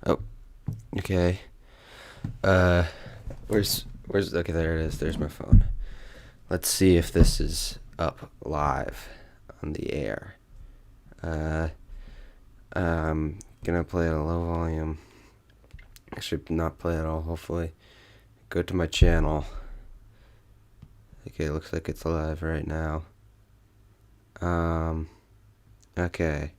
Oh, okay. Where's okay, there it is. There's my phone. Let's see if this is up live on the air. I'm gonna play at a low volume. I should not play at all, hopefully. Go to my channel. Okay, it looks like it's live right now. Okay.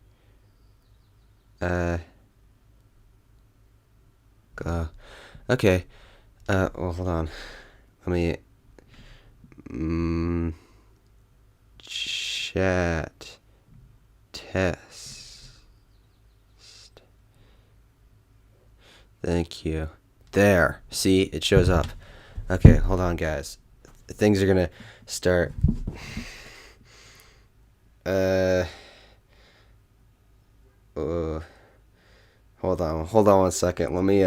Okay. Well, hold on. Let me, chat test. Thank you. There. See, it shows up. Okay, hold on, guys. Things are gonna start. Hold on 1 second. Let me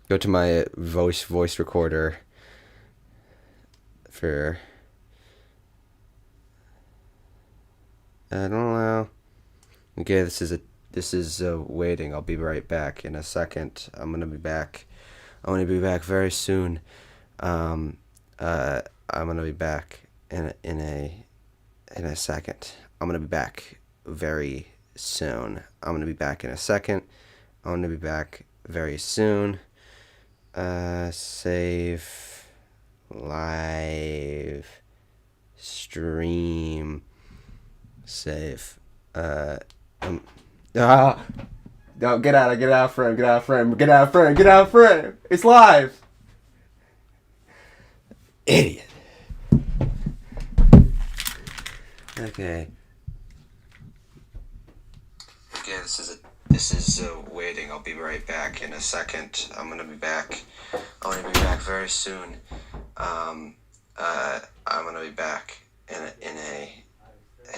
go to my voice recorder for. I don't know. Okay, this is waiting. I'll be right back in a second. I'm gonna be back very soon. I'm gonna be back in a second. I'm gonna be back very soon. I'm gonna be back in a second. I'm gonna be back very soon. Save live stream. Save. No, get out, frame. It's live. Idiot. Okay. Okay, this is waiting. I'll be right back in a second. I'm gonna be back very soon. I'm gonna be back in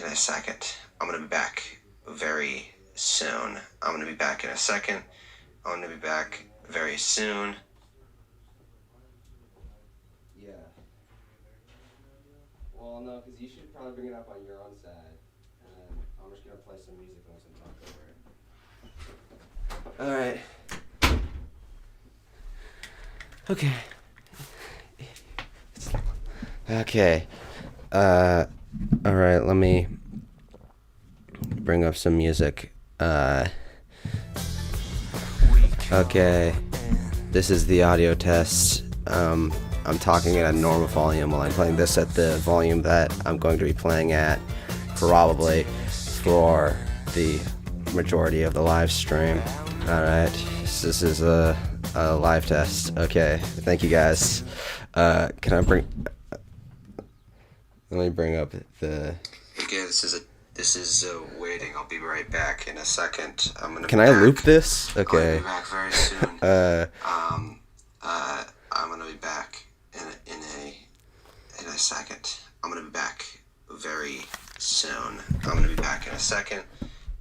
a second. I'm gonna be back very soon. I'm gonna be back in a second. I'm gonna be back very soon. Yeah. Well, no, because you should probably bring it up on your own side. And then I'm just gonna play some music once and talk over it. Alright. Okay. Okay. Alright, let me bring up some music. Okay. This is the audio test. I'm talking at a normal volume while I'm playing this at the volume that I'm going to be playing at probably for the majority of the live stream. Alright. This is a live test. Okay. Thank you guys. Can I bring... Let me bring up the... Okay, this is waiting. I'll be right back in a second. Can I loop this? Okay. I'm gonna be back very soon. I'm gonna be back in a second. I'm gonna be back very soon. I'm gonna be back in a second.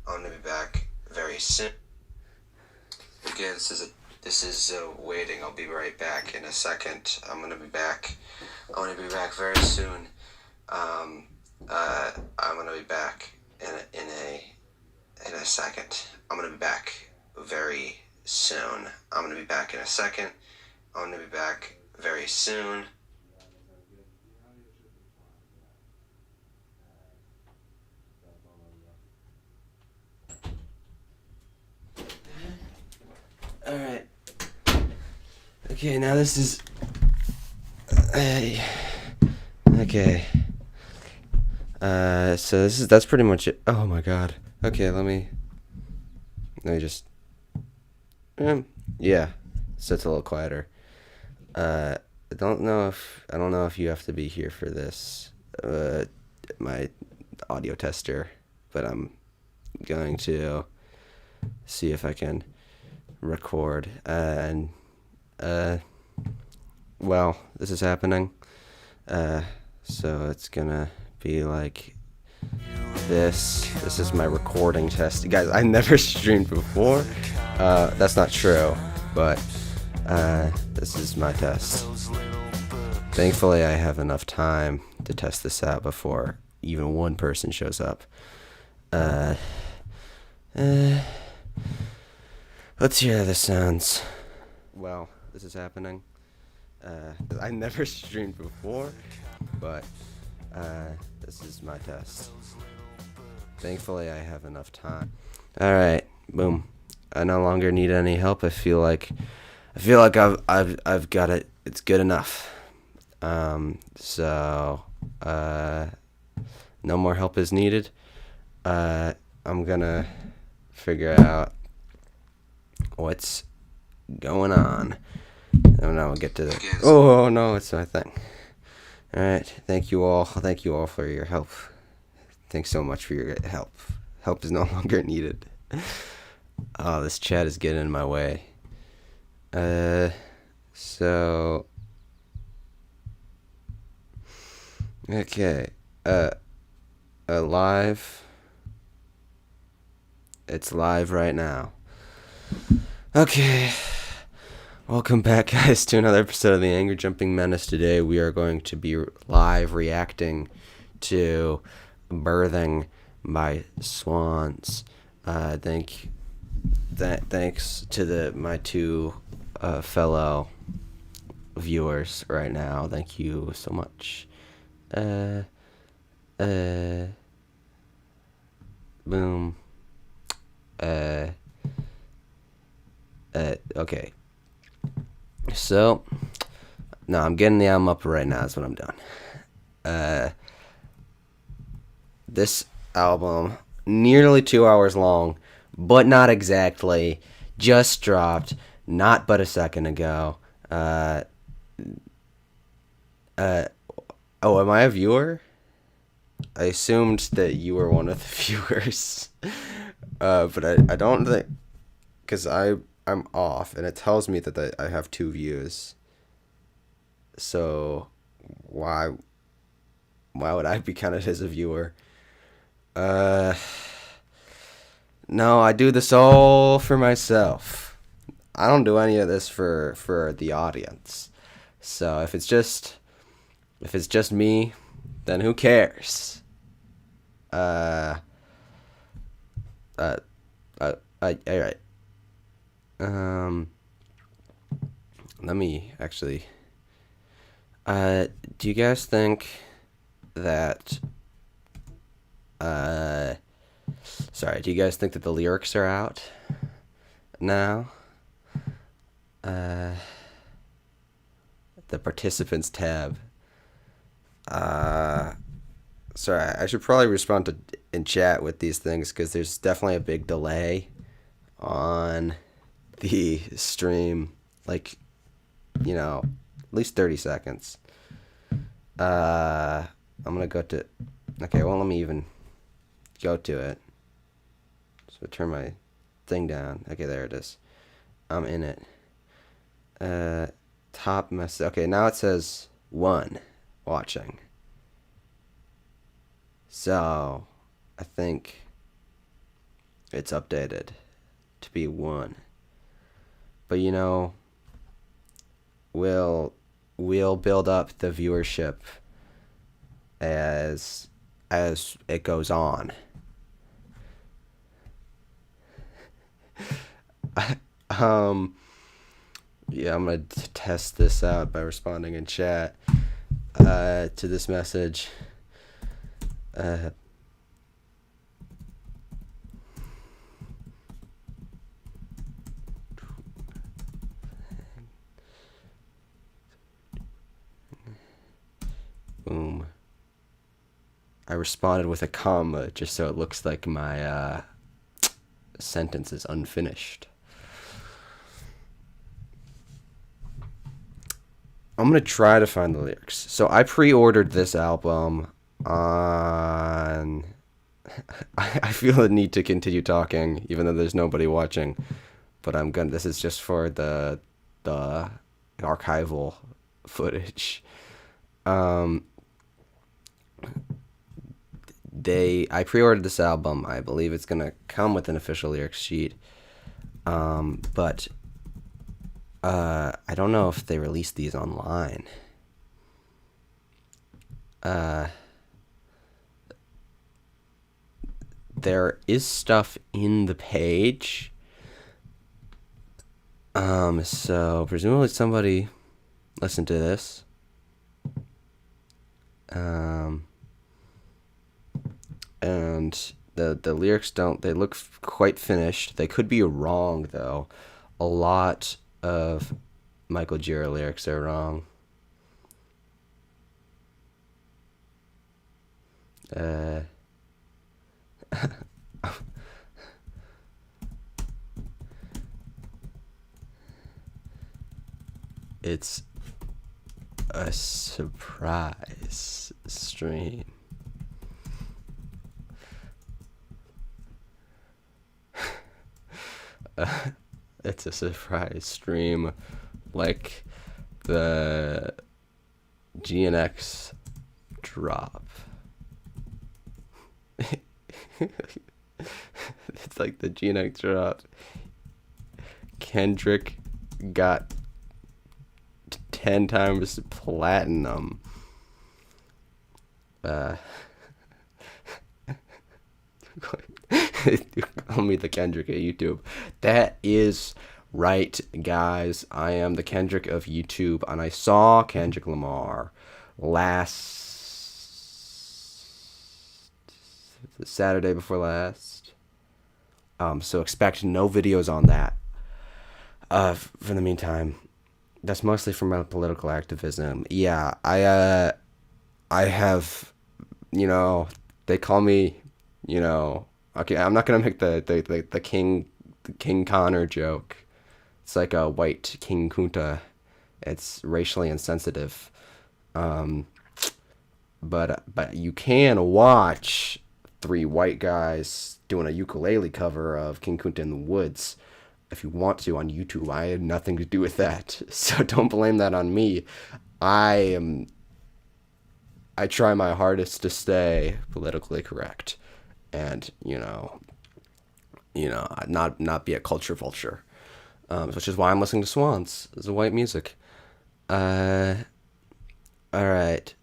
I'm gonna be back very soon. Okay, this is waiting. I'll be right back in a second. I'm gonna be back very soon. I'm gonna be back in a second. I'm gonna be back very soon. I'm gonna be back in a second. I'm gonna be back very soon. Alright. Okay, now this is... okay. So that's pretty much it. Oh my god. Okay, let me just... yeah. So it's a little quieter. I don't know if you have to be here for this, my audio tester, but I'm going to see if I can record, and, well, this is happening, so it's gonna be like this. This is my recording test. Guys, I never streamed before, that's not true, but, this is my test. Thankfully, I have enough time to test this out before even one person shows up. Let's hear how this sounds. Well, this is happening. I never streamed before, but this is my test. Thankfully, I have enough time. All right, boom. I no longer need any help. I feel like I've got it. It's good enough. So no more help is needed. I'm gonna figure out what's going on. And now we'll get to the. Oh no, it's my thing. All right, thank you all. Thank you all for your help. Thanks so much for your help. Help is no longer needed. Oh, this chat is getting in my way. So. Okay. Live. It's live right now. Okay. Welcome back, guys, to another episode of the Anger Jumping Menace. Today we are going to be live reacting to Birthing by SWANS. Thanks to my two fellow viewers right now. Thank you so much. Boom. Okay. So, no, I'm getting the album up right now. That's what I'm doing. This album, nearly 2 hours long, but not exactly. Just dropped, not but a second ago. Oh, am I a viewer? I assumed that you were one of the viewers. But I don't think, because I'm off, and it tells me that I have 2 views. So why would I be counted as a viewer? No, I do this all for myself. I don't do any of this for the audience. So if it's just me, then who cares? All right. Let me actually. Do you guys think that? Sorry. Do you guys think that the lyrics are out now? The participants tab. Sorry, I should probably respond in chat with these things because there's definitely a big delay on the stream, like, at least 30 seconds. I'm gonna go to. Okay, well, let me even go to it. So turn my thing down. Okay, there it is. I'm in it. Top message. Okay, now it says 1 watching. So I think it's updated to be 1. But we'll build up the viewership as it goes on. Yeah, I'm gonna test this out by responding in chat to this message. Boom. I responded with a comma just so it looks like my sentence is unfinished. I'm gonna try to find the lyrics. So I pre-ordered this album on. I feel the need to continue talking, even though there's nobody watching. But I'm gonna. This is just for the archival footage. I pre-ordered this album. I believe it's gonna come with an official lyrics sheet. But I don't know if they released these online. There is stuff in the page, So presumably somebody listened to this. And the lyrics they look quite finished. They could be wrong though. A lot of Michael Gira lyrics are wrong. Uh, it's a surprise stream. It's a surprise stream, like the GNX drop. It's like the GNX drop. Kendrick got 10 times platinum. Call me the Kendrick of YouTube. That is right, guys. I am the Kendrick of YouTube, and I saw Kendrick Lamar last Saturday before last. So expect no videos on that. For the meantime, that's mostly for my political activism. Yeah, I have, they call me, okay, I'm not gonna make the King Connor joke. It's like a white King Kunta. It's racially insensitive. But you can watch three white guys doing a ukulele cover of King Kunta in the Woods if you want to on YouTube. I had nothing to do with that, so don't blame that on me. I try my hardest to stay politically correct, and not be a culture vulture, which is why I'm listening to Swans. It's a white music. All right.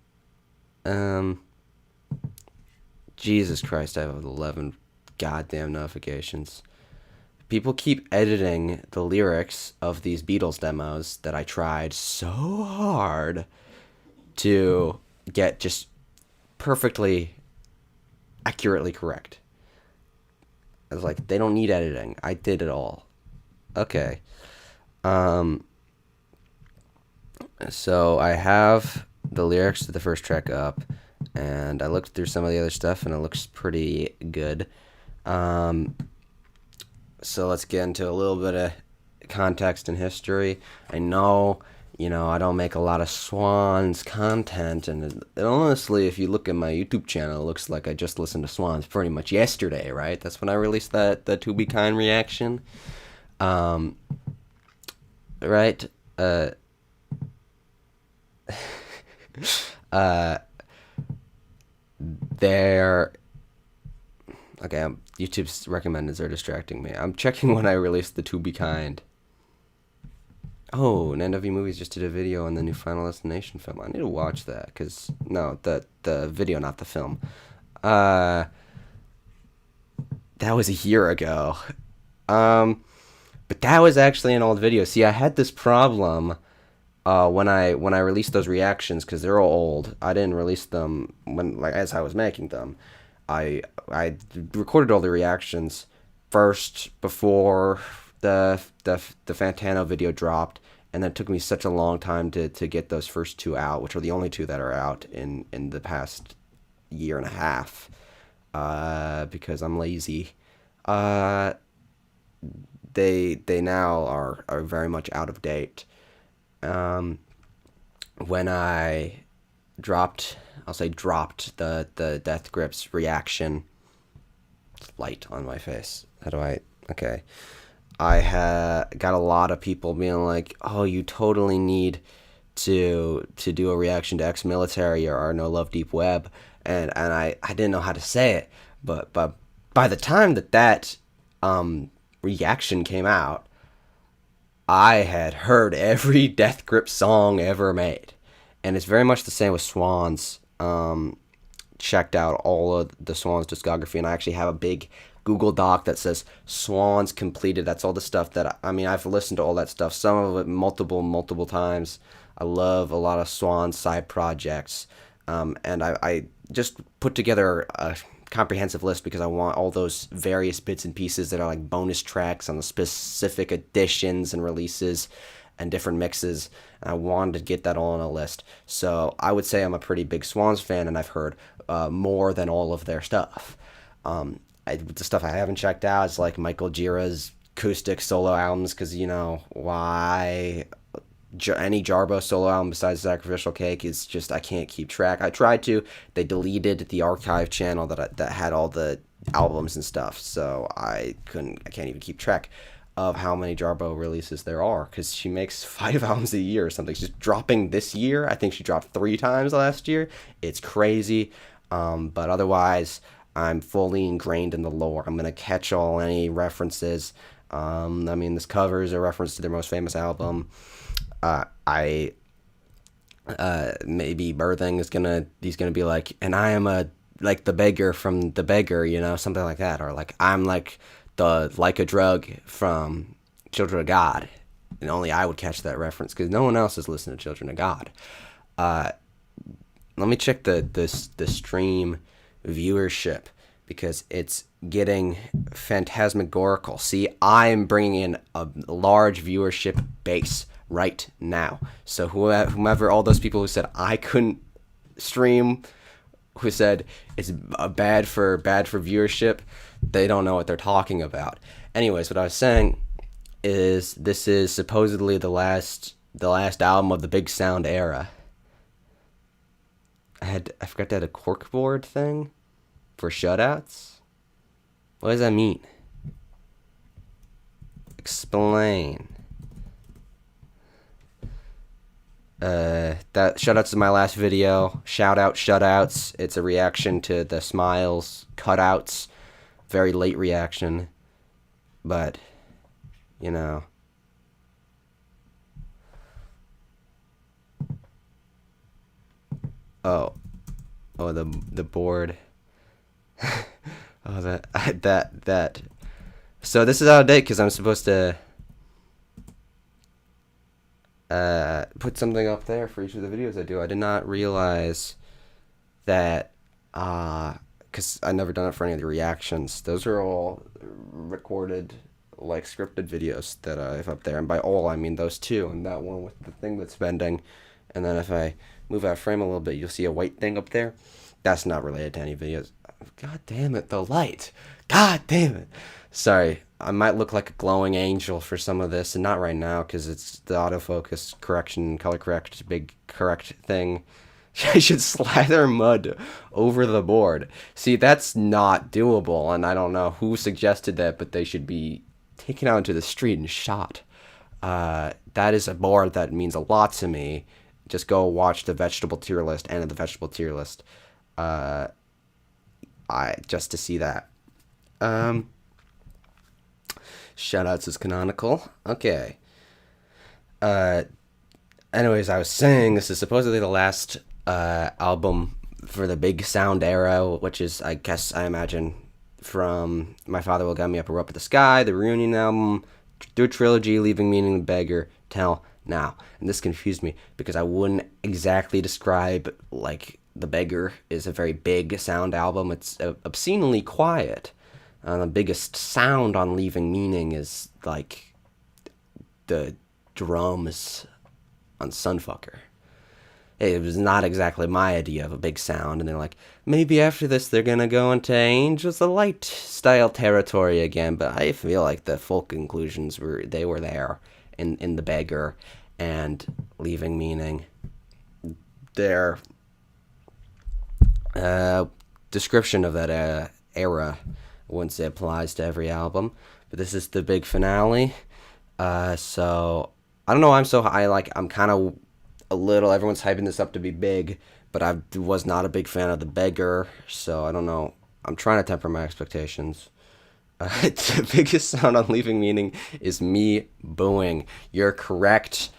Jesus Christ, I have 11 goddamn notifications. People keep editing the lyrics of these Beatles demos that I tried so hard to get just perfectly, accurately correct. I was like, they don't need editing. I did it all. Okay. So I have the lyrics to the first track up, and I looked through some of the other stuff, and it looks pretty good. So let's get into a little bit of context and history. I know, I don't make a lot of Swans content, and honestly, if you look at my YouTube channel, it looks like I just listened to Swans pretty much yesterday, right? That's when I released the To Be Kind reaction. Right? They're okay. YouTube's recommendeds are distracting me. I'm checking when I released the To Be Kind. Oh, NW Movies just did a video on the new Final Destination film. I need to watch that because the video, not the film. That was a year ago. But that was actually an old video. See, I had this problem when I released those reactions because they're all old. I didn't release them as I was making them. I recorded all the reactions first before the Fantano video dropped, and then it took me such a long time to get those first two out, which are the only two that are out in the past year and a half, because I'm lazy. They now are very much out of date. When I dropped the Death Grips reaction, light on my face. Okay. I got a lot of people being like, "Oh, you totally need to do a reaction to Ex-Military or No Love Deep Web," and I didn't know how to say it, but by the time that reaction came out, I had heard every Death Grip song ever made, and it's very much the same with Swans. Checked out all of the Swans discography, and I actually have a big Google Doc that says Swans completed. That's all the stuff that I mean. I've listened to all that stuff. Some of it multiple times. I love a lot of Swans side projects, and I just put together a comprehensive list because I want all those various bits and pieces that are like bonus tracks on the specific editions and releases and different mixes. And I wanted to get that all on a list. So I would say I'm a pretty big Swans fan, and I've heard more than all of their stuff. The stuff I haven't checked out is like Michael Gira's acoustic solo albums, because why any Jarbo solo album besides Sacrificial Cake is just, I can't keep track. I tried to. They deleted the archive channel that had all the albums and stuff, so I can't even keep track of how many Jarbo releases there are, because she makes 5 albums a year or something. She's dropping this year. I think she dropped 3 times last year. It's crazy. But otherwise, I'm fully ingrained in the lore. I'm gonna catch any references. I mean, this cover is a reference to their most famous album. Maybe Birthing he's gonna be like, and I am like the beggar from The Beggar, something like that, or like I'm like a drug from Children of God, and only I would catch that reference because no one else is listening to Children of God. Let me check the stream viewership, because it's getting phantasmagorical. See, I'm bringing in a large viewership base right now. So whomever, all those people who said I couldn't stream, who said it's bad for viewership, they don't know what they're talking about. Anyways, what I was saying is this is supposedly the last album of the Big Sound era. I forgot to add a corkboard thing for shutouts. What does that mean? Explain. That shutouts is my last video. Shutouts. It's a reaction to the Smiles cutouts. Very late reaction, but the board. that. So this is out of date because I'm supposed to put something up there for each of the videos I do. I did not realize that, because I never done it for any of the reactions. Those are all recorded, like scripted videos that I have up there. And by all, I mean those two, and that one with the thing that's bending. And then if I move out of frame a little bit, you'll see a white thing up there. That's not related to any videos. God damn it, the light. God damn it. Sorry, I might look like a glowing angel for some of this, and not right now, because it's the autofocus correction, color correct, big correct thing. I should slather mud over the board. See, that's not doable, and I don't know who suggested that, but they should be taken out into the street and shot. That is a board that means a lot to me. Just go watch the vegetable tier list and the vegetable tier list. Just to see that. Shoutouts is canonical. Okay. Anyways, I was saying this is supposedly the last album for the Big Sound era, which is, I guess, I imagine, from My Father Will Guide Me Up, or Up at the Sky, the reunion album, through trilogy, Leaving Meaning, The Beggar, till now. And this confused me because I wouldn't exactly describe, like, The Beggar is a very big sound album. It's obscenely quiet. The biggest sound on Leaving Meaning is, like, the drums on Sunfucker. It was not exactly my idea of a big sound, and they're like, maybe after this they're gonna go into Angels of Light style territory again, but I feel like the full conclusions were there in The Beggar and Leaving Meaning. Their description of that era, I wouldn't say applies to every album, but this is the big finale. So I don't know why I'm so high. Like, I'm kind of a little, everyone's hyping this up to be big, but I was not a big fan of The Beggar, so I don't know. I'm trying to temper my expectations. The biggest sound on Leaving Meaning is me booing. You're correct.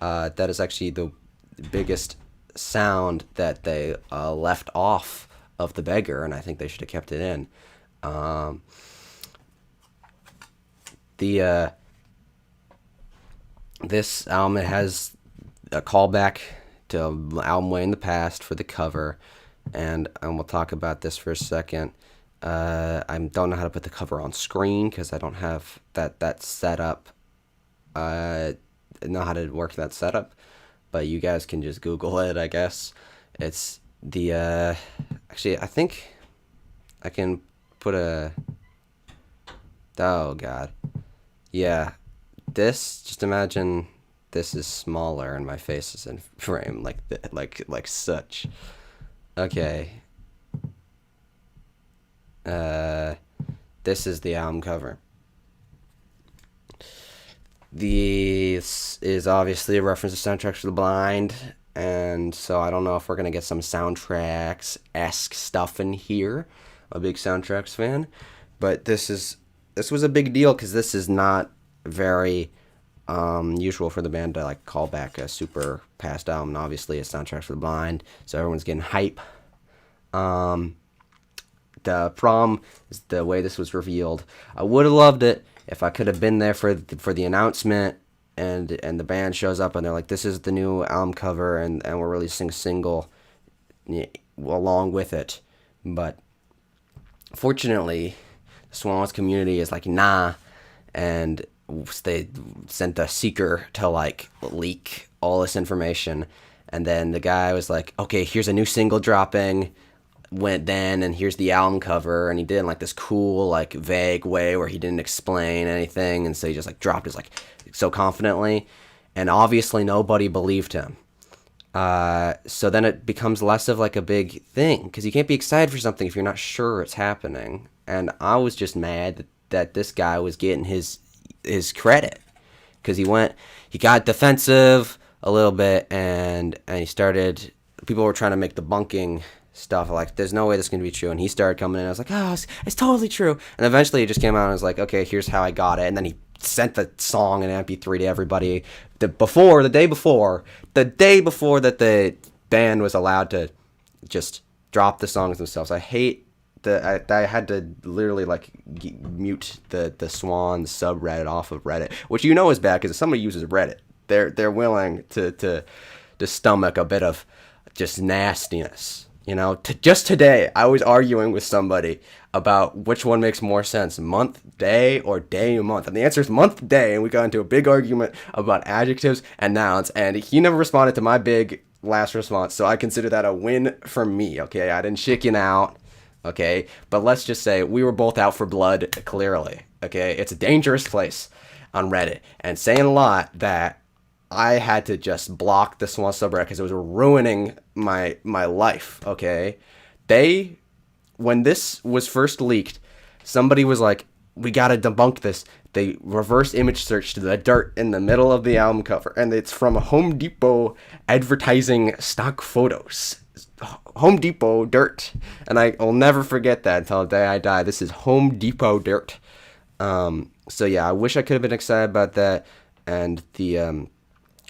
That is actually the biggest sound that they left off of The Beggar, and I think they should have kept it in. this album, it has a callback to an album way in the past for the cover, and we'll talk about this for a second. I don't know how to put the cover on screen because I don't have that setup. I know how to work that setup, but you guys can just Google it, I guess. It's the actually, I think I can put a. Oh God, yeah. This, just imagine this is smaller and my face is in frame like such. Okay. This is the album cover. This is obviously a reference to Soundtracks for the Blind, and so I don't know if we're gonna get some soundtracks-esque stuff in here. I'm a big soundtracks fan, but this was a big deal because this is not very usual for the band to like call back a super past album. And obviously, it's Soundtracks for the Blind, so everyone's getting hype. The problem is the way this was revealed. I would have loved it if I could have been there for the announcement, and the band shows up and they're like, "This is the new album cover, and we're releasing a single along with it." But fortunately, the Swans community is like, nah, and they sent a seeker to like leak all this information, and then the guy was like, "Okay, here's a new single dropping." Went then, and here's the album cover, and he did it in like this cool like vague way where he didn't explain anything, and so he just like dropped his like so confidently, and obviously nobody believed him. So then it becomes less of like a big thing because you can't be excited for something if you're not sure it's happening. And I was just mad that this guy was getting his credit because he got defensive a little bit, and he started. People were trying to make the bunking stuff like, there's no way this is going to be true, and he started coming in. I was like, oh, it's totally true. And eventually he just came out and was like, okay, here's how I got it. And then he sent the song in MP3 to everybody the day before that the band was allowed to just drop the songs themselves. I hate that I had to literally like mute the Swans subreddit off of Reddit, which is bad because if somebody uses Reddit, they're willing to stomach a bit of just nastiness. Just today, I was arguing with somebody about which one makes more sense, month, day, or day, month. And the answer is month, day. And we got into a big argument about adjectives and nouns. And he never responded to my big last response. So I consider that a win for me, okay? I didn't chicken out, okay? But let's just say we were both out for blood, clearly, okay? It's a dangerous place on Reddit. And saying a lot that I had to just block the Swan subreddit because it was ruining my life, okay? When this was first leaked, somebody was like, we gotta debunk this. They reverse image searched the dirt in the middle of the album cover, and it's from Home Depot advertising stock photos. Home Depot dirt. And I'll never forget that until the day I die. This is Home Depot dirt. So yeah, I wish I could have been excited about that, and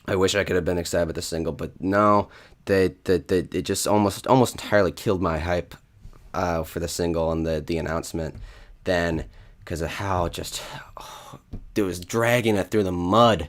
I wish I could have been excited about the single, but no, it just almost entirely killed my hype for the single and the announcement then, because of how it was dragging it through the mud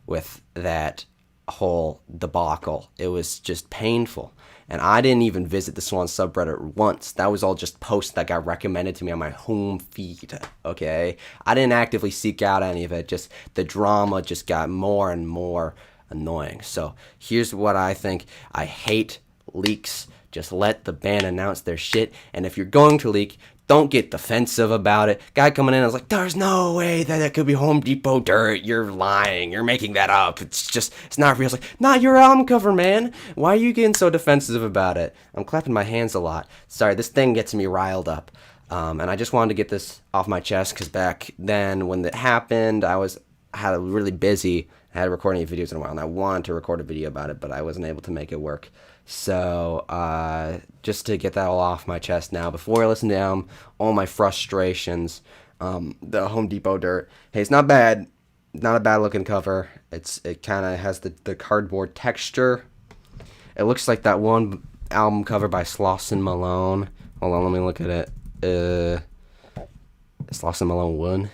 with that whole debacle. It was just painful. And I didn't even visit the Swan subreddit once. That was all just posts that got recommended to me on my home feed, okay? I didn't actively seek out any of it. Just the drama just got more and more annoying. So here's what I think. I hate leaks. Just let the band announce their shit. And if you're going to leak, don't get defensive about it. Guy coming in, I was like, there's no way that it could be Home Depot dirt. You're lying. You're making that up. It's not real. It's like, not your album cover, man. Why are you getting so defensive about it? I'm clapping my hands a lot. Sorry, this thing gets me riled up. And I just wanted to get this off my chest because back then when it happened, I had a really busy. I had recording videos in a while, and I wanted to record a video about it, but I wasn't able to make it work. So just to get that all off my chest now, before I listen to all my frustrations, the Home Depot dirt. Hey, it's not bad. Not a bad looking cover. It kind of has the cardboard texture. It looks like that one album cover by Slauson Malone. Hold on, let me look at it. Slauson Malone 1.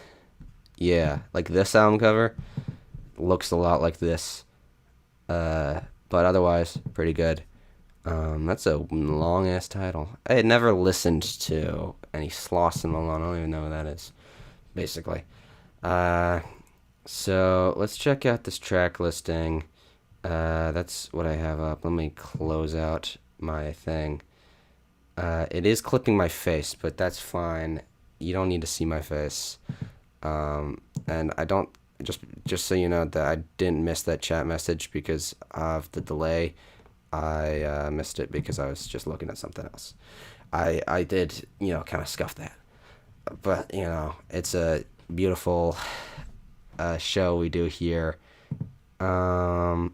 Yeah, like this album cover looks a lot like this. But otherwise, pretty good. That's a long ass title. I had never listened to any Sloss and Malone. I don't even know what that is, basically. Uh, so let's check out this track listing. That's what I have up. Let me close out my thing. It is clipping my face, but that's fine. You don't need to see my face. And I don't just so you know that I didn't miss that chat message because of the delay. I missed it because I was just looking at something else. I did kind of scuff that, but it's a beautiful show we do here. What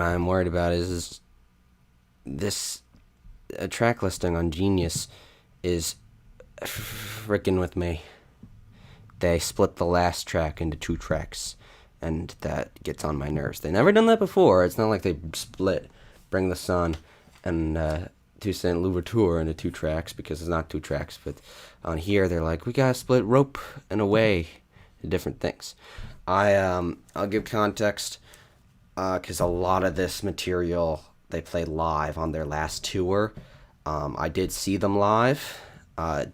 I'm worried about is this track listing on Genius is freaking with me. They split the last track into 2 tracks, and that gets on my nerves. They never done that before. It's not like they split Bring the Sun and To Saint Louverture into 2 tracks, because it's not 2 tracks. But on here, they're like, we gotta split Rope and Away to different things. I'll give context, because a lot of this material they played live on their last tour. I did see them live.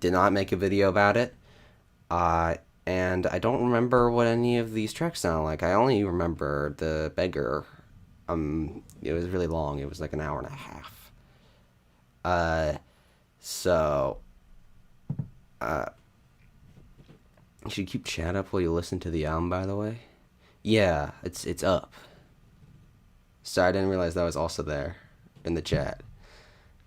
Did not make a video about it. And I don't remember what any of these tracks sound like. I only remember The Beggar. It was really long. It was like an hour and a half. You should keep chat up while you listen to the album, by the way. Yeah, it's up. Sorry, I didn't realize that was also there in the chat.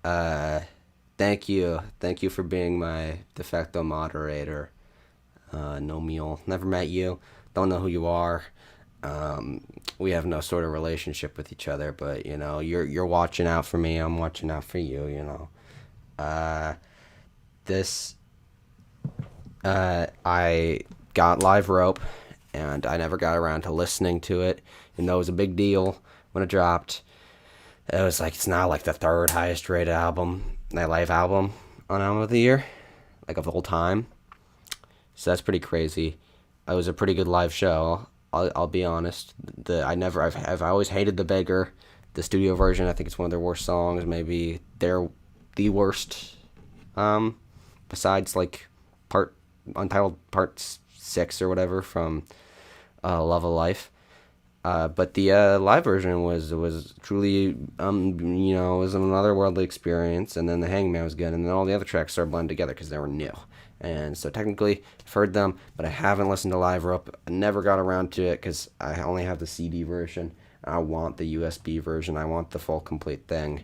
Thank you. Thank you for being my de facto moderator. No mule. Never met you. Don't know who you are. We have no sort of relationship with each other, but you're watching out for me. I'm watching out for you. I got Live Rope, and I never got around to listening to it, even though it was a big deal when it dropped. It was like, it's now like the 3rd highest rated album, live album on Album of the Year, like of the whole time. So that's pretty crazy. It was a pretty good live show. I'll be honest. I've always hated The Beggar. The studio version, I think it's one of their worst songs. Maybe they're the worst. Besides like Untitled Part 6 or whatever from Love of Life. But the live version was truly was an otherworldly experience. And then the Hangman was good, and then all the other tracks started blending together because they were new. And so technically, I've heard them, but I haven't listened to Live Rope. I never got around to it because I only have the CD version. I want the USB version. I want the full complete thing.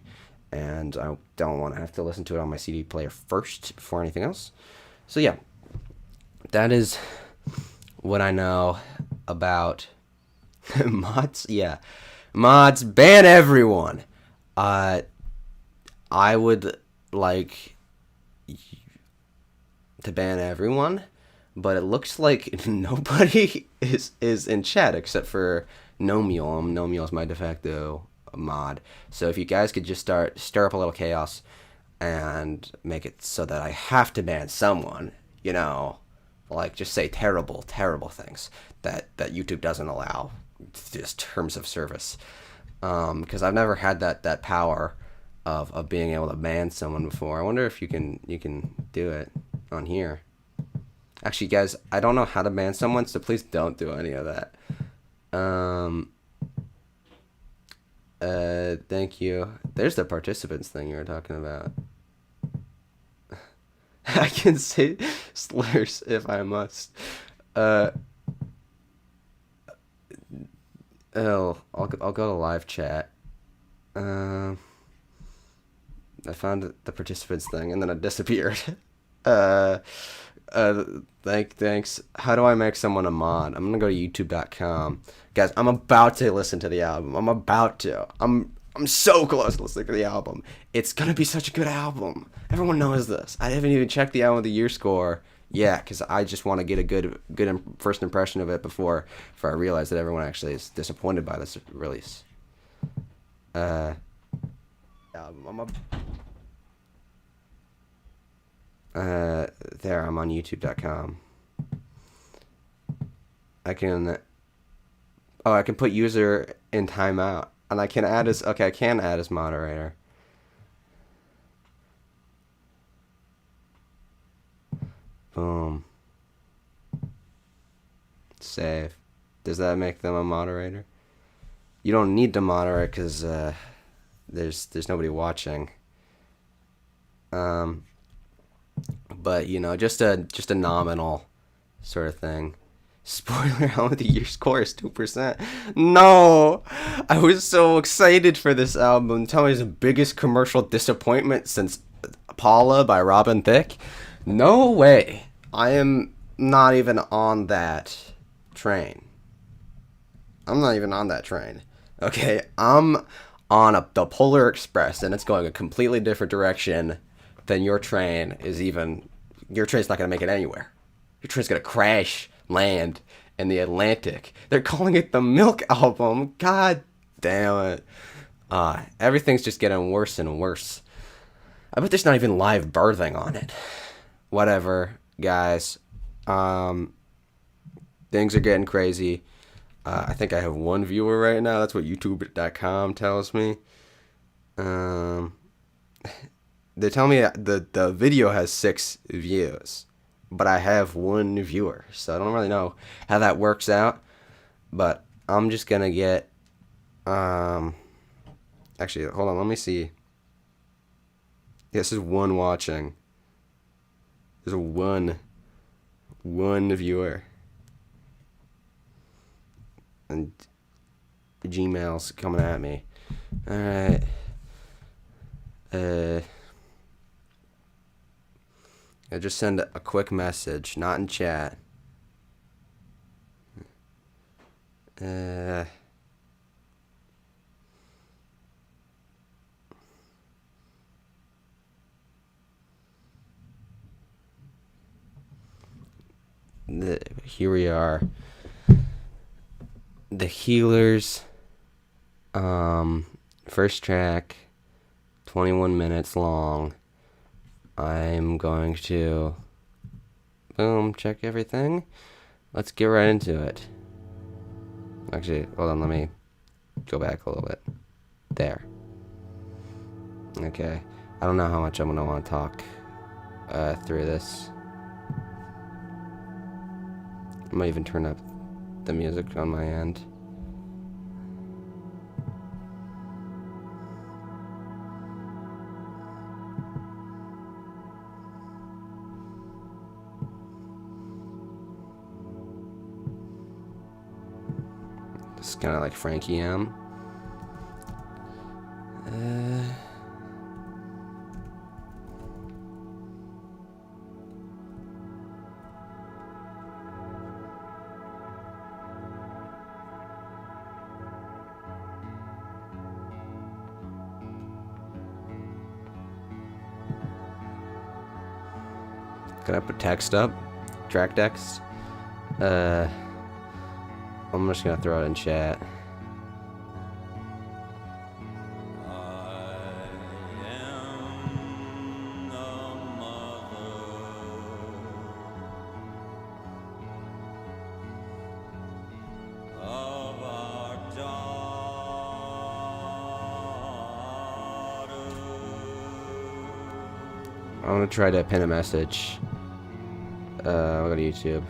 And I don't want to have to listen to it on my CD player first before anything else. So yeah, that is what I know about mods. Yeah, mods, ban everyone. I would like to ban everyone, but it looks like nobody is in chat except for Nomiel. Nomiel is my de facto mod. So if you guys could just stir up a little chaos and make it so that I have to ban someone, like just say terrible things that YouTube doesn't allow, just terms of service. Because I've never had that power of being able to ban someone before. I wonder if you can do it on here. Actually, guys, I don't know how to ban someone, so please don't do any of that. Thank you. There's the participants thing you were talking about. I can say slurs if I must. I'll go to live chat. I found the participants thing and then it disappeared. Thanks. How do I make someone a mod? I'm gonna go to youtube.com. Guys, I'm about to listen to the album. I'm so close to listening to the album. It's gonna be such a good album. Everyone knows this. I haven't even checked the Album of the Year score. Yeah, because I just want to get a good first impression of it before I realize that everyone actually is disappointed by this release. There, I'm on YouTube.com. I can. Oh, I can put user in timeout, and I can add as. Okay, I can add as moderator. Boom. Save. Does that make them a moderator? You don't need to moderate because there's nobody watching. But you know, just a nominal sort of thing. Spoiler: album of the year score is 2%. No, I was so excited for this album. Tell me, it's the biggest commercial disappointment since Paula by Robin Thicke. No way. I am not even on that train. I'm not even on that train. Okay, I'm on the Polar Express, and it's going a completely different direction than your train is even. Your train's not going to make it anywhere. Your train's going to crash, land in the Atlantic. They're calling it the Milk Album. God damn it. Everything's just getting worse and worse. I bet there's not even live birthing on it. Whatever, guys. Things are getting crazy. I think I have one viewer right now. That's what YouTube.com tells me. They tell me the video has 6 views, but I have 1 viewer, so I don't really know how that works out. But I'm just gonna get. Actually, hold on. Let me see. This is 1 watching. There's a one viewer. And Gmail's coming at me. Alright. I just send a quick message, not in chat. Here we are. The Healers, first track, 21 minutes long. I'm going to, boom, check everything. Let's get right into it. Actually, hold on, let me go back a little bit. There. Okay. I don't know how much I'm going to want to talk through this. I might even turn up the music on my end. It's kind of like Frankie M. Can I put text up? Track text? I'm just gonna throw it in chat. I'm gonna try to pin a message. I'll go to YouTube.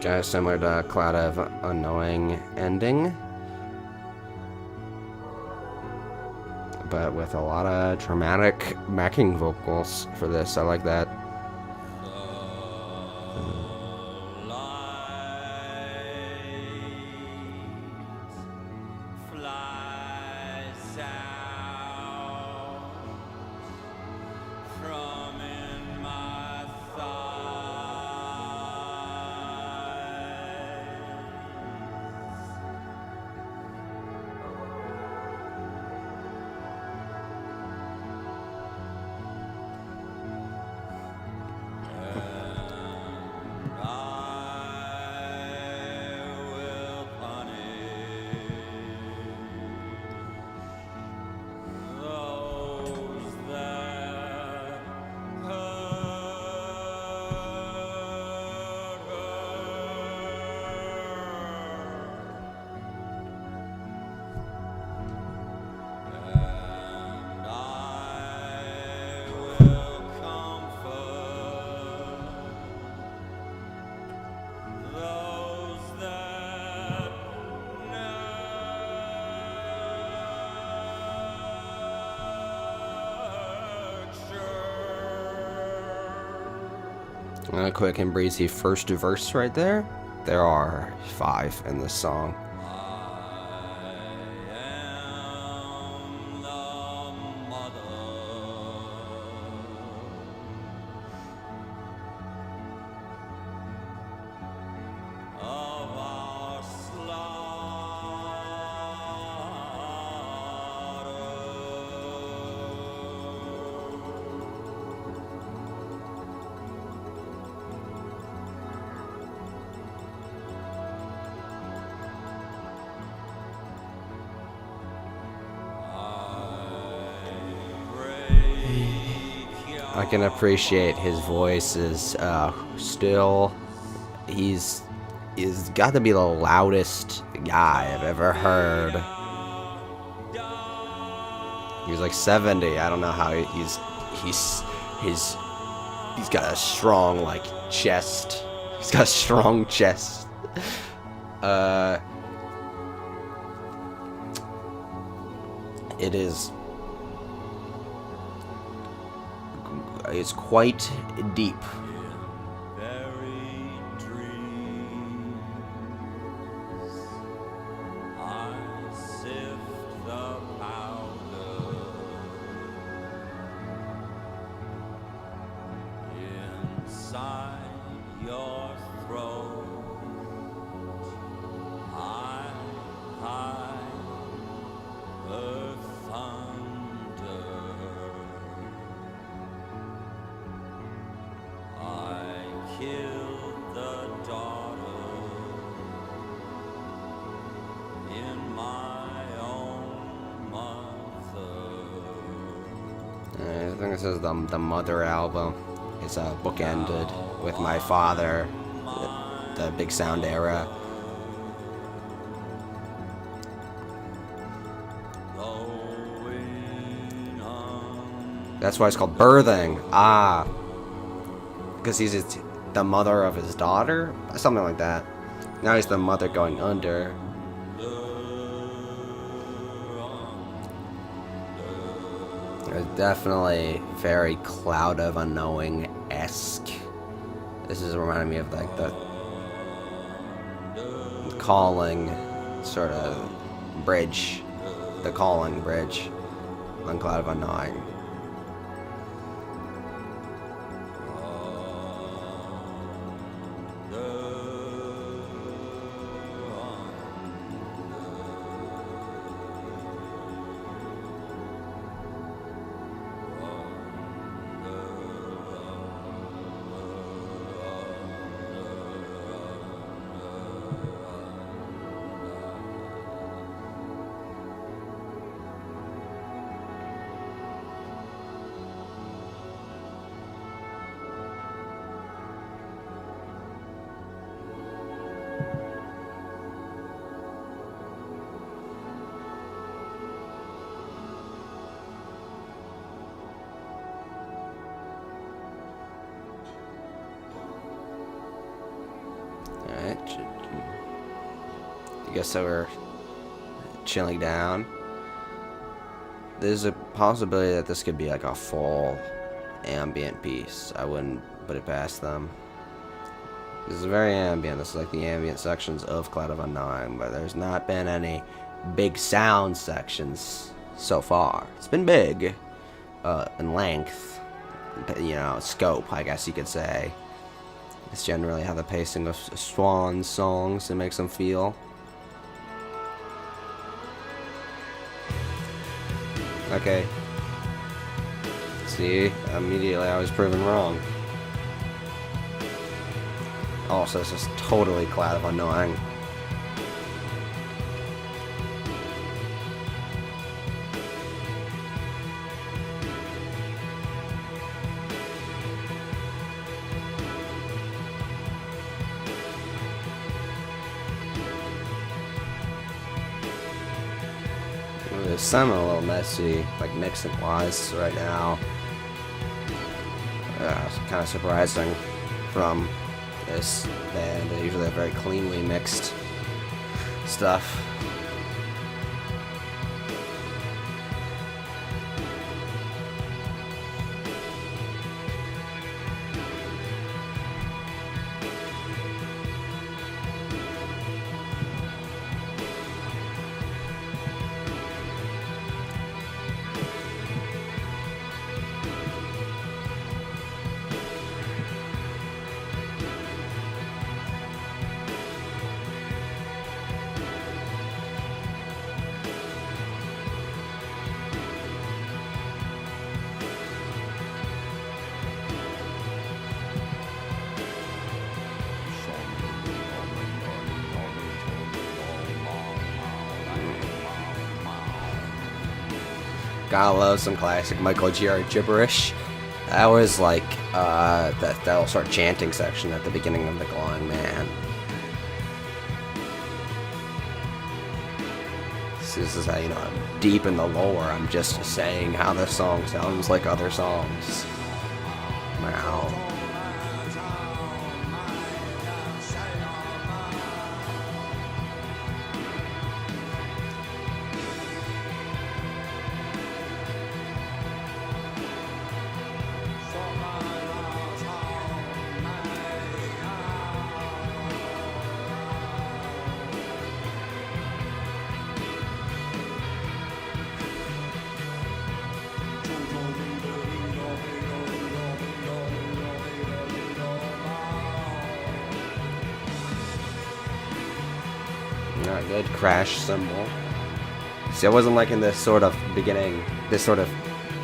Kind of similar to Cloud of Unknowing ending, but with a lot of dramatic backing vocals for this. I like that. A quick and breezy first verse right there. There are 5 in this song. I can appreciate his voice is still, he's got to be the loudest guy I've ever heard. He's like 70. I don't know how he's got a strong like chest. He's got a strong chest. It is. It's quite deep. I think this is the Mother album. It's bookended with My Father, the Big Sound era. That's why it's called Birthing. Ah, because he's the mother of his daughter, something like that. Now he's the mother going under. Definitely very Cloud of Unknowing-esque. This is reminding me of like the calling sort of bridge, the calling bridge on Cloud of Unknowing. guess they were chilling down. There's a possibility that this could be like a full ambient piece. I wouldn't put it past them. This is very ambient. This is like the ambient sections of Cloud of Unknowing, but there's not been any big sound sections so far. It's been big in length, you know, scope, I guess you could say. It's generally how the pacing of SWANS songs it makes them feel. Okay. See, immediately I was proven wrong. Also, this is totally Cloud of Unknowing. It's sounding a little messy, like mixing wise right now. It's kind of surprising from this band. They usually have very cleanly mixed stuff. Gotta love some classic Michael G.R. gibberish. That was like that whole sort of chanting section at the beginning of The Glowing Man. This is how, you know, I'm deep in the lore. I'm just saying how this song sounds like other songs. Wow. Alright, good crash cymbal. See, I wasn't liking this sort of beginning, this sort of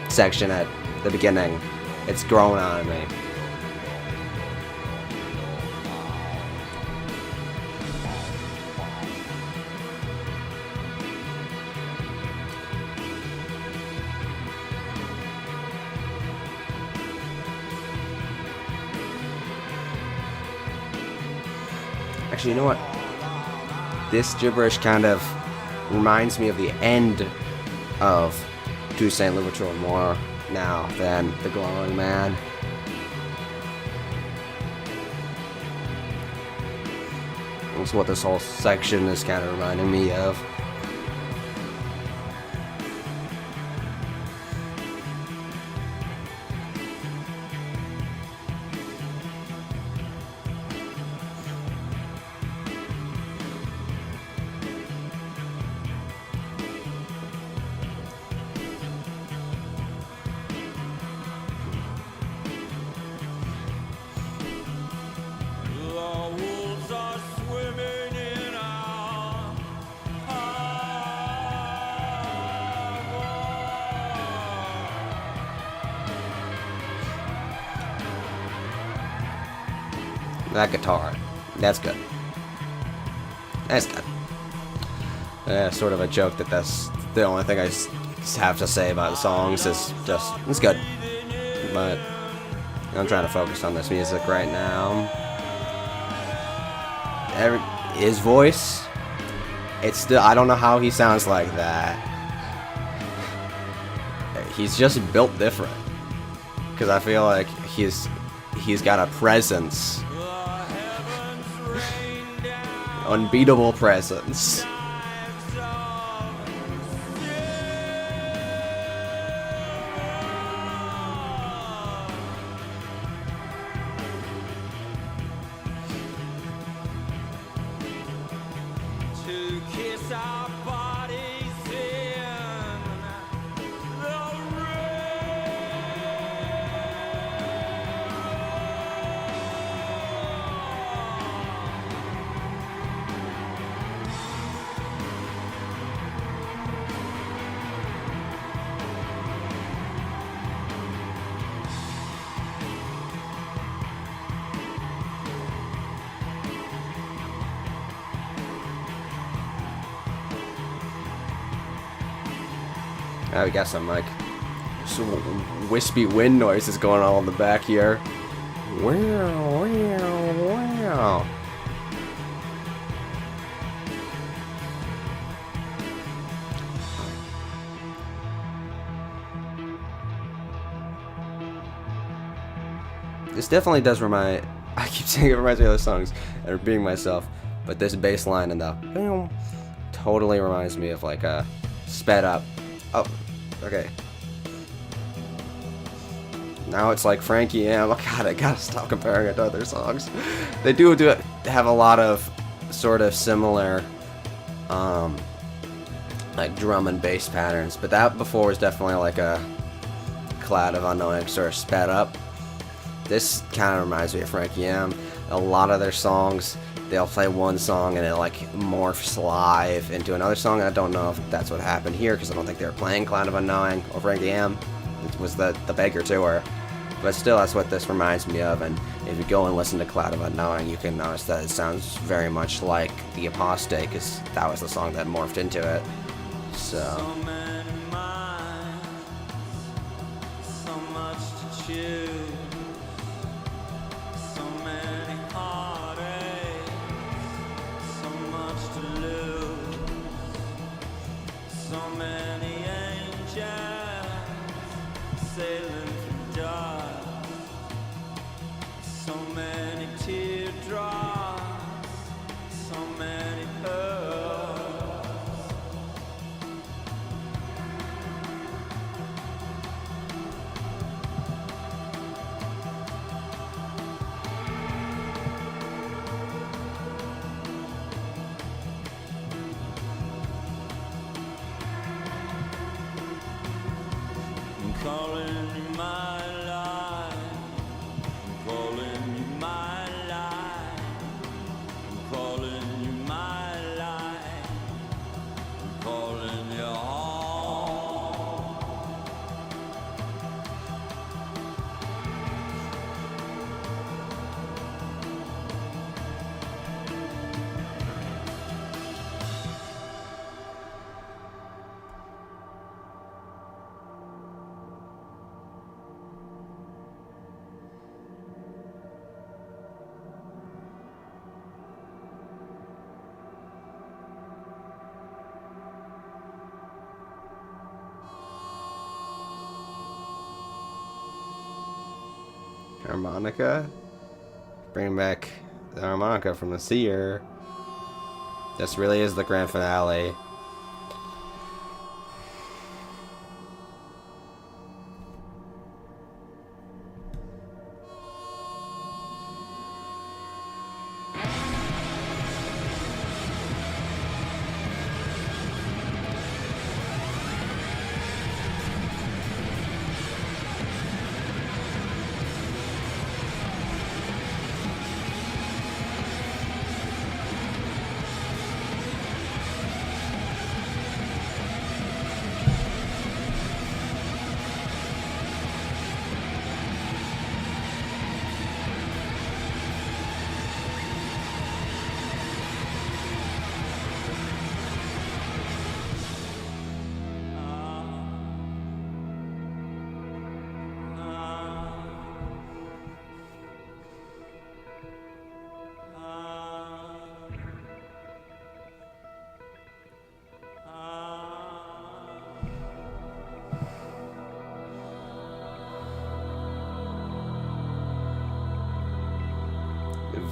section at the beginning. It's grown on me. Actually, you know what? This gibberish kind of reminds me of the end of Toussaint Louverture more now than The Glowing Man. That's what this whole section is kind of reminding me of. That guitar, that's good. That's good. Sort of a joke that that's the only thing I have to say about the songs is just, it's good. But I'm trying to focus on this music right now. His voice, it's still, I don't know how he sounds like that. He's just built different. Because I feel like he's got a presence unbeatable presence. To kiss our bodies in the Now we got some like some wispy wind noises going on in the back here. Wow, wow, wow. This definitely does remind. I keep saying it reminds me of other songs, and being myself, but this bass line and the totally reminds me of like a sped up. Oh, okay. Now it's like Frankie M. Oh God, I gotta stop comparing it to other songs. They do have a lot of sort of similar, like drum and bass patterns, but that before was definitely like a Cloud of Unknowing sort of sped up. This kind of reminds me of Frankie M. A lot of their songs, they'll play one song and it like morphs live into another song. I don't know if that's what happened here because I don't think they were playing Cloud of Unknowing or Frankie M. It was the Baker tour. But still, that's what this reminds me of. And if you go and listen to Cloud of Unknowing, you can notice that it sounds very much like The Apostate because that was the song that morphed into it. So many minds, so much to choose, so many heartaches, so much to lose, so many angels sailing through dark, so many teardrops, so many pearls. I'm calling you my life, I'm calling you my life, I'm calling you my life, I'm calling you home. harmonica, bringing back the harmonica from the Seer. This really is the grand finale.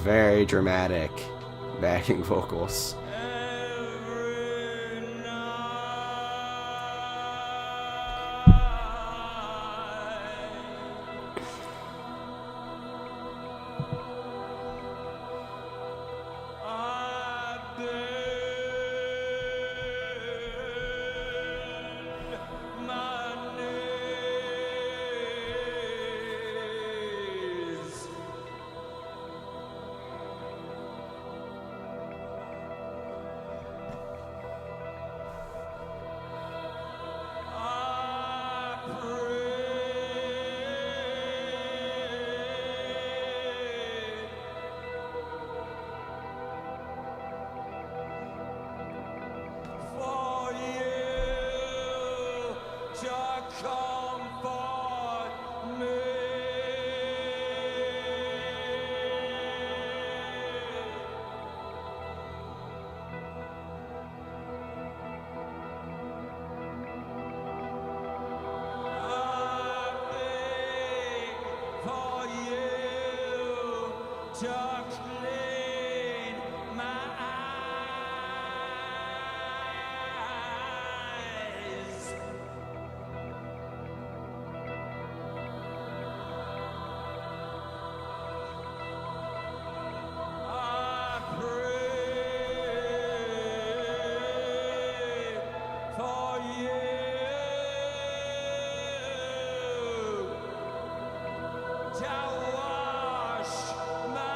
Very dramatic, backing vocals. every night. I bend my knees. I pray for you to comfort me. I beg for you to clean my eyes. I pray for you to wash my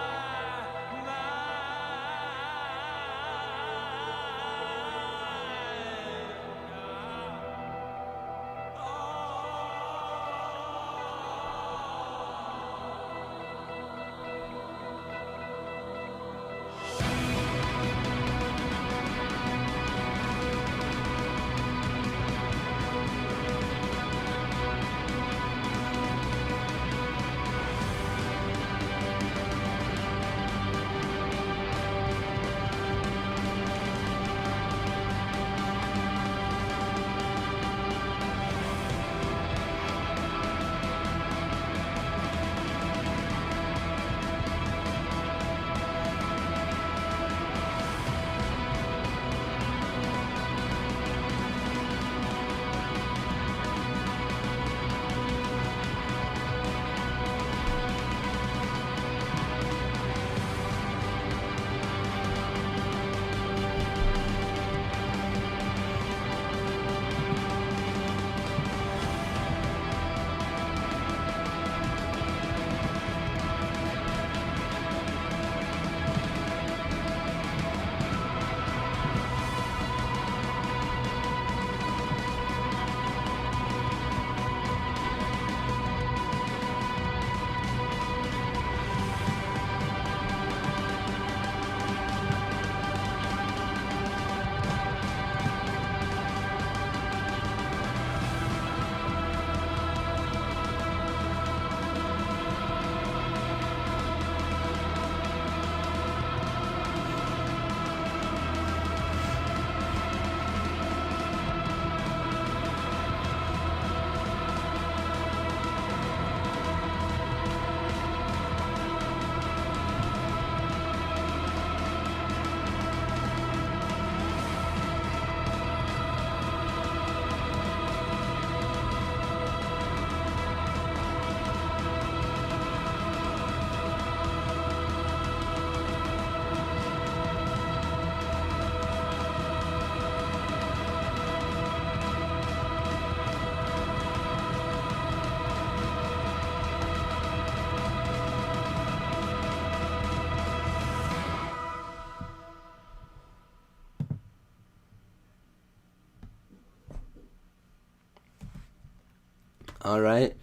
All right.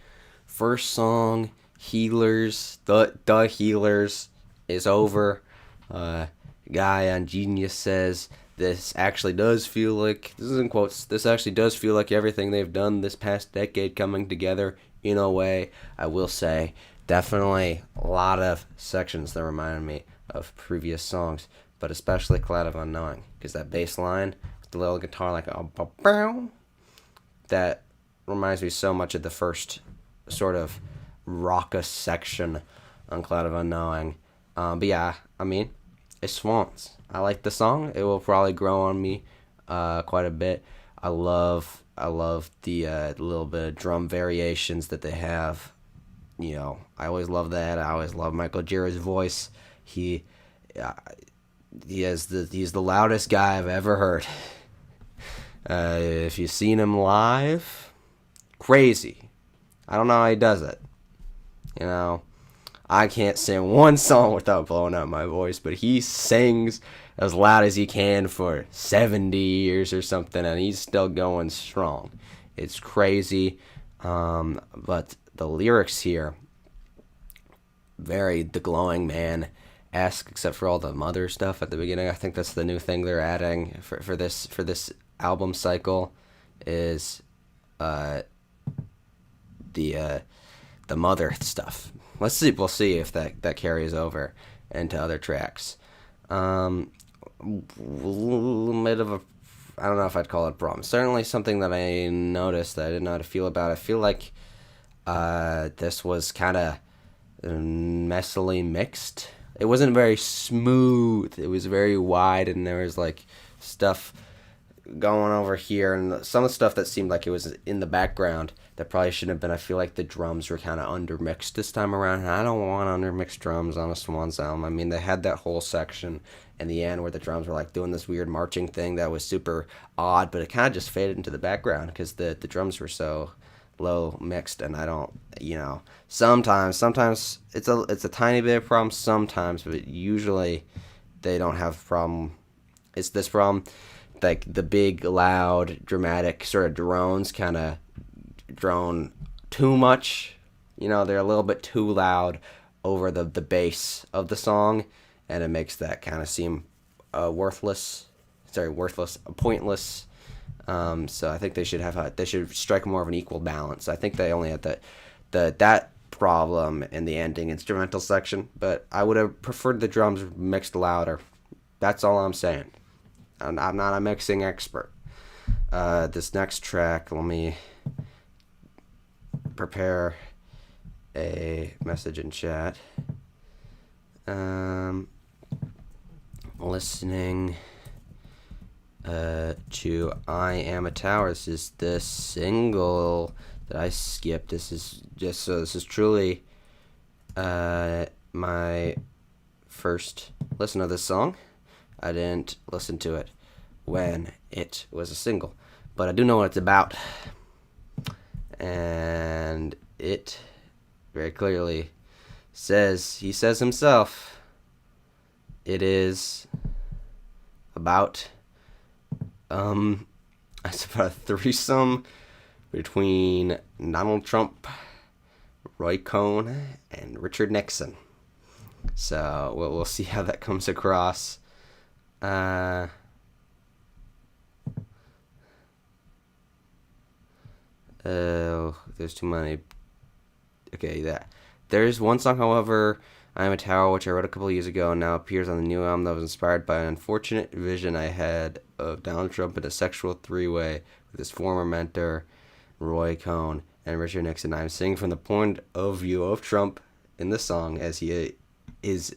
First song, Healers. The Healers is over. Guy on Genius says this actually does feel like, this is in quotes, this actually does feel like everything they've done this past decade coming together in a way. I will say, definitely a lot of sections that reminded me of previous songs, but especially Cloud of Unknowing, because that bass line with the little guitar like a bow, that reminds me so much of the first sort of raucous section on Cloud of Unknowing. But yeah, I mean, is Swans. I like the song. It will probably grow on me quite a bit. I love the little bit of drum variations that they have. I always love that. I always love Michael Jira's voice. He uh, he's the loudest guy I've ever heard. If you've seen him live, crazy. I don't know how he does it. You know, I can't sing one song without blowing out my voice, but he sings as loud as he can for 70 years or something, and he's still going strong. It's crazy. But the lyrics here, very The Glowing Man-esque, except for all the mother stuff at the beginning. I think that's the new thing they're adding for this album cycle is the mother stuff. Let's see. We'll see if that carries over into other tracks. A little bit of a, I don't know if I'd call it a problem. Certainly something that I noticed that I didn't know how to feel about. I feel like this was kind of messily mixed. It wasn't very smooth. It was very wide, and there was like stuff going over here, and some of the stuff that seemed like it was in the background that probably shouldn't have been. I feel like the drums were kind of undermixed this time around, and I don't want undermixed drums on a Swans album. I mean, they had that whole section in the end where the drums were like doing this weird marching thing that was super odd, but it kind of just faded into the background because the drums were so low mixed, and I don't, sometimes it's a tiny bit of problem sometimes, but usually they don't have a problem. It's this problem, like the big, loud, dramatic sort of drones kind of drone too much. They're a little bit too loud over the bass of the song, and it makes that kind of seem pointless. So I think they should strike more of an equal balance. I think they only had that problem in the ending instrumental section, but I would have preferred the drums mixed louder. That's all I'm saying. I'm not a mixing expert. This next track, let me prepare a message in chat. Listening to I Am a Tower. This is the single that I skipped. This is truly my first listen to this song. I didn't listen to it when it was a single, but I do know what it's about. And it very clearly he says himself, it is about, it's about a threesome between Donald Trump, Roy Cohn, and Richard Nixon. So we'll see how that comes across. There's too many. Okay, there's one song, however, I Am a Tower, which I wrote a couple of years ago and now appears on the new album that was inspired by an unfortunate vision I had of Donald Trump in a sexual three-way with his former mentor, Roy Cohn, and Richard Nixon. I'm singing from the point of view of Trump in the song as his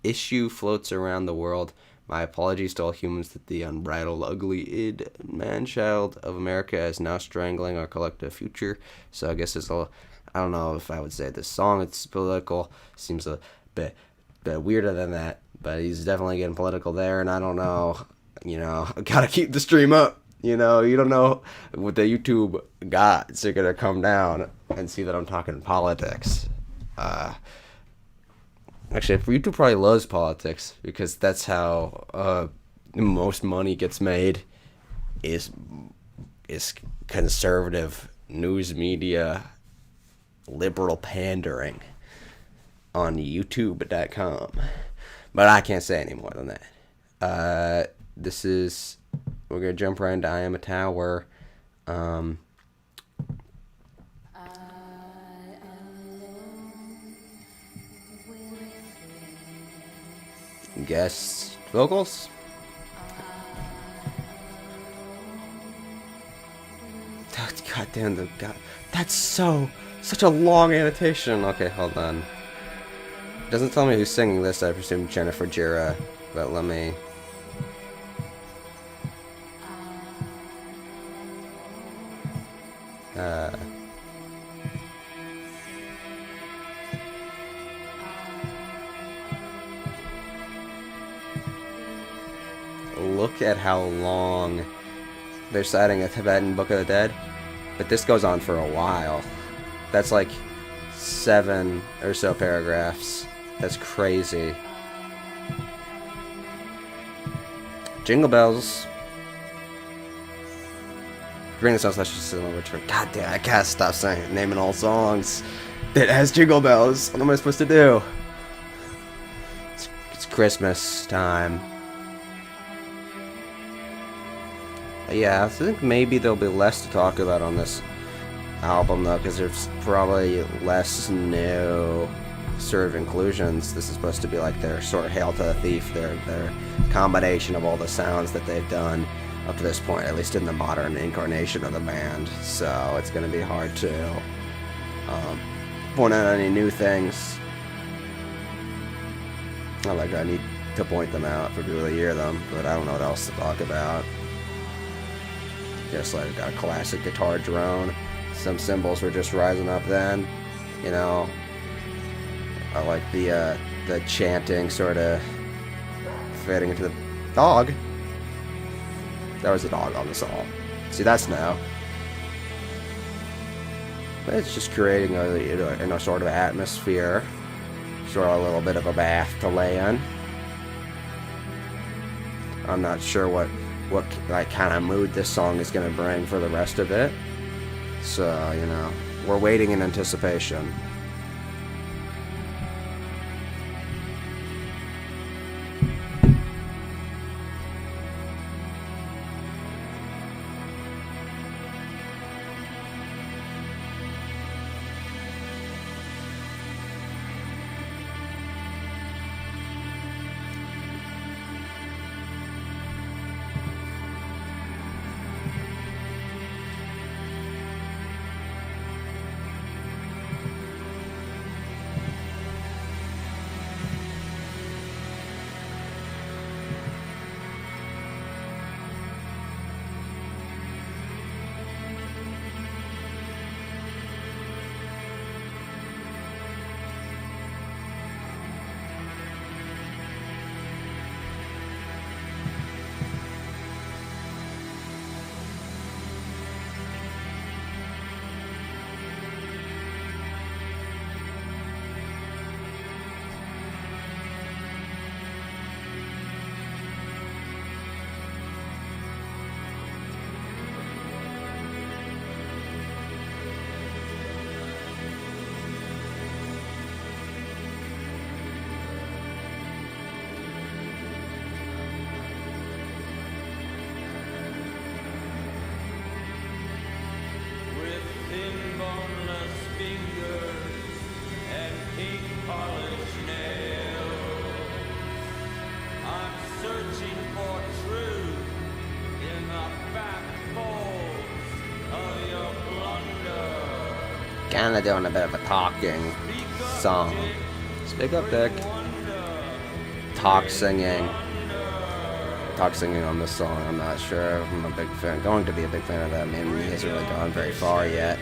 issue floats around the world. My apologies to all humans that the unbridled, ugly-id man-child of America is now strangling our collective future. So I guess I don't know if I would say this song it's political. Seems a bit weirder than that, but he's definitely getting political there, and I don't know. Gotta keep the stream up. You don't know what the YouTube gods are gonna come down and see that I'm talking politics. Actually, YouTube probably loves politics because that's how most money gets made. Is conservative news media, liberal pandering on YouTube.com. But I can't say any more than that. We're gonna jump right into I Am a Tower. Guest vocals. God damn, that's such a long annotation. Okay, hold on. Doesn't tell me who's singing this. I presume Jennifer Jira but let me. Look at how long they're citing a Tibetan Book of the Dead, but this goes on for a while. That's like 7 or so paragraphs. That's crazy. Jingle bells. Renaissance National Return. God damn, I can't stop saying naming all songs that has jingle bells. What am I supposed to do? It's Christmas time. Yeah, I think maybe there'll be less to talk about on this album, though, because there's probably less new sort of inclusions. This is supposed to be like their sort of Hail to the Thief, their combination of all the sounds that they've done up to this point, at least in the modern incarnation of the band. So it's going to be hard to point out any new things. Not like I need to point them out for people to hear them, but I don't know what else to talk about. Just like a classic guitar drone. Some cymbals were just rising up then, you know. I like the chanting sort of fading into the dog. There was a dog on the song. See, that's now. But it's just creating a sort of atmosphere, sort of a little bit of a bath to lay in. I'm not sure what like kind of mood this song is going to bring for the rest of it. So, you know, we're waiting in anticipation. Kind of doing a bit of a talking song. Speak up, Dick. Talk singing on this song. I'm not sure. I'm a big fan. Going to be a big fan of that. I mean, he hasn't really gone very far yet.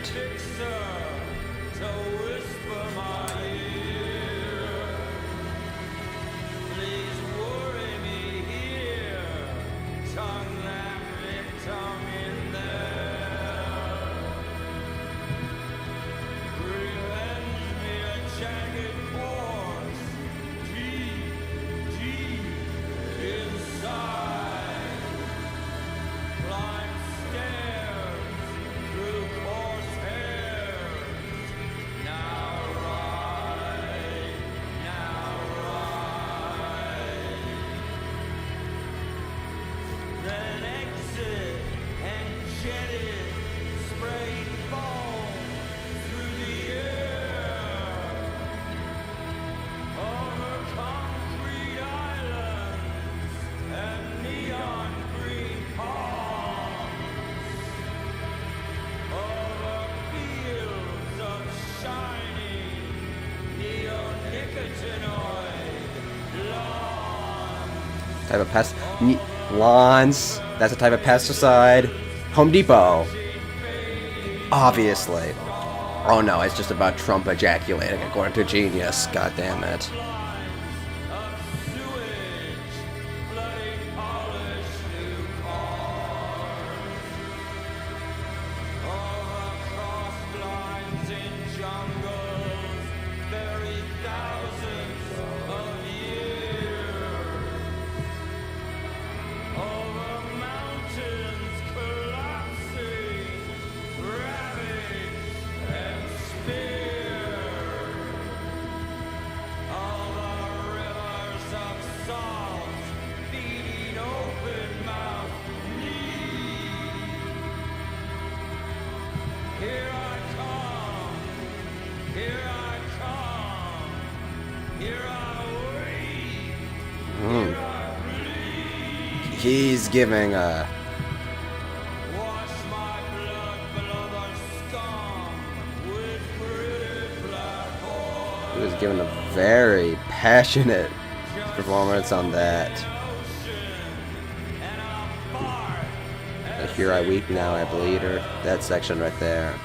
Type of pest. Lawns. That's a type of pesticide. Home Depot. Obviously. Oh no, it's just about Trump ejaculating according to Genius. God damn it. He's giving a... He was giving a very passionate performance on that. Here I weep, now I bleed, or that section right there.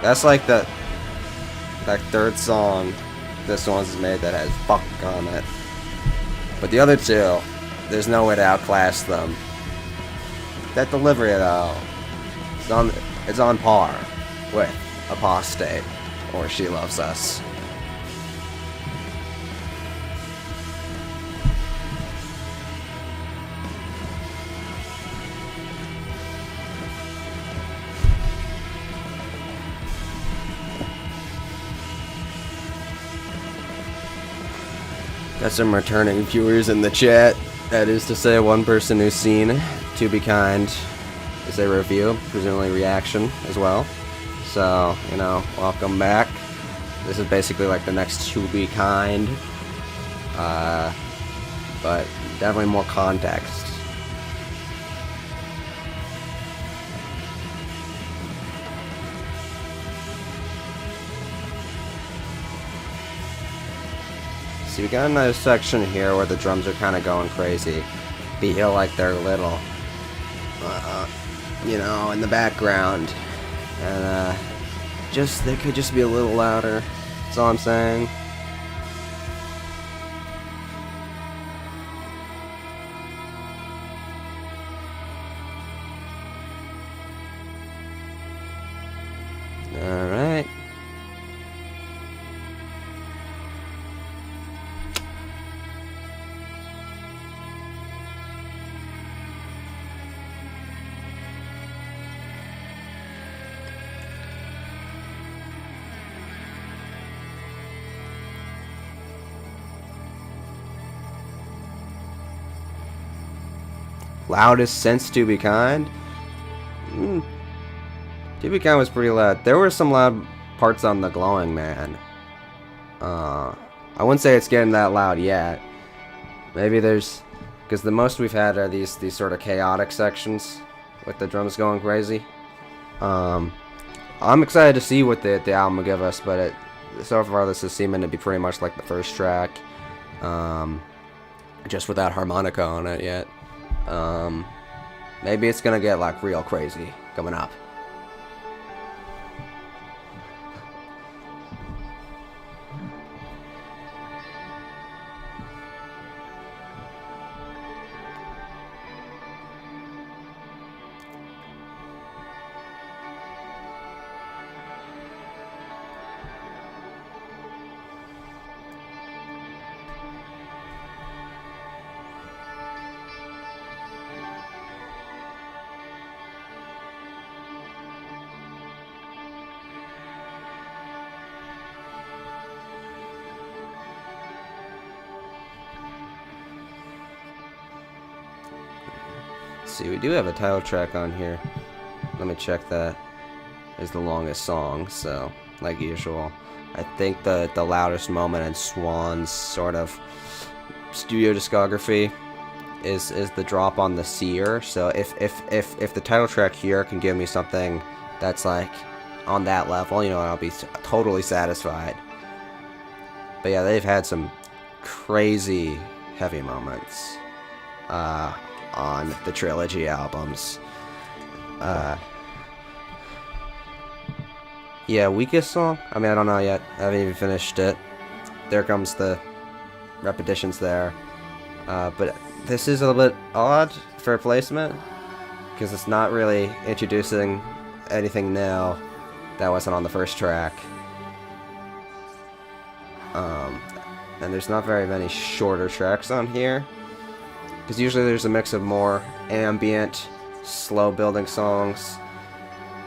That's like that third song this SWANS has made that has fuck on it. But the other two, there's no way to outclass them. That delivery though, it's on par with Apostate or She Loves Us. Got some returning viewers in the chat. That is to say, one person who's seen To Be Kind is a review, presumably reaction as well. So, you know, welcome back. This is basically like the next To Be Kind, but definitely more context. See, we got another section here where the drums are kind of going crazy. Feel like they're little, you know, in the background, and they could just be a little louder. That's all I'm saying. All right. Loudest since To Be Kind? To Be Kind was pretty loud. There were some loud parts on The Glowing Man. I wouldn't say it's getting that loud yet. Maybe there's... Because the most we've had are these sort of chaotic sections with the drums going crazy. I'm excited to see what the album will give us, but so far this is seeming to be pretty much like the first track. Just without harmonica on it yet. Maybe it's gonna get like real crazy coming up. See, we do have a title track on here. Let me check that. It's the longest song, so like usual. I think the loudest moment in Swan's sort of studio discography is the drop on the Seer. So if the title track here can give me something that's like on that level, you know, I'll be totally satisfied. But yeah, they've had some crazy heavy moments on the trilogy albums. Yeah, weakest song? I mean, I don't know yet. I haven't even finished it. There comes the repetitions there. But this is a little bit odd for placement, because it's not really introducing anything new that wasn't on the first track. And there's not very many shorter tracks on here, because usually there's a mix of more ambient, slow building songs,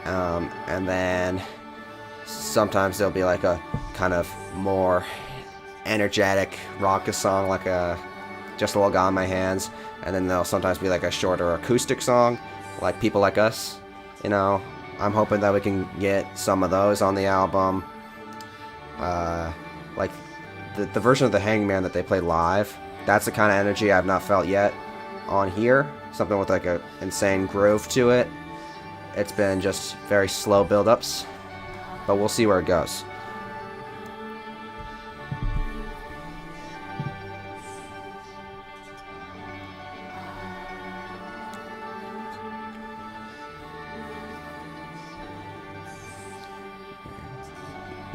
and then sometimes there'll be like a kind of more energetic rock song, like a Just a Little God in My Hands, and then there'll sometimes be like a shorter acoustic song, like People Like Us. You know, I'm hoping that we can get some of those on the album. Like the version of The Hangman that they played live, that's the kind of energy I've not felt yet on here. Something with like a insane groove to it. It's been just very slow build-ups, but we'll see where it goes.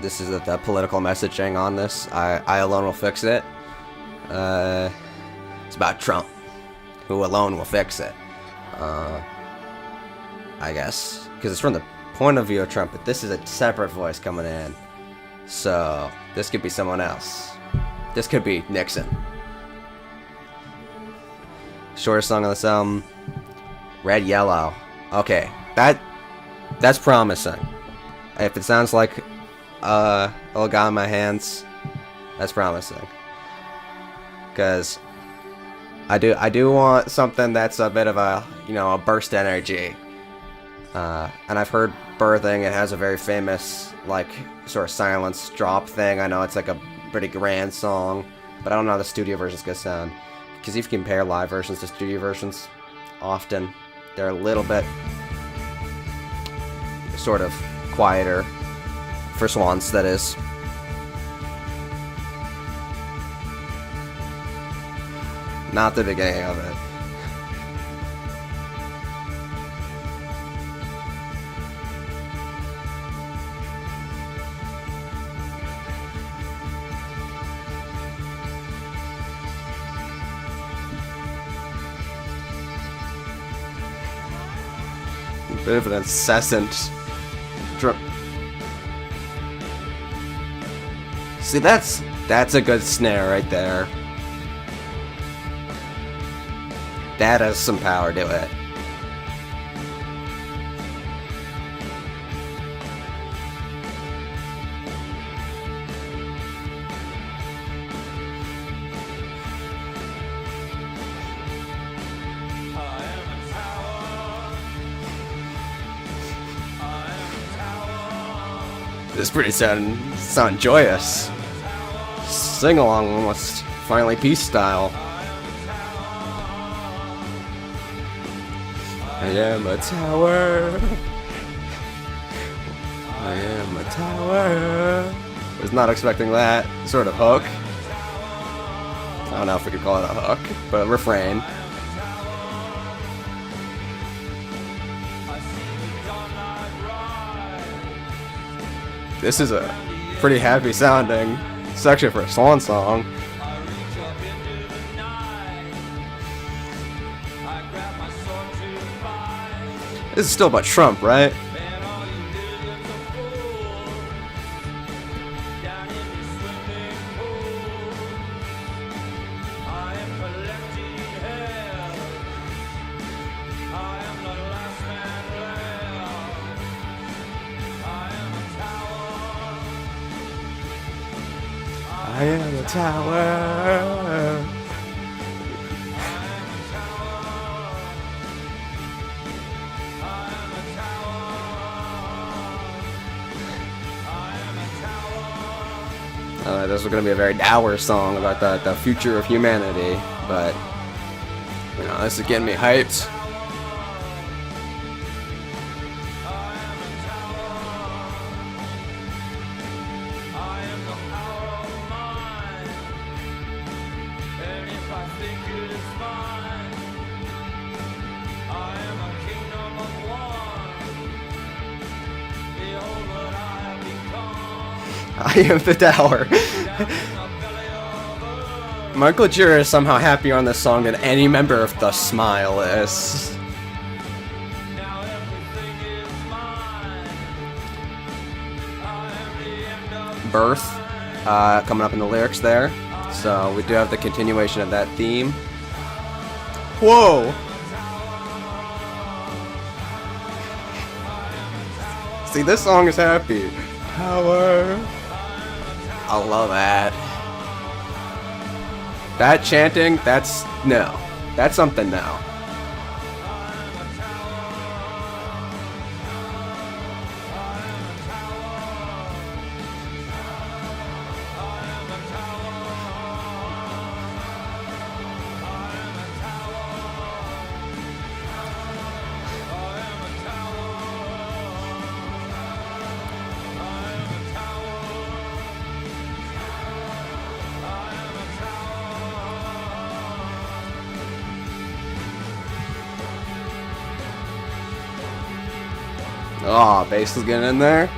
This is the political messaging on this. I alone will fix it. It's about Trump, who alone will fix it. I guess, because it's from the point of view of Trump, but this is a separate voice coming in. So this could be someone else. This could be Nixon. Shortest song on this album, Red Yellow. Okay, that's promising. If it sounds like Little God in My Hands, that's promising. Because I do want something that's a bit of a, you know, a burst energy. And I've heard Birthing, it has a very famous, like, sort of silence drop thing. I know it's like a pretty grand song, but I don't know how the studio version's gonna sound. Because if you compare live versions to studio versions, often they're a little bit sort of quieter. For Swans, that is. Not the beginning of it. Bit of an incessant drip. See, that's a good snare right there. That has some power to it. This is pretty sound joyous. Sing along almost Finally Peace style. I am a tower. I am a tower. Was not expecting that sort of hook. I don't know if we could call it a hook, but a refrain. This is a pretty happy sounding section for a Swan song. This is still about Trump, right? I am a tower. This is going to be a very dour song about the future of humanity, but this is getting me hyped. I am the tower. Michael Jura is somehow happier on this song than any member of the Smile is. Birth, coming up in the lyrics there. So we do have the continuation of that theme. Whoa! See, this song is happy. Power. I love that. That chanting, that's something now. Oh, bass is getting in there.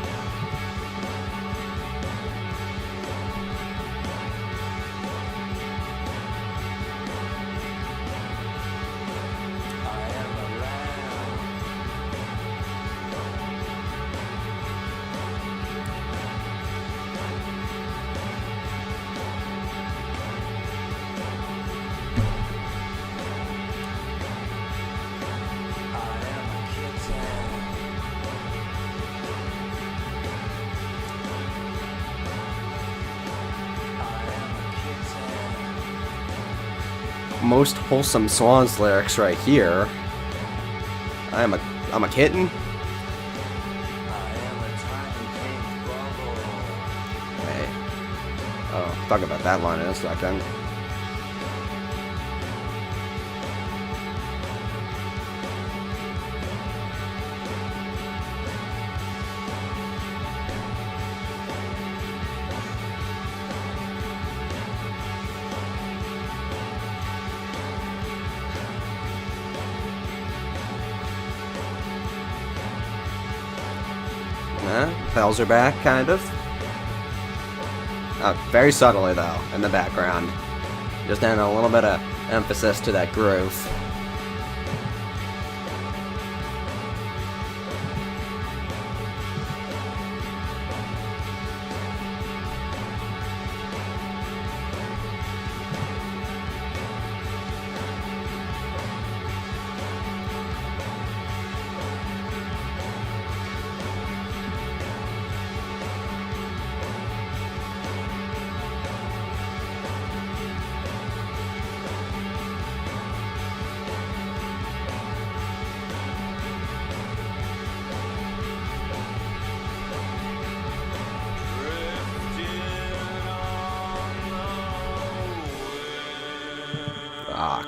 Most wholesome Swans lyrics right here. I'm a kitten. Hey. Oh, talk about that line in a second. Bells are back, kind of. Very subtly, though, in the background. Just adding a little bit of emphasis to that groove.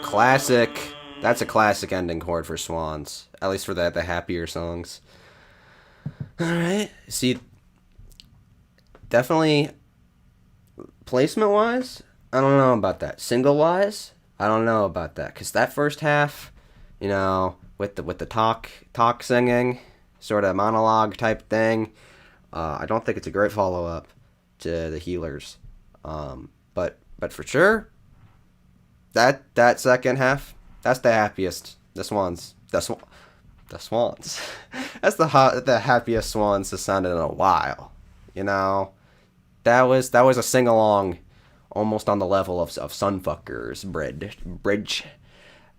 Classic. That's a classic ending chord for Swans. At least for the happier songs. Alright. See, definitely placement-wise, I don't know about that. Single-wise, I don't know about that. Because that first half, with the talk singing, sort of monologue type thing, I don't think it's a great follow-up to the Healers. But for sure, that second half, that's the happiest. The Swans. The Swans. That's the happiest Swans has sounded in a while. That was a sing along, almost on the level of Sunfuckers bridge.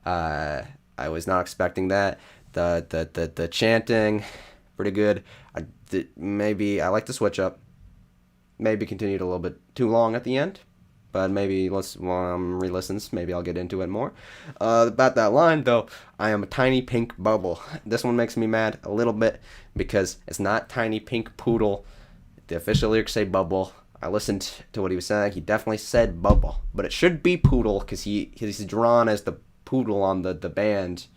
I was not expecting that. The chanting, pretty good. Maybe I like the switch up. Maybe continued a little bit too long at the end. But maybe re-listens, maybe I'll get into it more. About that line, though, I am a tiny pink bubble. This one makes me mad a little bit because it's not tiny pink poodle. The official lyrics say bubble. I listened to what he was saying. He definitely said bubble, but it should be poodle because he's drawn as the poodle on the band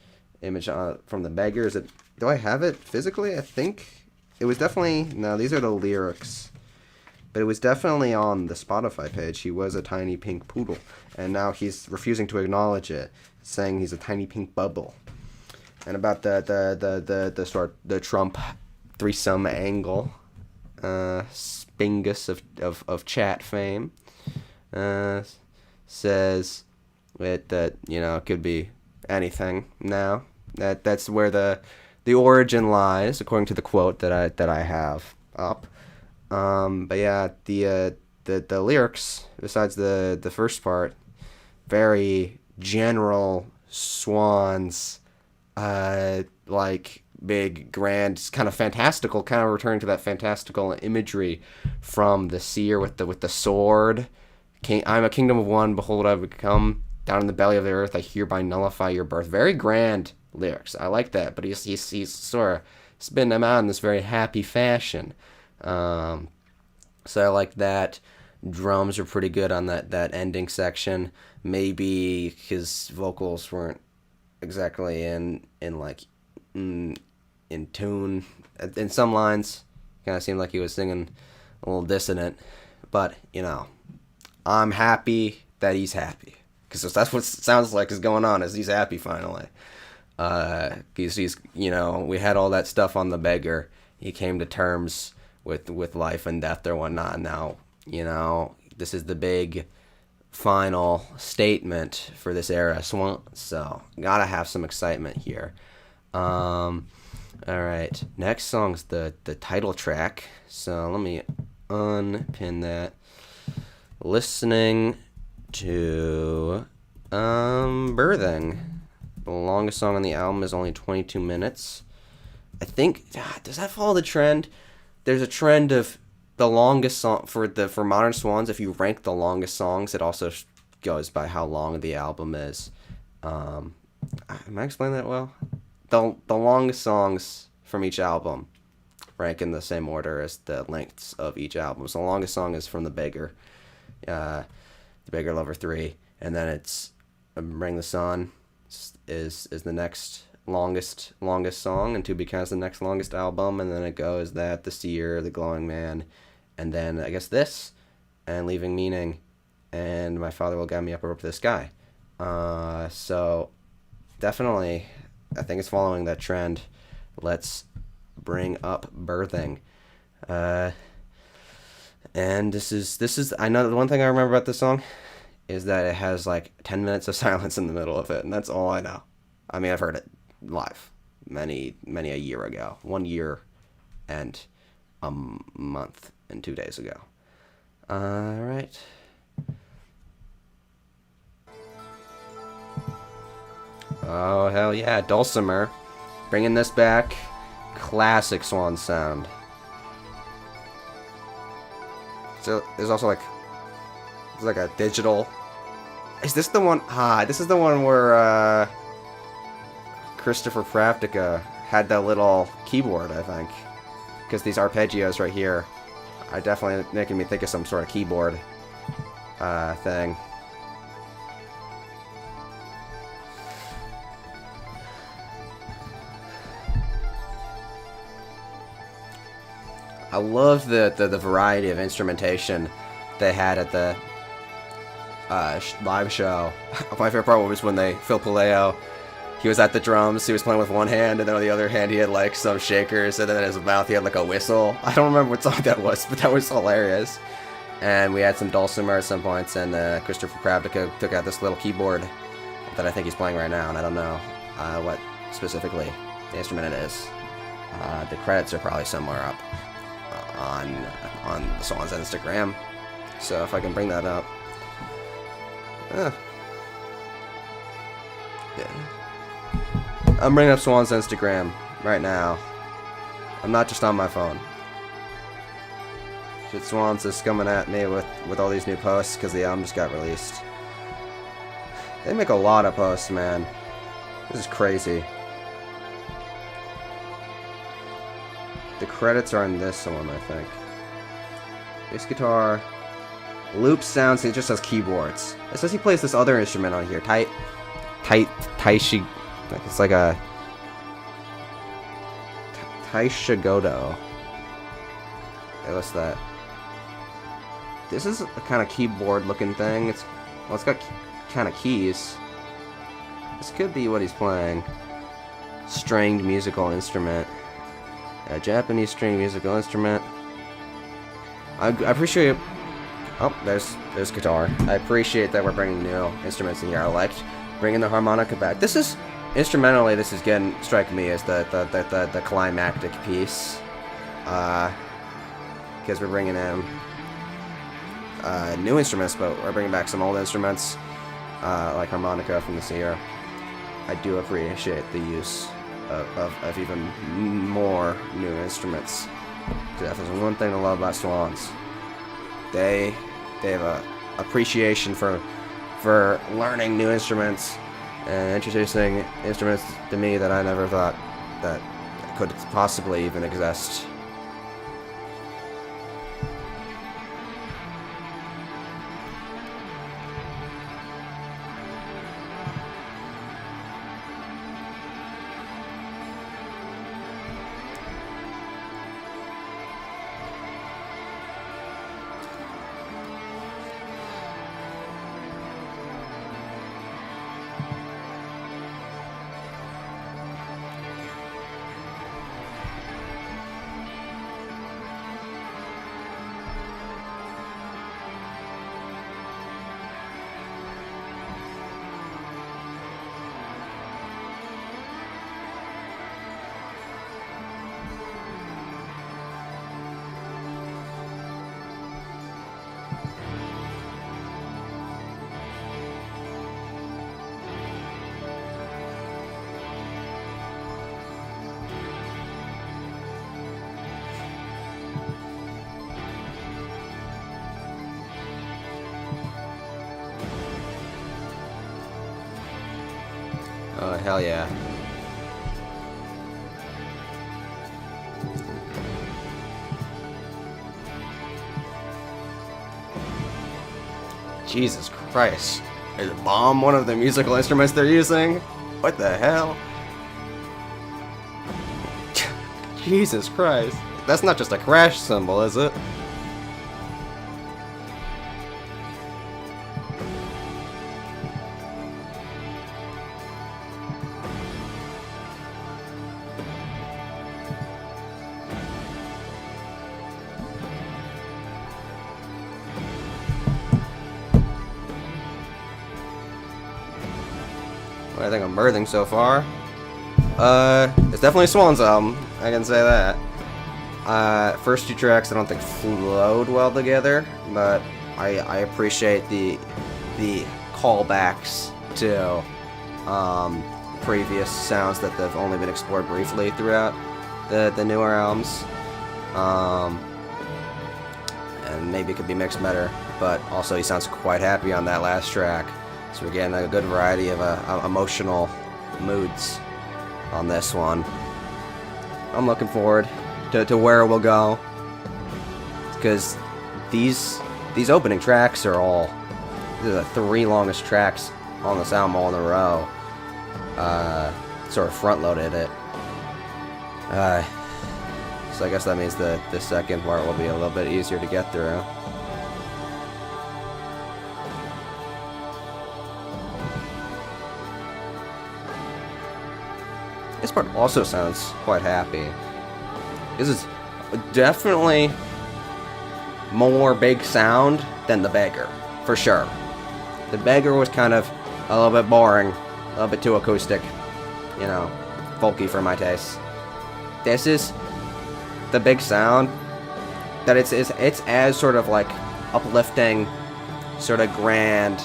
image from the beggar. Is it? Do I have it physically? I think it was definitely no. These are the lyrics, but it was definitely on the Spotify page. He was a tiny pink poodle, and now he's refusing to acknowledge it, saying he's a tiny pink bubble. And about the Trump threesome angle, Spingus of chat fame, says that it could be anything now. That's where the origin lies, according to the quote that I have up. But yeah, the lyrics, besides the first part, very general Swans, like big, grand, kind of fantastical, kind of returning to that fantastical imagery from the seer with the sword. I'm a kingdom of one, behold I have become. Down in the belly of the earth, I hereby nullify your birth. Very grand lyrics. I like that, but he's sort of spinning them out in this very happy fashion. So I like that. Drums are pretty good on that ending section. Maybe his vocals weren't exactly in tune. In some lines, kind of seemed like he was singing a little dissonant. But I'm happy that he's happy, because that's what it sounds like is going on. Is he's happy finally? He's we had all that stuff on the beggar. He came to terms with life and death or whatnot. And now this is the big final statement for this era. So gotta have some excitement here. All right, next song's the title track. So let me unpin that. Listening to Birthing. The longest song on the album is only 22 minutes. I think, does that follow the trend? There's a trend of the longest song for Modern Swans. If you rank the longest songs, it also goes by how long the album is. Am I explaining that well? The longest songs from each album rank in the same order as the lengths of each album. So the longest song is from The Beggar, The Beggar Lover 3, and then it's Bring the Sun is the next longest song, and To Be Kind is the next longest album, and then it goes that, The Seer, The Glowing Man, and then I guess this, and Leaving Meaning, and My Father Will Guide Me Up to the Sky. So definitely, I think it's following that trend. Let's bring up Birthing. And this is I know the one thing I remember about this song is that it has like 10 minutes of silence in the middle of it, and that's all I know. I mean, I've heard it live many a year ago, 1 year and a month and 2 days ago. All right. Oh, hell yeah, Dulcimer. Bringing this back. Classic Swan sound. So there's also it's like a digital. Is this the one? This is the one where Christopher Pravdika had that little keyboard, I think. Because these arpeggios right here are definitely making me think of some sort of keyboard thing. I love the variety of instrumentation they had at the live show. My favorite part was when Phil Paleo, he was at the drums, he was playing with one hand, and then on the other hand he had like some shakers, and then in his mouth he had like a whistle. I don't remember what song that was, but that was hilarious. And we had some dulcimer at some points, and Christopher Pravdika took out this little keyboard that I think he's playing right now, and I don't know what specifically the instrument it is. The credits are probably somewhere up on the Swans Instagram, so if I can bring that up. Yeah. I'm bringing up Swans Instagram right now. I'm not just on my phone. Shit, Swans is coming at me with all these new posts because the album just got released. They make a lot of posts, man. This is crazy. The credits are in this one, I think. Bass guitar, loop sounds. It just has keyboards. It says he plays this other instrument on here. Taishi. It's like a Taishigodo. Okay, what's that? This is a kind of keyboard-looking thing. It's got kind of keys. This could be what he's playing. Stringed musical instrument. A Japanese stringed musical instrument. I appreciate. Oh, there's guitar. I appreciate that we're bringing new instruments in here. I liked bringing the harmonica back. This is instrumentally. This is getting strike me as the climactic piece. Because we're bringing in new instruments, but we're bringing back some old instruments like harmonica from this year. I do appreciate the use of even more new instruments. If there's one thing to love about Swans, they have a appreciation for learning new instruments and introducing instruments to me that I never thought that could possibly even exist. Oh, hell yeah. Jesus Christ. Is a bomb one of the musical instruments they're using? What the hell? Jesus Christ. That's not just a crash cymbal, is it? What I think I'm birthing so far. It's definitely a Swans album, I can say that. First two tracks I don't think flowed well together, but I appreciate the callbacks to previous sounds that have only been explored briefly throughout the newer albums. And maybe it could be mixed better, but also he sounds quite happy on that last track. So we're getting a good variety of emotional moods on this one. I'm looking forward to where we'll go, because these opening tracks are all the three longest tracks on this album all in a row. Sort of front-loaded it. So I guess that means the second part will be a little bit easier to get through. This part also sounds quite happy. This is definitely more big sound than the Beggar, for sure. The Beggar was kind of a little bit boring, a little bit too acoustic, you know, folky for my taste. This is the big sound that it's as sort of like uplifting, sort of grand,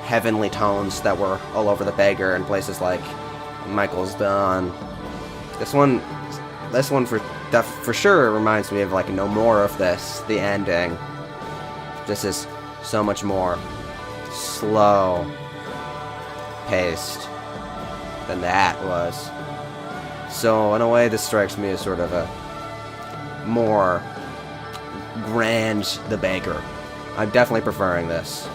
heavenly tones that were all over the Beggar and places like Michael's Dawn. This one for sure reminds me of like No More of This, the ending. This is so much more slow paced than that was. So in a way, this strikes me as sort of a more grand The Beggar I'm definitely preferring this.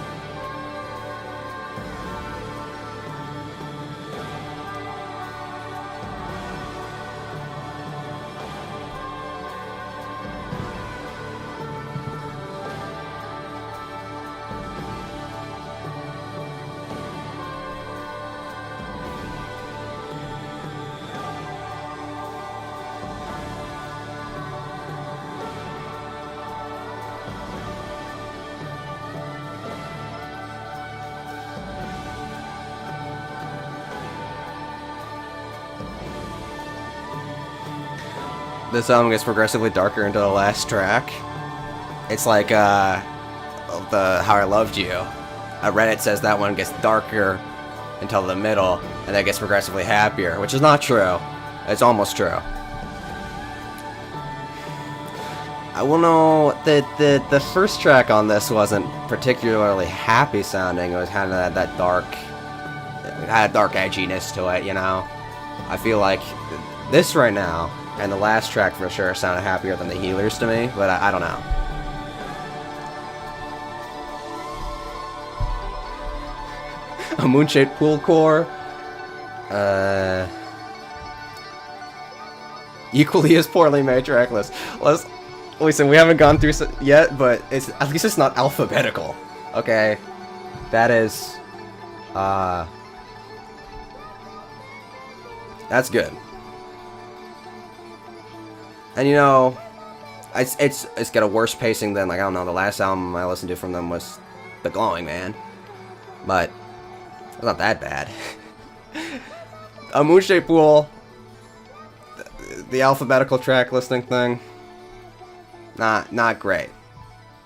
This album gets progressively darker into the last track. It's like the How I Loved You. Reddit says that one gets darker until the middle, and then it gets progressively happier, which is not true. It's almost true. I will know that the first track on this wasn't particularly happy sounding. It was kind of that dark, it had a dark edginess to it, you know. I feel like this right now and the last track for sure sounded happier than the Healers to me, but I don't know. A moon-shaped pool core. Equally as poorly made track list. Listen, we haven't gone through yet, but at least it's not alphabetical. Okay, that is, that's good. And you know, it's got a worse pacing than, like, I don't know, the last album I listened to from them was The Glowing Man, but it's not that bad. A moon-shaped pool, the alphabetical track listing thing, not great.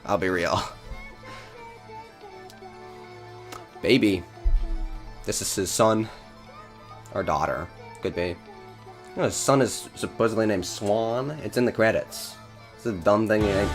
I'll be real. Baby, this is his son or daughter, could be. You know, his son is supposedly named Swan. It's in the credits. It's a dumb thing you think.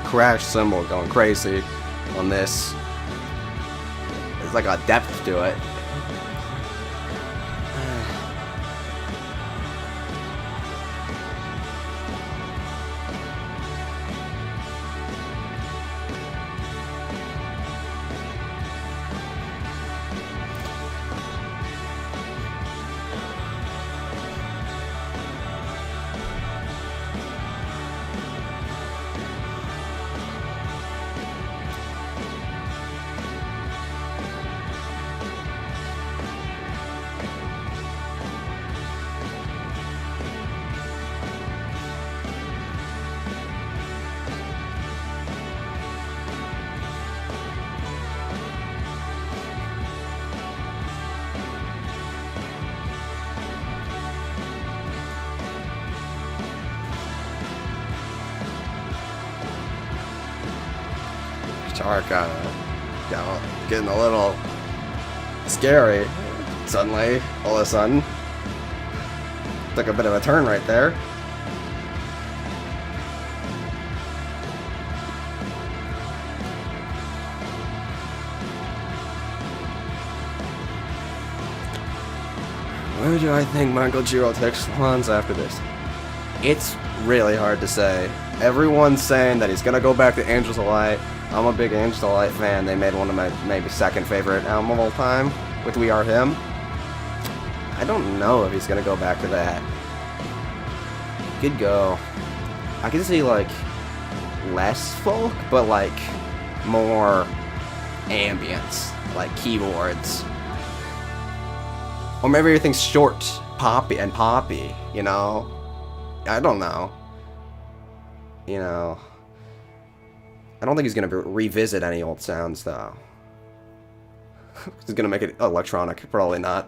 Crash cymbal going crazy on this. There's like a depth to it. Guitar kind of getting a little scary suddenly, all of a sudden. Took a bit of a turn right there. Where do I think Michael G will take Swans after this? It's really hard to say. Everyone's saying that he's gonna go back to Angels of Light. I'm a big Angels of Light fan. They made one of my maybe second favorite album of all time with We Are Him. I don't know if he's gonna go back to that. Could go. I can see like less folk, but like more ambience, like keyboards. Or maybe everything's short, poppy, you know? I don't know. You know, I don't think he's gonna revisit any old sounds though. He's gonna make it electronic, probably not.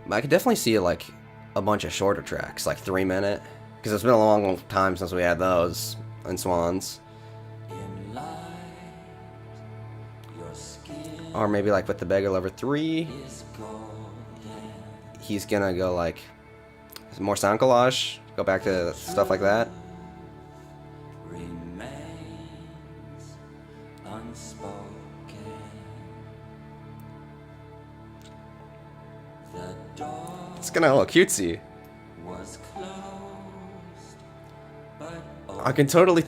But I could definitely see like a bunch of shorter tracks, like 3 minute, Because it's been a long time since we had those in Swans. In light, your skin Or maybe like with the Beggar Lover 3, is golden. he's gonna go like more sound collage, go back to stuff like that. Remains unspoken. The door It's gonna look cutesy. was closed, but I can totally.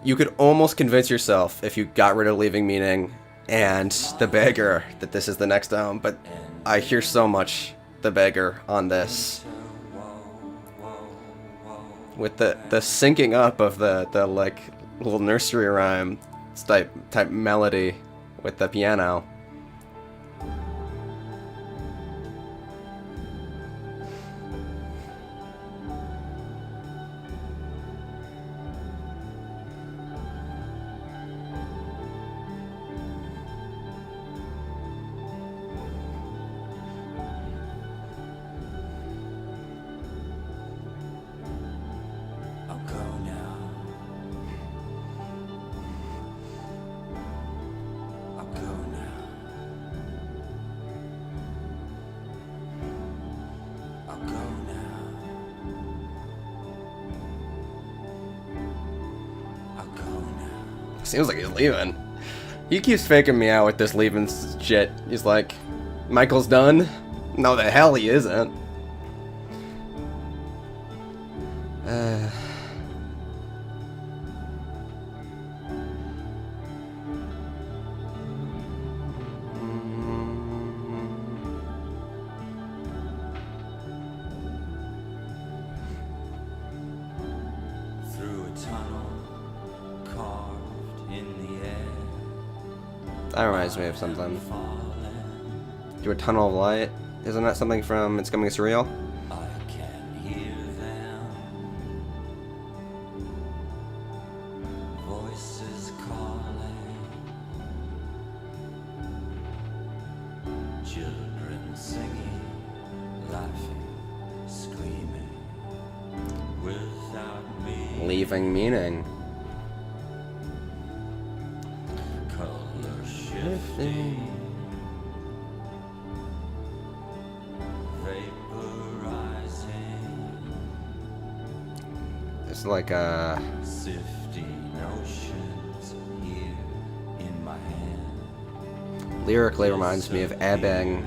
You could almost convince yourself if you got rid of Leaving Meaning and the Beggar that this is the next album, but I hear so much the Beggar on this. With the syncing up of the like little nursery rhyme type melody with the piano. I'll go now. I'll go now. I'll go now. I'll go now. Seems like he's leaving. He keeps faking me out with this leaving shit. He's like, Michael's done? No, the hell he isn't. Through a tunnel carved in the air. That reminds me of something. Falling, Do a tunnel of light. Isn't that something from It's Coming Surreal? I can hear them. Voices calling. Children singing, laughing, screaming. Without me, Leaving Meaning. color shifting. Vaporizing, It's like sifting oceans here in my hand. lyrically reminds me of Ebbing.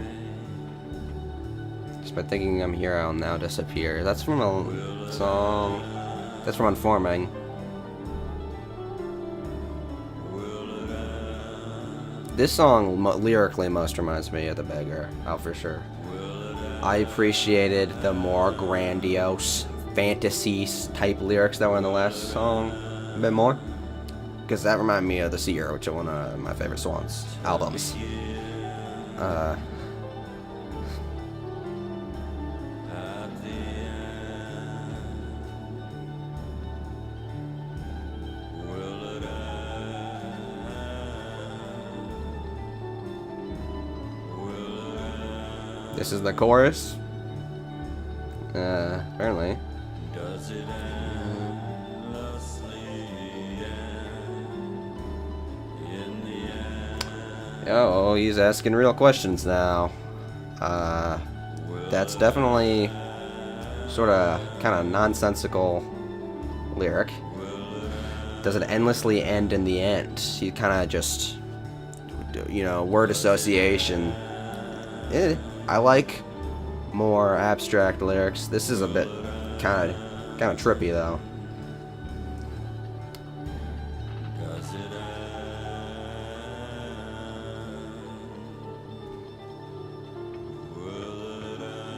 Just by thinking I'm here, I'll now disappear. That's from a song. That's from Unforming. This song lyrically most reminds me of The Beggar, out for sure. I appreciated the more grandiose fantasy type lyrics that were in the last song a bit more, because that reminded me of The Seer, which is one of my favorite Swans albums. At the end, will it end? Will it end? This is the chorus. Apparently. Does it endlessly end? In the end, Oh, he's asking real questions now. That's definitely sort of kind of nonsensical lyric. Does it endlessly end in the end? He kind of just, word association. I like more abstract lyrics. This is a bit kind of trippy though. does it end? Will it end?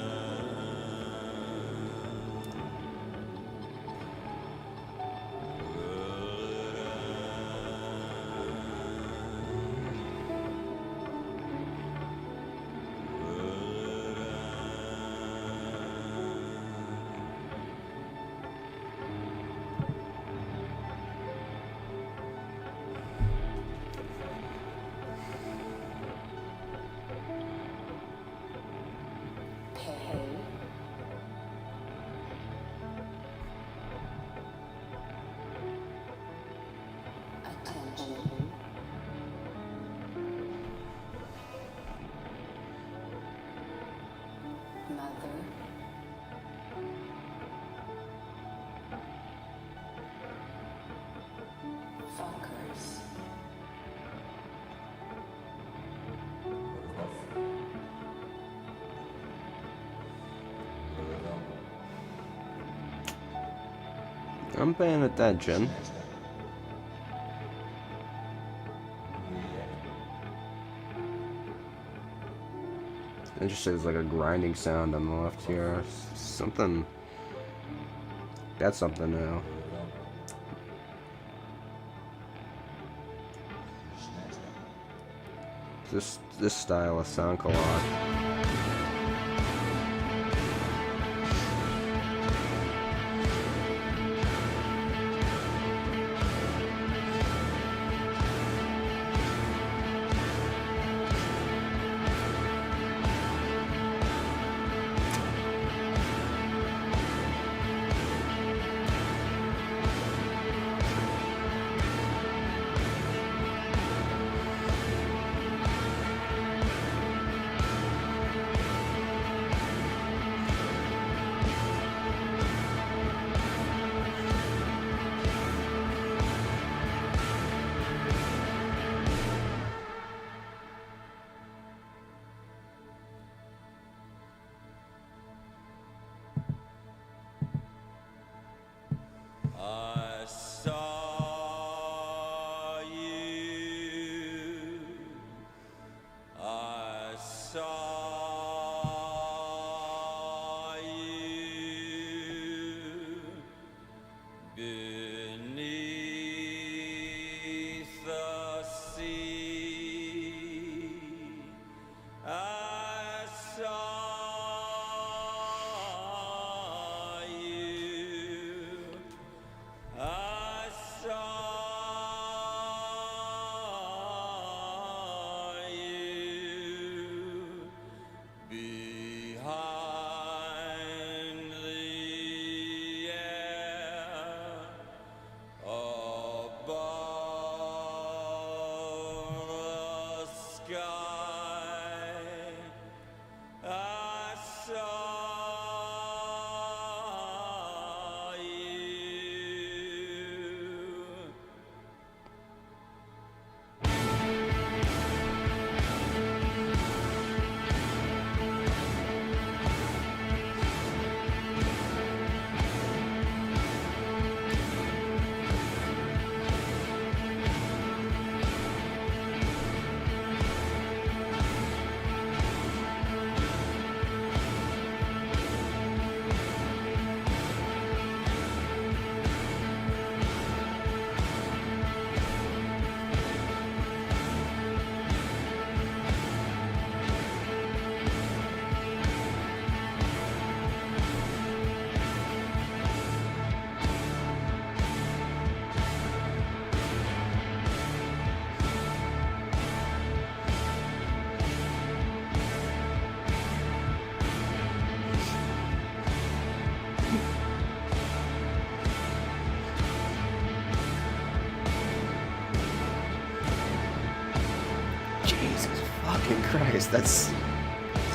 I'm paying attention. It just says like a grinding sound on the left here. Something. That's something new. This style of sound collage. I saw you. I saw you beneath the sea. I saw you. I saw you behind the air above the sky. I saw you. Jesus fucking Christ, that's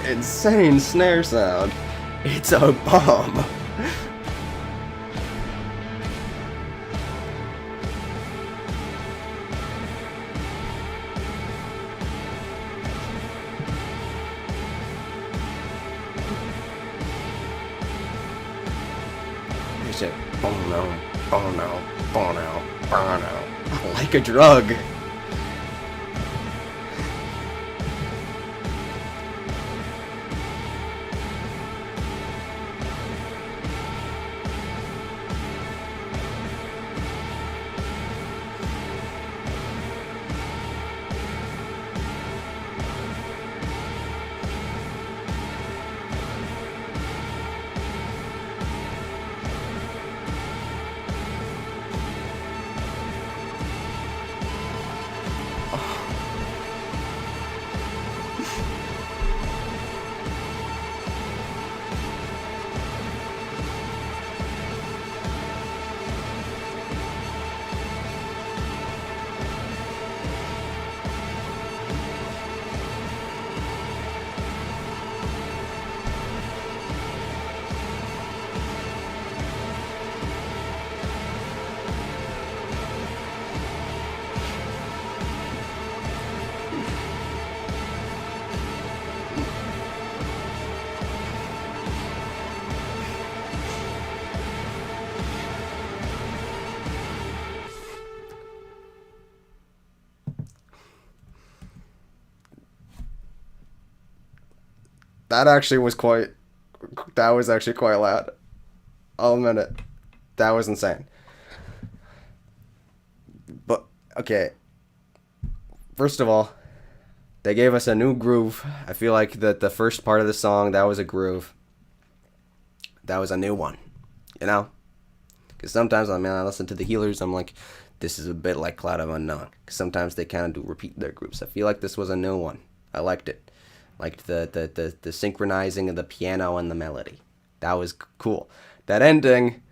insane snare sound. It's a bomb. It's a bono, bono, bono, bono. Like a drug. That actually was quite. That was actually quite loud. I'll admit it. That was insane. But okay, first of all, they gave us a new groove. I feel like that the first part of the song, that was a groove. That was a new one, you know. Because sometimes, I mean, I listen to the Healers, I'm like, this is a bit like Cloud of Unknown. Because sometimes they kind of do repeat their groups. I feel like this was a new one. I liked it. Liked the synchronizing of the piano and the melody. That was cool. That ending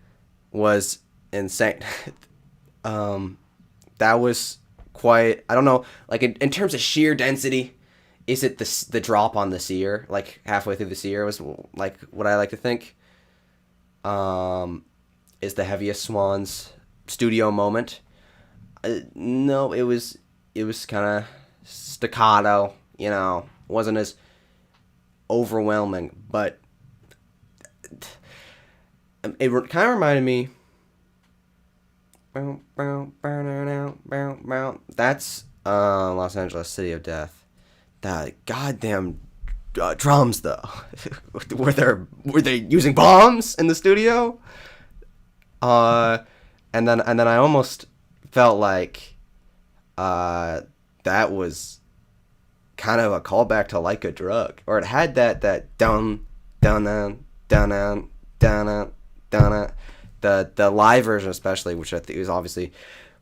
was insane. That was quite. I don't know. Like in terms of sheer density, is it the drop on the seer? Like halfway through the seer was like what I like to think. Is the heaviest Swans studio moment. No, it was kind of staccato. You know, wasn't as overwhelming, but it kind of reminded me. That's Los Angeles, City of Death. That goddamn drums though. Were they using bombs in the studio? And then I almost felt like that was kind of a callback to Like a Drug, or it had that dun dun dun dun dun dun dun. The live version especially, which I think is obviously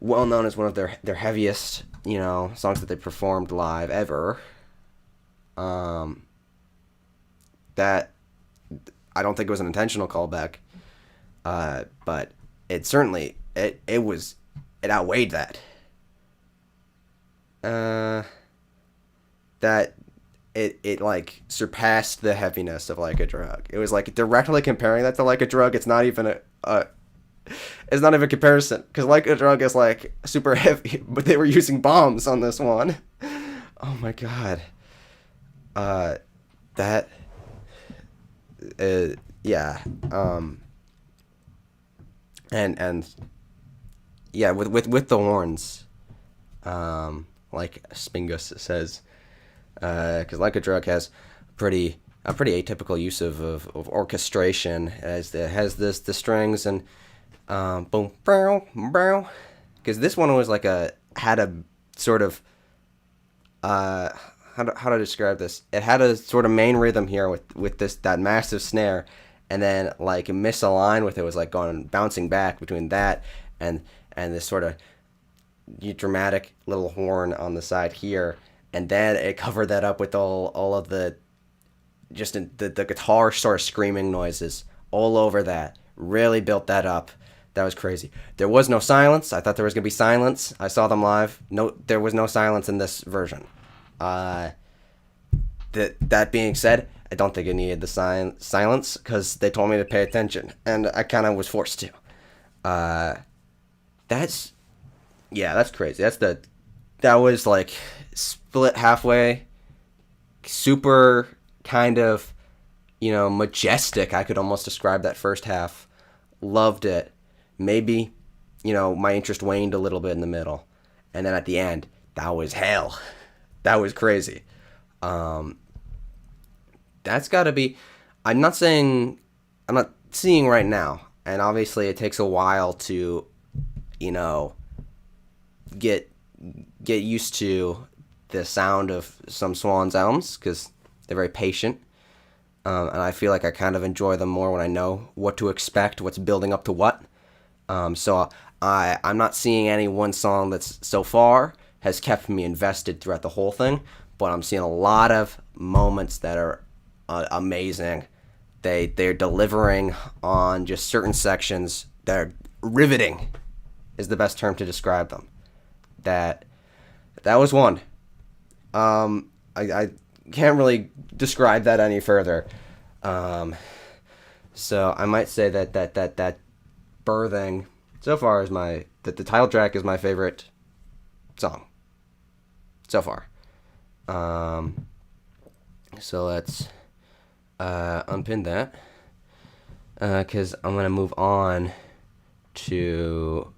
well known as one of their heaviest, songs that they performed live ever. That I don't think it was an intentional callback, but it certainly it outweighed that. That it like surpassed the heaviness of Like a Drug. It was like directly comparing that to Like a Drug. It's not even it's not even a comparison, because Like a Drug is like super heavy, but they were using bombs on this one. Oh my god. That yeah. And yeah, with the horns, like Spingus says, because Like a Drug has a pretty atypical use of orchestration, as it has the strings and boom bow bow, because this one was like had a sort of how to describe this? It had a sort of main rhythm here with that massive snare, and then like misaligned with it was like going bouncing back between that and this sort of dramatic little horn on the side here, and then it covered that up with all of the just the guitar sort of screaming noises all over that. Really built that up. That was crazy. There was no silence. I thought there was gonna be silence. I saw them live. No, there was no silence in this version. That being said, I don't think it needed the silence, because they told me to pay attention, and I kind of was forced to. That's crazy. That was like split halfway, super kind of, majestic. I could almost describe that first half. Loved it. Maybe, my interest waned a little bit in the middle, and then at the end, that was hell. That was crazy. That's got to be. I'm not seeing right now, and obviously it takes a while to, get used to the sound of some Swans albums, because they're very patient, and I feel like I kind of enjoy them more when I know what to expect, what's building up to what. So I'm not seeing any one song that's so far has kept me invested throughout the whole thing, but I'm seeing a lot of moments that are amazing. They're delivering on just certain sections that are riveting, is the best term to describe them. That was one. I can't really describe that any further. So I might say that birthing so far is the title track is my favorite song so far. So let's unpin that, because I'm gonna move on to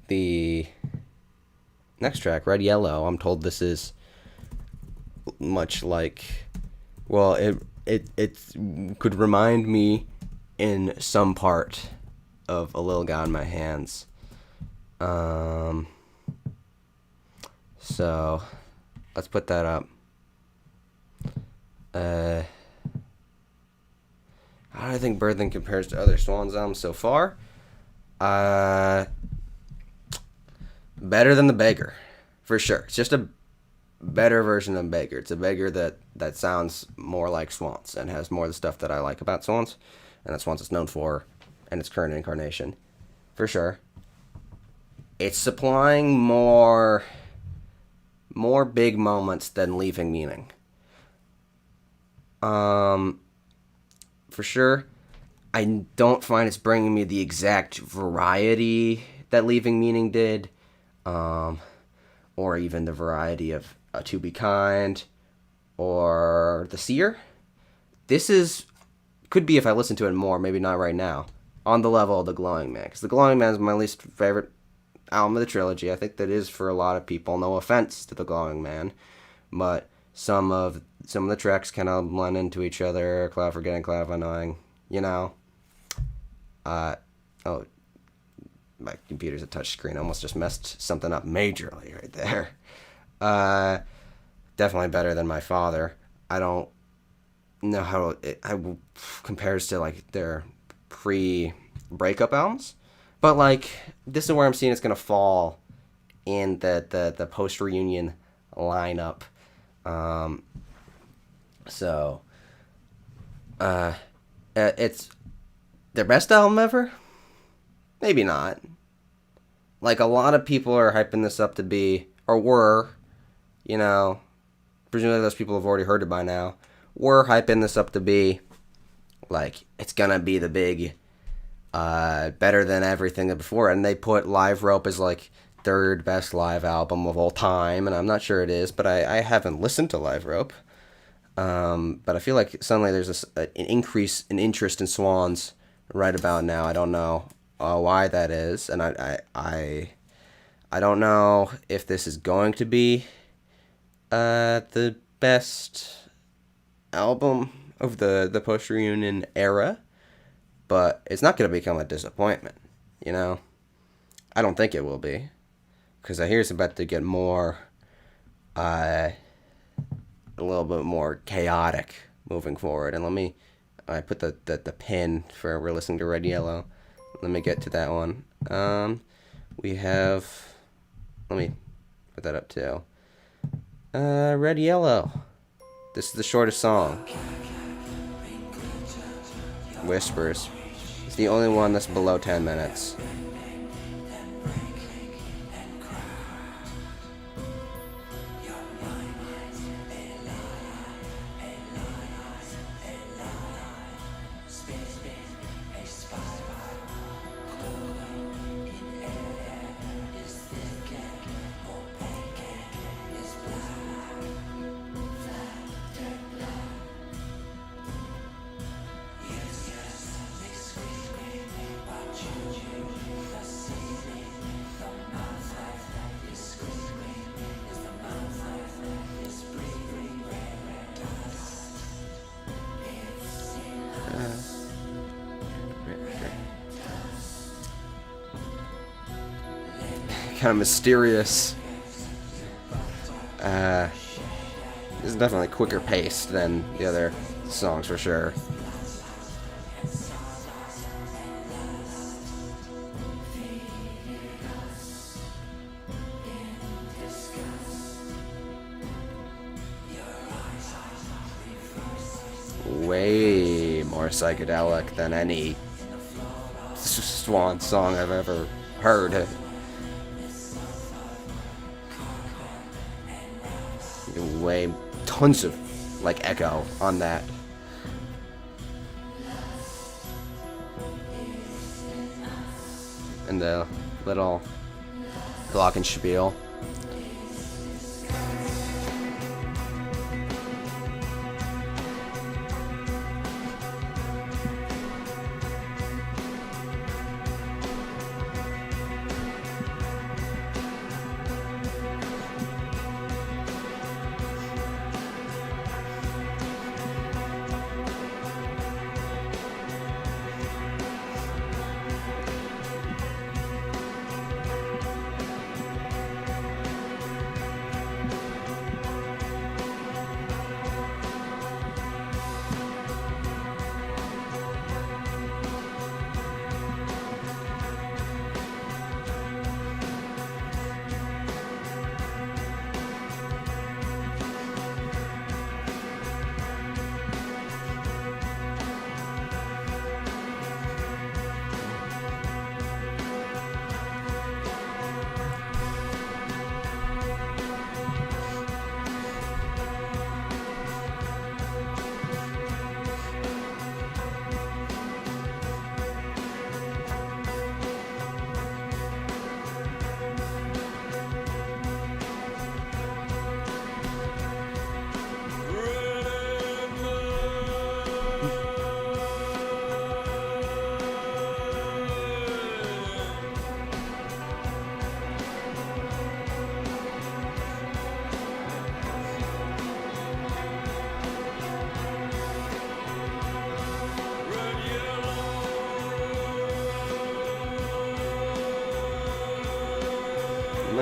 the next track, Red Yellow. I'm told this is much like Well, it could remind me in some part of A Little God in My Hands. Um, so let's put that up. Uh, how do I think Birthing compares to other Swans albums so far? Uh, Better than The Beggar, for sure. It's just a better version of Beggar. It's a Beggar that sounds more like Swans and has more of the stuff that I like about Swans, and that Swans is known for in its current incarnation, for sure. It's supplying more big moments than Leaving Meaning. For sure. I don't find it's bringing me the exact variety that Leaving Meaning did, or even the variety of To Be Kind or The Seer. This is could be if I listen to it more, maybe not right now, on the level of The Glowing Man, because The Glowing Man is my least favorite album of the trilogy. I think that is for a lot of people. No offense to The Glowing Man, but some of the tracks kind of blend into each other. Cloud Forgetting, Cloud Annoying, you know. Oh, my computer's a touchscreen. I almost just messed something up majorly right there. Definitely better than My Father. I don't know how it compares to like their pre-breakup albums, but like this is where I'm seeing it's gonna fall in the post reunion lineup. So it's their best album ever? Maybe not. Like a lot of people are hyping this up to be, or were, you know, presumably those people have already heard it by now, were hyping this up to be like it's gonna be the big better than everything before, and they put Live Rope as like third best live album of all time, and I'm not sure it is, but I haven't listened to Live Rope. But I feel like suddenly there's an increase in interest in Swans right about now. I don't know why that is, and I don't know if this is going to be the best album of the post reunion era, but it's not going to become a disappointment. You know, I don't think it will be, because I hear it's about to get more, a little bit more chaotic moving forward. And I put the pin for we're listening to Red Yellow. Let me get to that one. We have, let me put that up too. Red Yellow. This is the shortest song. Whispers. It's the only one that's below 10 minutes. Kind of mysterious. This is definitely quicker paced than the other songs for sure. Way more psychedelic than any Swan song I've ever heard. Way tons of like echo on that. And the little glockenspiel.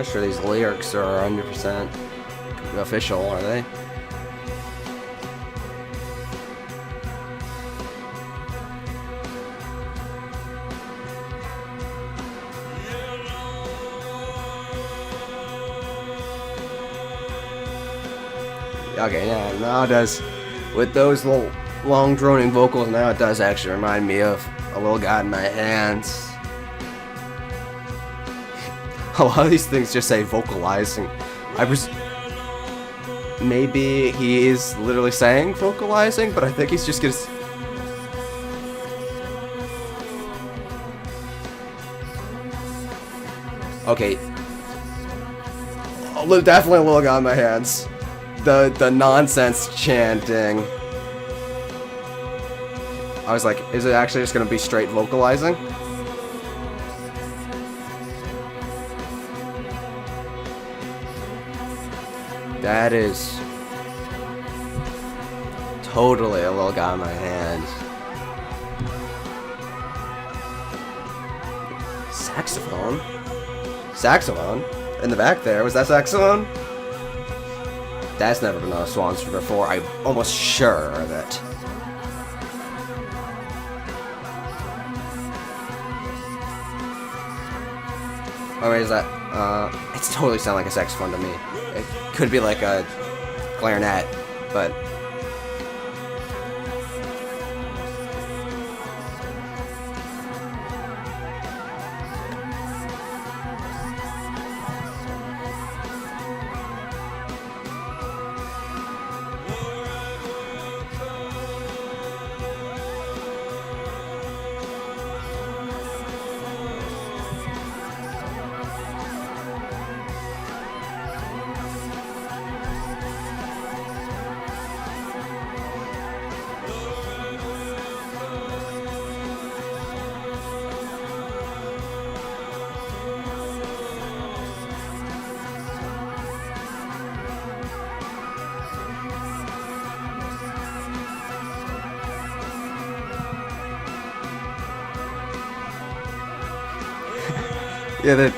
not sure these lyrics are 100% official, are they? Okay, yeah, now it does. With those little long droning vocals, now it does actually remind me of A Little God in My Hands. A lot of these things just say vocalizing. Maybe he is literally saying vocalizing, but I think he's just gonna. Okay. Definitely A Little God in My Hands. The nonsense chanting. I was like, is it actually just gonna be straight vocalizing? That is totally A Little God in My Hands. Saxophone? Saxophone? In the back there, was that saxophone? That's never been on a Swans before. I'm almost sure of it. Or is that? It's totally sound like a saxophone to me. It could be like a clarinet, but. Yeah, the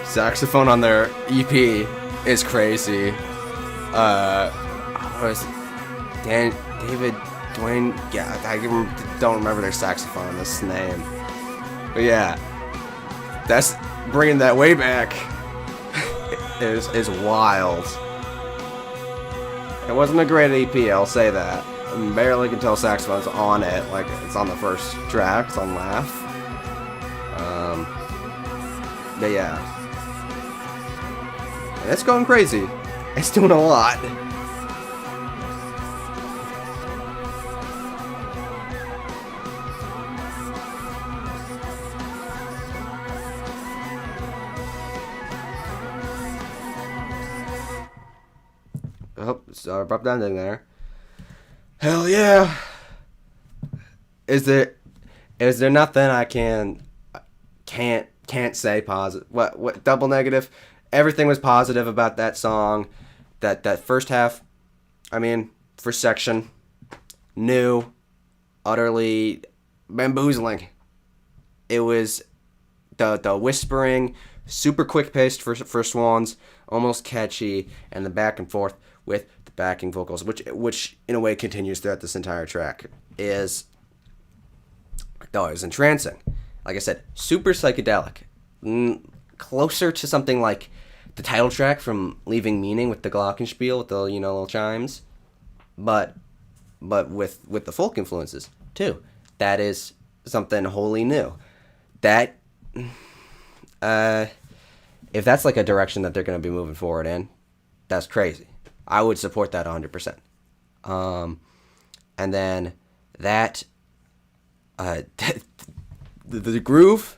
saxophone on their EP is crazy. Was David Dwayne? Yeah, I don't remember their saxophonist's name, but yeah, that's bringing that way back. is wild. It wasn't a great EP, I'll say that. I barely can tell saxophone's on it, like it's on the first track, it's on Laugh. But yeah. And it's going crazy. It's doing a lot. Oh, sorry about that ending there. Hell yeah. Is there nothing I can't say positive? What double negative? Everything was positive about that song. That first half, I mean, first section, new, utterly bamboozling. It was the whispering, super quick paced for Swans, almost catchy, and the back and forth with the backing vocals, which in a way continues throughout this entire track, is entrancing. Like I said, super psychedelic, closer to something like the title track from Leaving Meaning with the glockenspiel with the little chimes, but with the folk influences too. That is something wholly new. That if that's like a direction that they're going to be moving forward in, that's crazy. I would support that 100%. And then that the groove,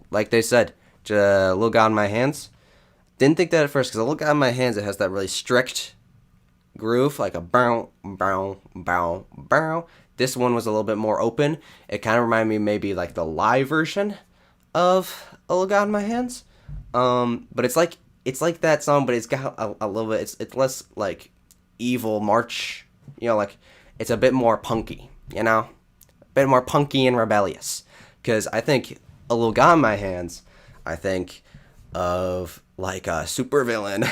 like they said, Little God in My Hands. Didn't think that at first, because a Little God in My Hands, it has that really strict groove, like a bow, bow, bow, bow. This one was a little bit more open. It kind of reminded me maybe like the live version of A Little God in My Hands. But it's like that song, but it's got a little bit. It's less like evil march. Like it's a bit more punky. A bit more punky and rebellious. Because I think A Little God in My Hands, I think of like a supervillain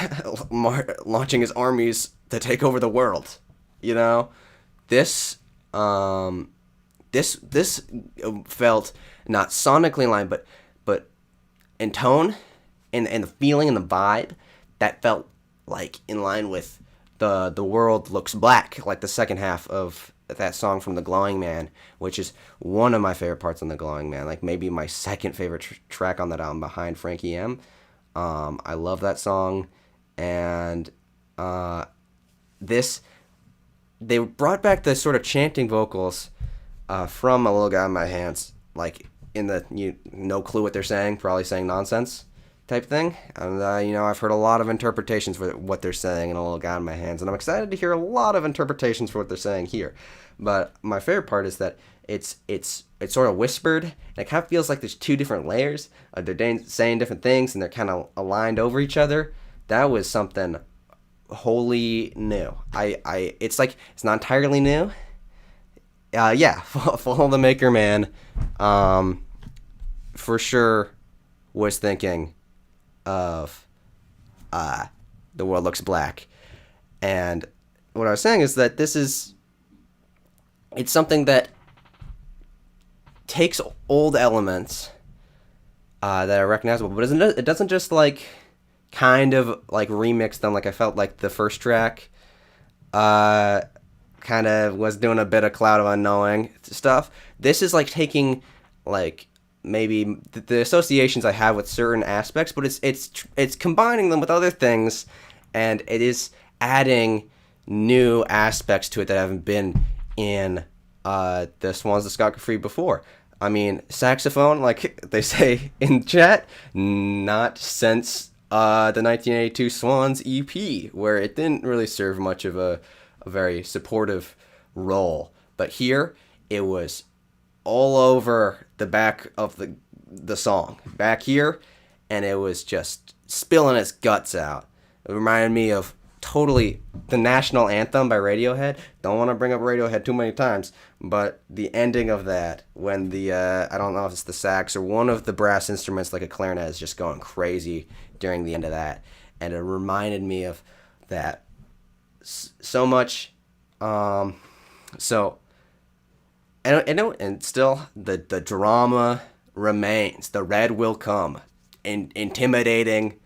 launching his armies to take over the world. You know, this this felt not sonically in line, but in tone and the feeling and the vibe that felt like in line with the world looks black, like the second half of that song from The Glowing Man, which is one of my favorite parts on The Glowing Man, like maybe my second favorite track on that album behind Frankie M. I love that song, and this they brought back the sort of chanting vocals from A Little God in My Hands, like in the no clue what they're saying, probably saying nonsense type thing. And I've heard a lot of interpretations for what they're saying in A Little God in My Hands, and I'm excited to hear a lot of interpretations for what they're saying here. But my favorite part is that it's sort of whispered, and it kind of feels like there's two different layers. They're saying different things, and they're kind of aligned over each other. That was something wholly new. It's like it's not entirely new. Yeah, follow the Maker Man. For sure, was thinking of The World Looks Black, and what I was saying is that it's something that takes old elements that are recognizable, but it doesn't just like kind of like remix them. Like I felt like the first track kind of was doing a bit of Cloud of Unknowing stuff. This is like taking like maybe the associations I have with certain aspects, but it's combining them with other things, and it is adding new aspects to it that haven't been in the Swans discography before. I mean, saxophone, like they say in chat, not since the 1982 Swans EP, where it didn't really serve much of a very supportive role. But here, it was all over the back of the song. Back here, and it was just spilling its guts out. It reminded me of totally the national anthem by Radiohead. Don't want to bring up Radiohead too many times, but the ending of that, when the I don't know if it's the sax or one of the brass instruments like a clarinet is just going crazy during the end of that, and it reminded me of that so much. So and still the drama remains. The red will come, intimidating,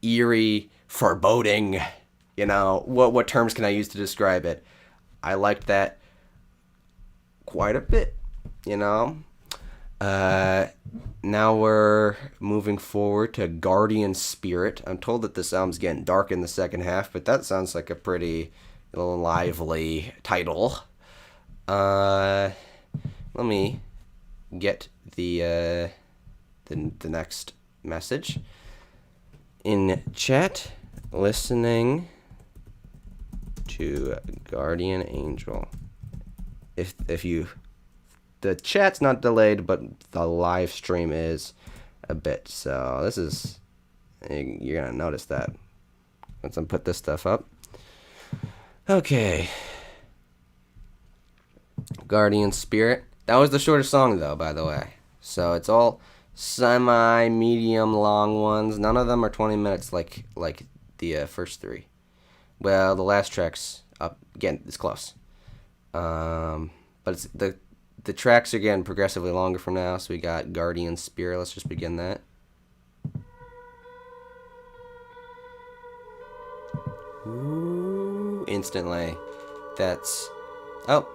eerie, foreboding. What terms can I use to describe it? I liked that quite a bit. Now we're moving forward to Guardian Spirit. I'm told that this album's getting dark in the second half, but that sounds like a pretty lively title. Let me get the next message in chat. Listening to Guardian Angel. If you, the chat's not delayed, but the live stream is a bit. So this is, you're gonna notice that once I put this stuff up. Okay. Guardian Spirit. That was the shortest song, though, by the way. So it's all semi-medium long ones. None of them are 20 minutes like the first three. Well, the last track's up again. It's close. But it's the tracks are getting progressively longer from now. So we got Guardian Spirit. Let's just begin that. Ooh, instantly. That's... Oh.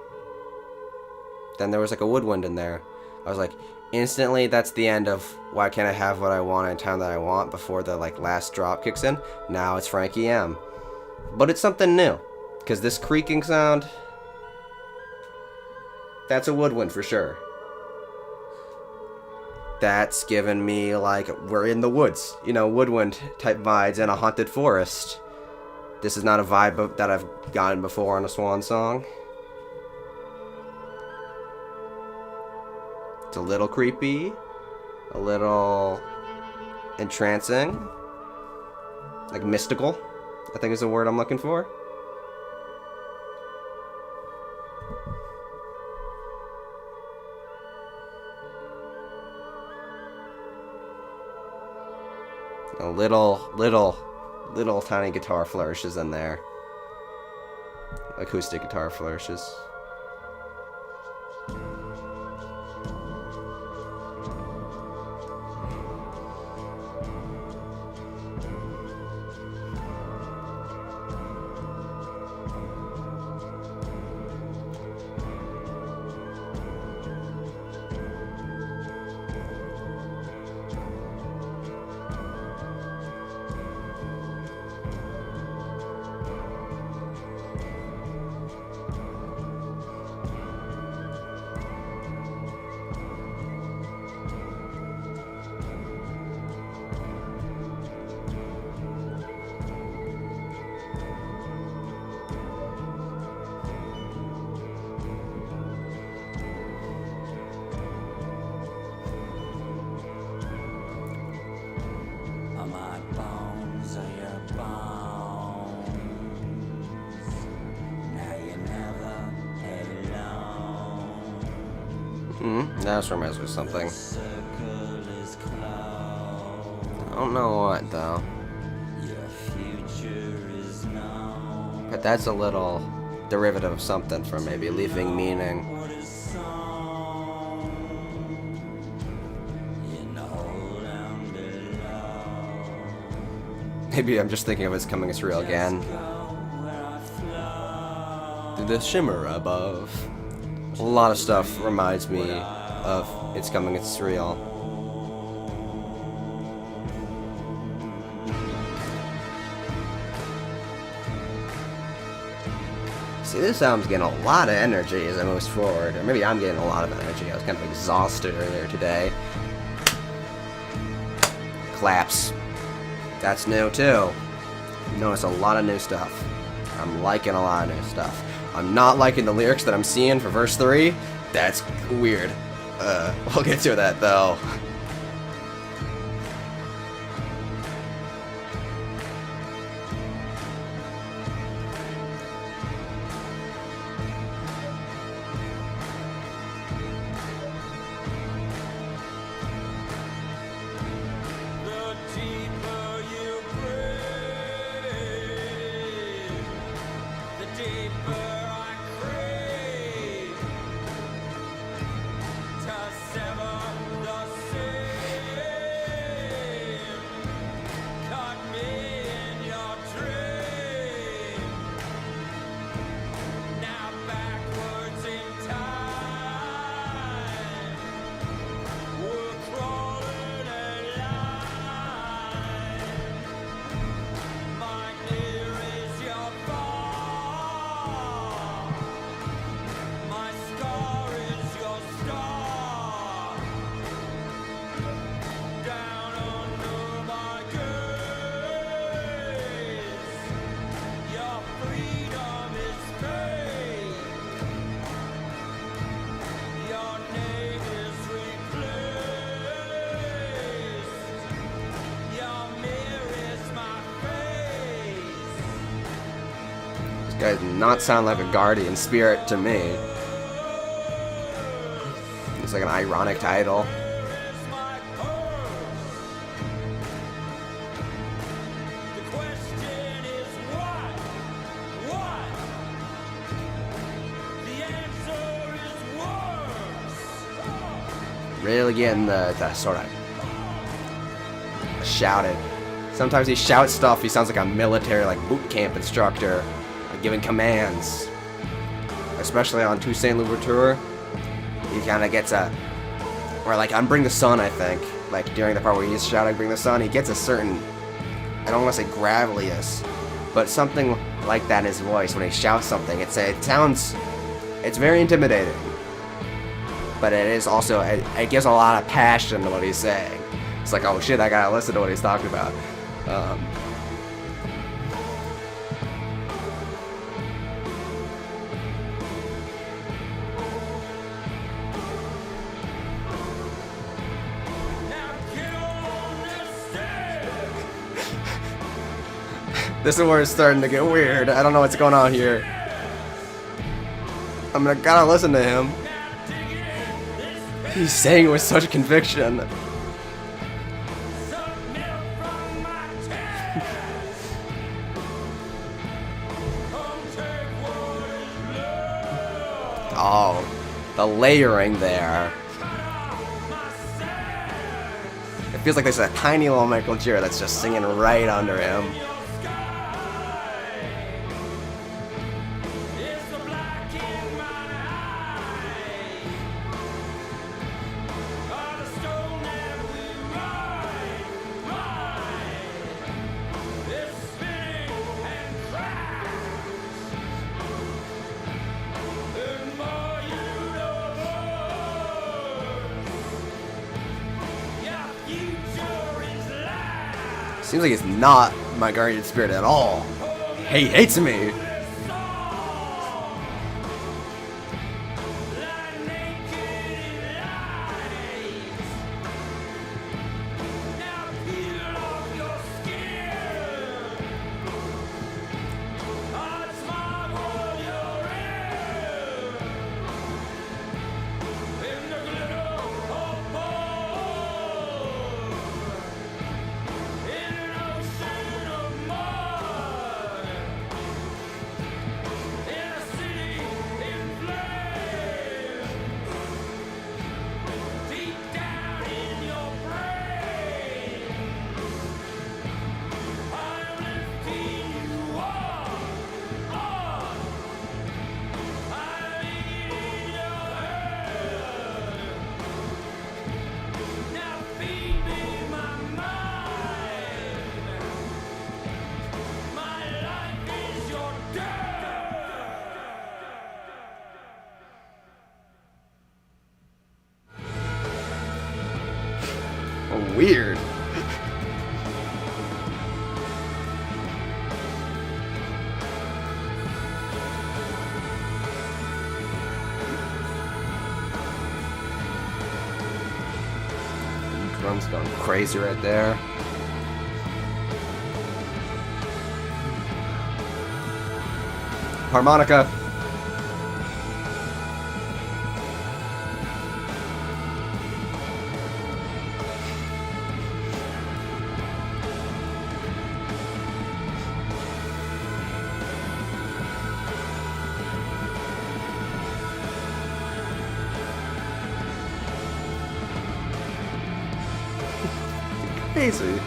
Then there was like a woodwind in there. I was like, instantly that's the end of Why Can't I Have What I Want in Time That I Want before the last drop kicks in. Now it's Frankie M. But it's something new. Because this creaking sound, that's a woodwind for sure. That's giving me we're in the woods. Woodwind type vibes in a haunted forest. This is not a vibe that I've gotten before on a Swan song. It's a little creepy, a little entrancing, like mystical, I think is the word I'm looking for. little tiny guitar flourishes in there. Acoustic guitar flourishes. My bones are your bones. Now you're never alone. That reminds me of something. Circle is closed. I don't know what though. Your future is known. But that's a little derivative of something from maybe leaving meaning. What is song? You know down below. Maybe I'm just thinking of It's Coming, It's Real again. Go where I flow. The shimmer above. A lot of stuff reminds me of It's Coming, It's Real. See, this album's getting a lot of energy as it moves forward. Or maybe I'm getting a lot of energy. I was kind of exhausted earlier today. Claps. That's new too. Notice a lot of new stuff. I'm liking a lot of new stuff. I'm not liking the lyrics that I'm seeing for verse 3. That's weird. We'll get to that though. The deeper you breathe, the deeper I crave to sever the seam. Cut me in your dream. Now backwards in time, we're crawling a line. My near is your far. My scar is your star. Down under my gaze, your freedom is fake. Your name is replaced. Your mirror is my face. This guy does not sound like a guardian spirit to me. It's like an ironic title. Where is my purse? The question is what? What? The answer is worse. Really getting the sort of shouted. Sometimes he shouts stuff. He sounds like a military, like boot camp instructor, like giving commands. Especially on Toussaint Louverture, he kind of gets a, or like on Bring the Sun, I think, like during the part where he's shouting Bring the Sun, he gets a certain, I don't want to say gravelious, but something like that in his voice when he shouts something. It sounds, it's very intimidating, but it is also, it gives a lot of passion to what he's saying. It's like, oh shit, I gotta listen to what he's talking about. Now get on the stairs. This is where it's starting to get weird. I don't know what's going on here. I'm gonna gotta listen to him. Now dig in this He's saying it with such conviction. Suck milk from my Oh, the layering there. It feels like there's a tiny little Michael Gira that's just singing right under him. Seems like he's not my guardian spirit at all. He hates me. Weird. Drum's going crazy right there. Harmonica. Crazy.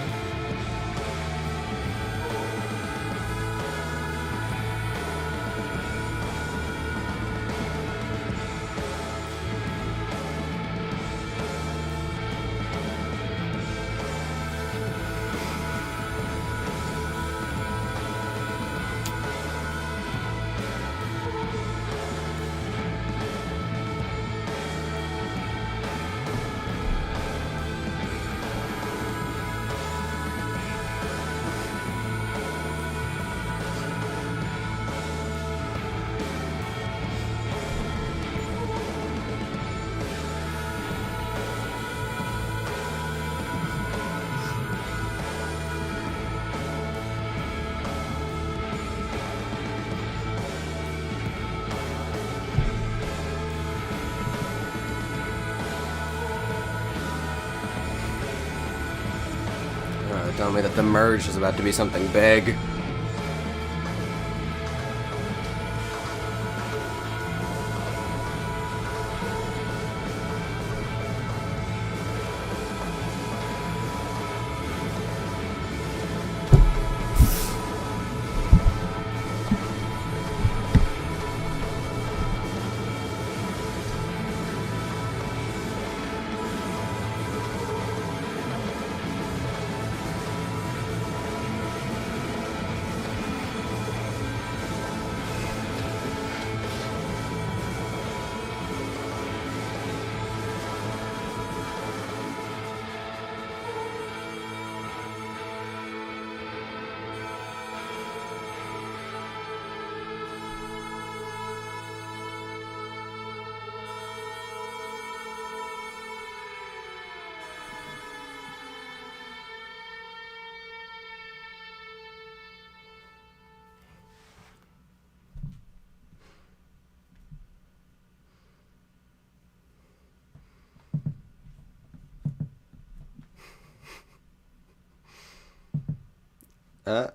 Telling me that the merge is about to be something big.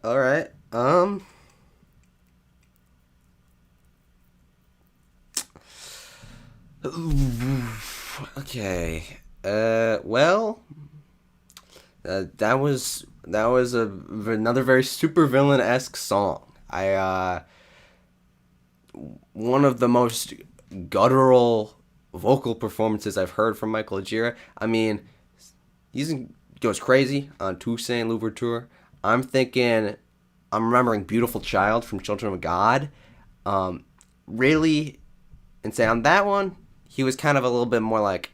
All right. Okay. Well, that was another very supervillain esque song. One of the most guttural vocal performances I've heard from Michael Gira. I mean, he goes crazy on Toussaint Louverture. I'm thinking, I'm remembering "Beautiful Child" from Children of God. Really, and say on that one, he was kind of a little bit more like,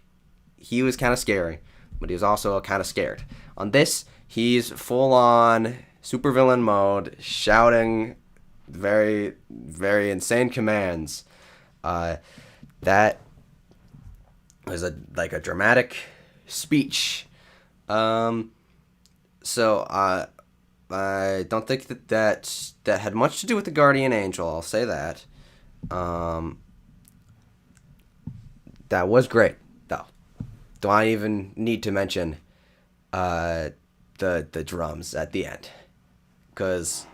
he was kind of scary, but he was also kind of scared. On this, he's full on supervillain mode, shouting very, very insane commands. That was a dramatic speech. So I don't think that had much to do with the guardian angel. I'll say that. That was great, though. Do I even need to mention the drums at the end? Because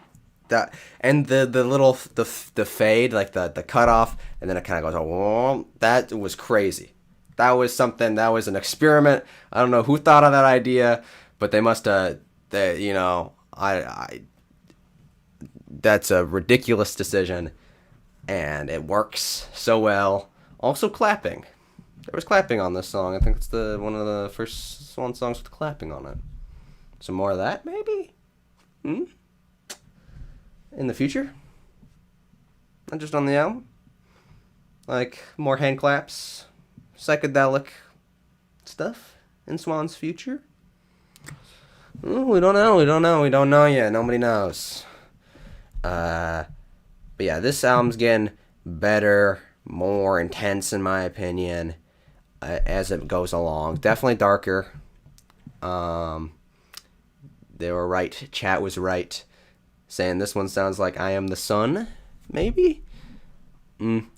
that, and the little the fade, like the cutoff, and then it kind of goes, oh, that was crazy. That was something. That was an experiment. I don't know who thought of that idea, but they must have. They, I that's a ridiculous decision, and it works so well. Also, clapping. There was clapping on this song. I think it's one of the first Swan songs with clapping on it. Some more of that, maybe? In the future? Not just on the album? Like, more hand claps, psychedelic stuff in Swan's future? We don't know yet. Nobody knows. But yeah, this album's getting better, more intense in my opinion, as it goes along. Definitely darker. They were right. Chat was right, saying this one sounds like "I Am the Sun," maybe. On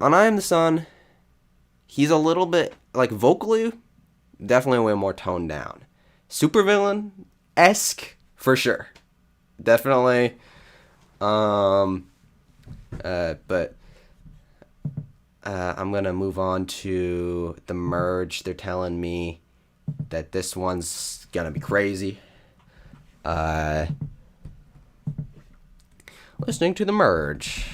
"I Am the Sun," he's a little bit like vocally, definitely way more toned down. Supervillain esque for sure, definitely. But I'm gonna move on to The Merge. They're telling me that this one's gonna be crazy. Listening to The Merge.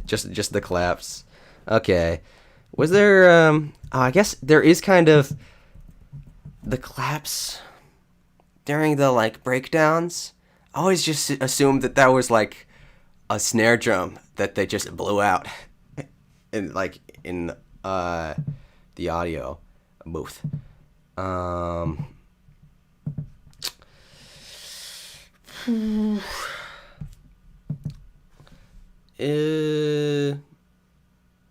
Just the claps. Okay. Was there I guess there is kind of the claps during the like breakdowns. I always just assumed that was like a snare drum that they just blew out in the audio booth.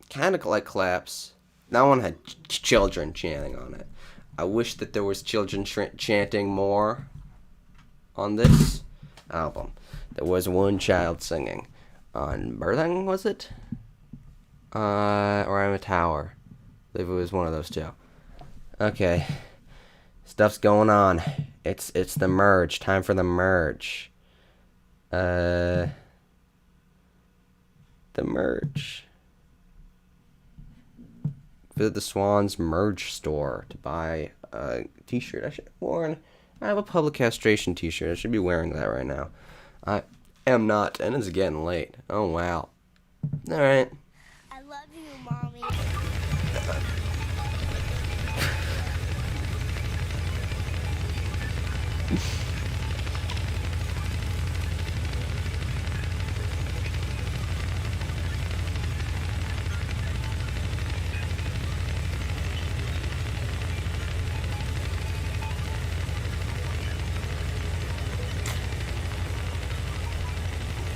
Kind of like claps. That one had children chanting on it. I wish that there was children chanting more on this album. There was one child singing on Birthing, was it? Or I'm a Tower. I believe it was one of those two. Okay. Stuff's going on. It's the merge. Time for the merge. The merge. Visit the Swans merge store to buy a t-shirt. I have a public castration t-shirt. I should be wearing that right now. I am not, and it's getting late. Oh, wow. Alright. I love you, Mommy.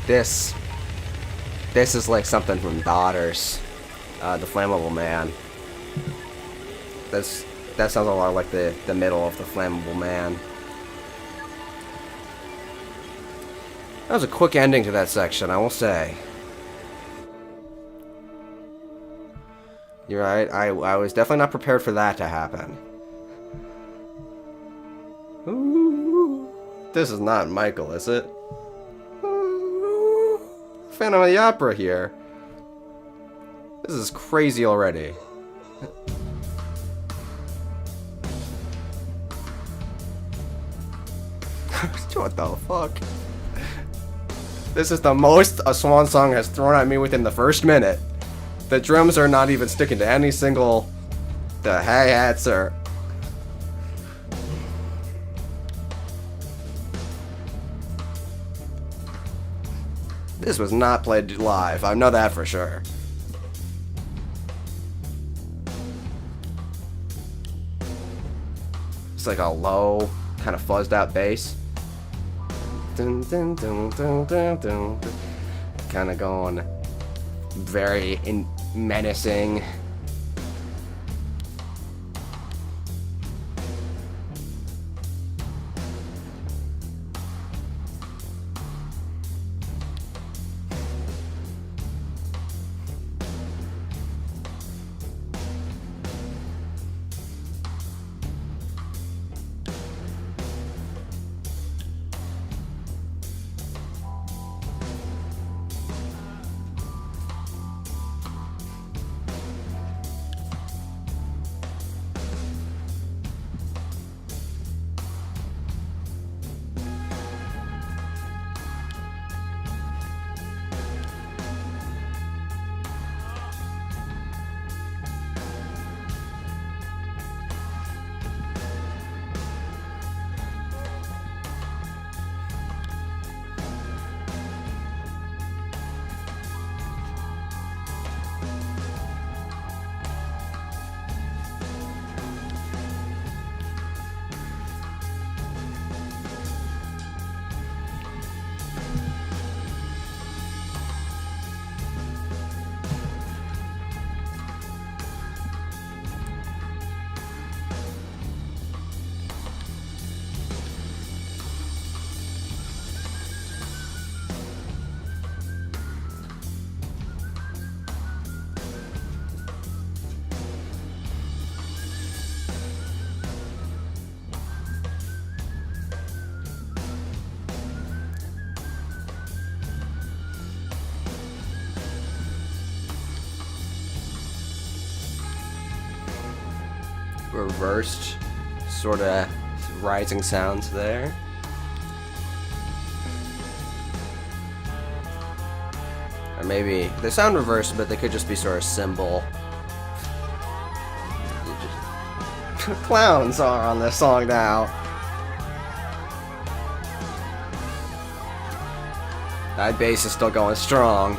This is like something from Daughters. The Flammable Man. That sounds a lot like the middle of the Flammable Man. That was a quick ending to that section, I will say. You're right, I was definitely not prepared for that to happen. Ooh, this is not Michael, is it? Ooh, Phantom of the Opera here. This is crazy already. What the fuck? This is the most a Swan song has thrown at me within the first minute. The drums are not even sticking to any single... The hi-hats are... This was not played live, I know that for sure. It's like a low, kind of fuzzed out bass. Dun, dun, dun, dun, dun, dun. Kind of going very menacing. Reversed sort of rising sounds there. Or maybe they sound reversed, but they could just be sort of cymbal. Clowns are on this song now. That bass is still going strong.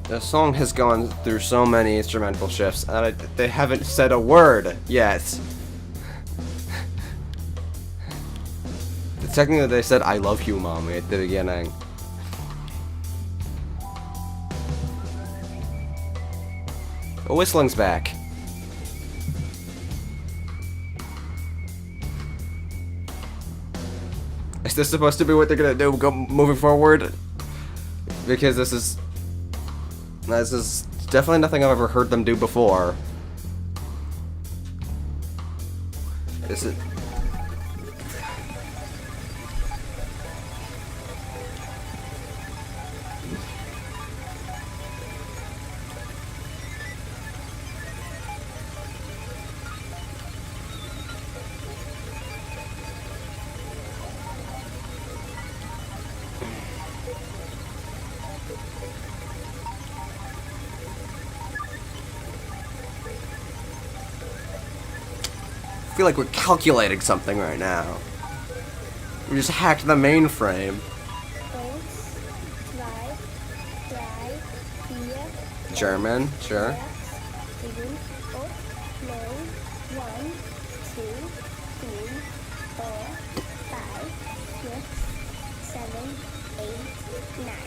The song has gone through so many instrumental shifts, and they haven't said a word yet. Technically, they said "I love you, mommy" at the beginning. The whistling's back. Is this supposed to be what they're gonna do moving forward? Because this is definitely nothing I've ever heard them do before. Is it? I feel like we're calculating something right now. We just hacked the mainframe. 1, 2, 3, German, sure. 6, 7, 8, 9, 1, 2, 3, 4, 5, 6, 7, 8, 9,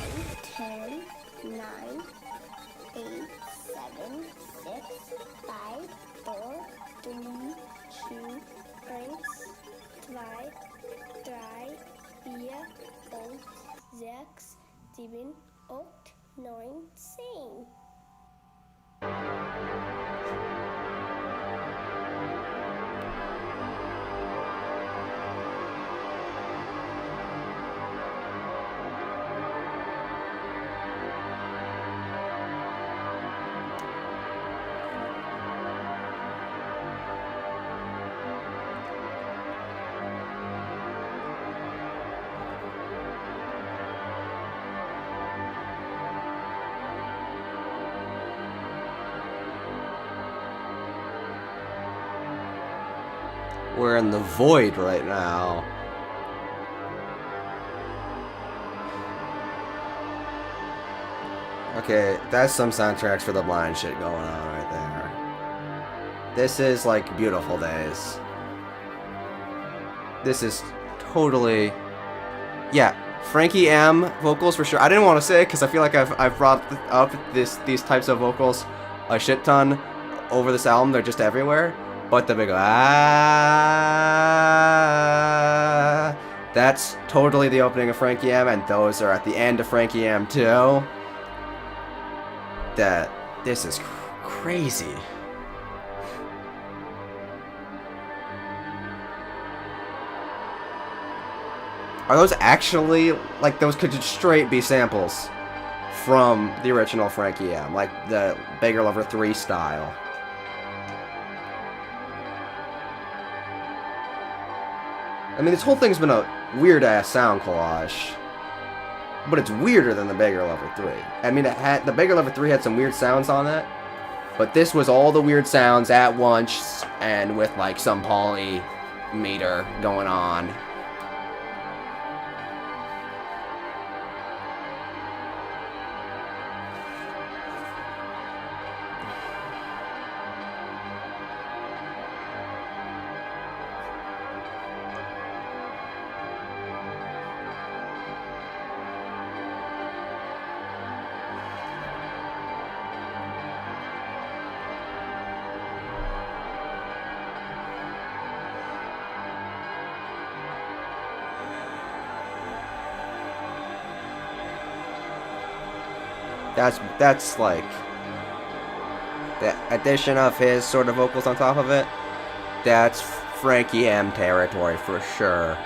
10, 9, 8, 7, 6, 5, 4, 3, 2, 1, 2, 3, 4, 5, 6, 7, 8, 9, 10. We're in the void right now. Okay, that's some soundtracks for the blind shit going on right there. This is like Beautiful Days. This is totally... Yeah, Frankie M vocals for sure. I didn't want to say it because I feel like I've brought up these types of vocals a shit ton over this album. They're just everywhere. But the big ah, that's totally the opening of Frankie M, and those are at the end of Frankie M too. This is crazy. Are those actually, like, those could just straight be samples from the original Frankie M, like the Beggar Lover 3 style? I mean, this whole thing's been a weird-ass sound collage. But it's weirder than the Beggar Lover 3. I mean, the Beggar Lover 3 had some weird sounds on it. But this was all the weird sounds at once, and with, like, some poly meter going on. That's like the addition of his sort of vocals on top of it. That's Frankie M territory for sure.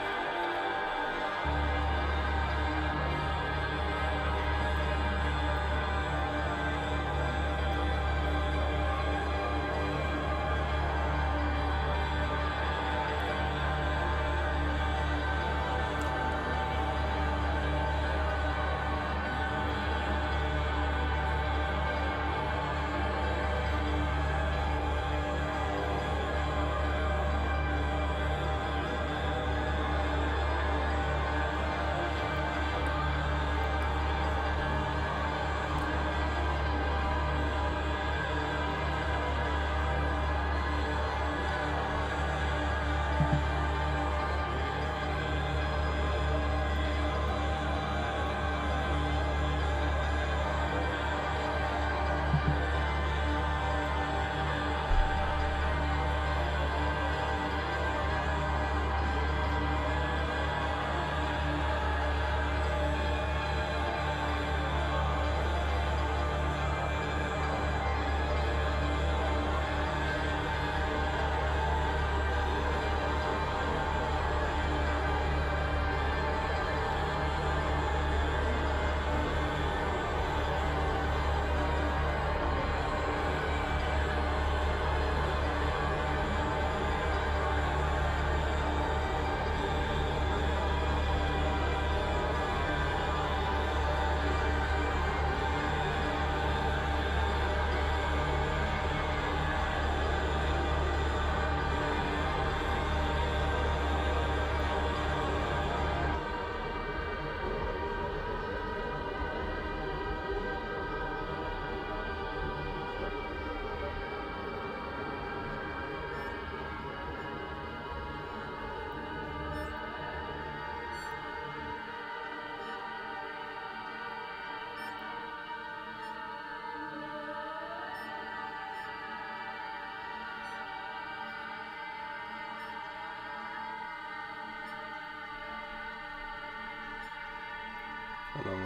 Hello.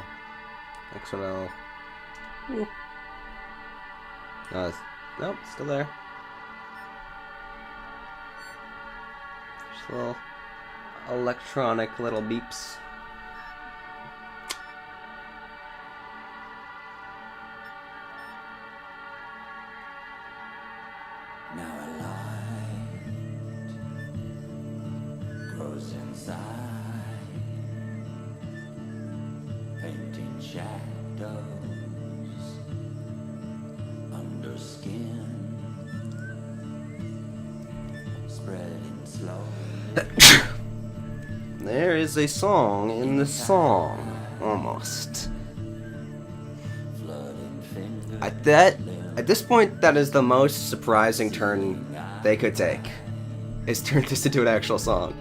XL. Ooh. Nope, still there. Just little electronic little beeps. Now a light grows inside, painting shadows under skin, spreading slow. There is a song in the song, almost. Flooding fingers. At this point, that is the most surprising turn they could take. Is turn this into an actual song.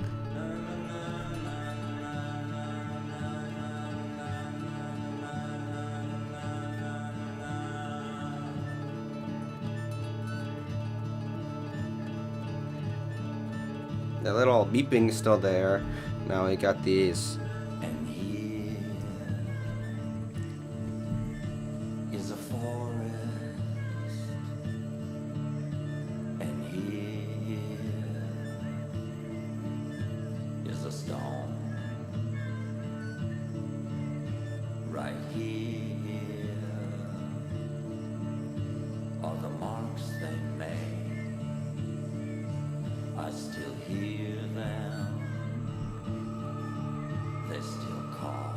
The little beeping's still there. Now we got these. And here is a forest, and here is a stone. Right here are the marks they made. I still hear them. They still call.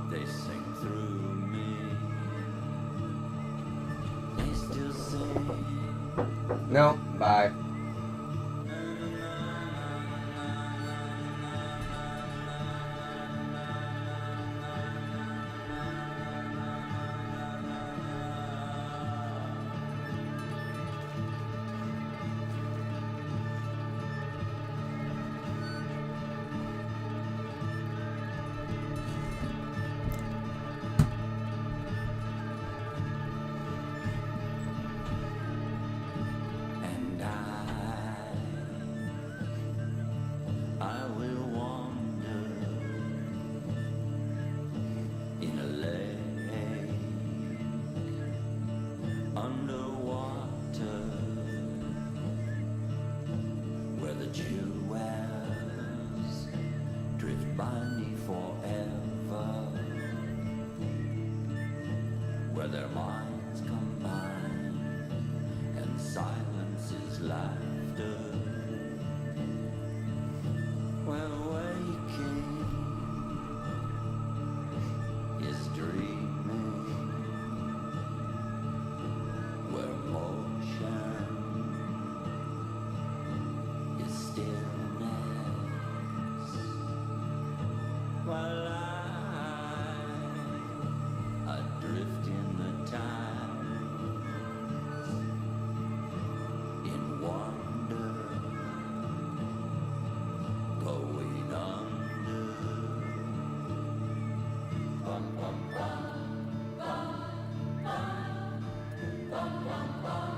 They sing through me. They still sing. No, bye. And I will wander in a lake underwater, where the jewels drift by me forever, where their minds combine and silence is laughter, where waking is dreaming, where motion is stillness, while I drift in the tides in wonder, going under. Bum, bum, bum, bum, bum, bum, bum, bum, bum,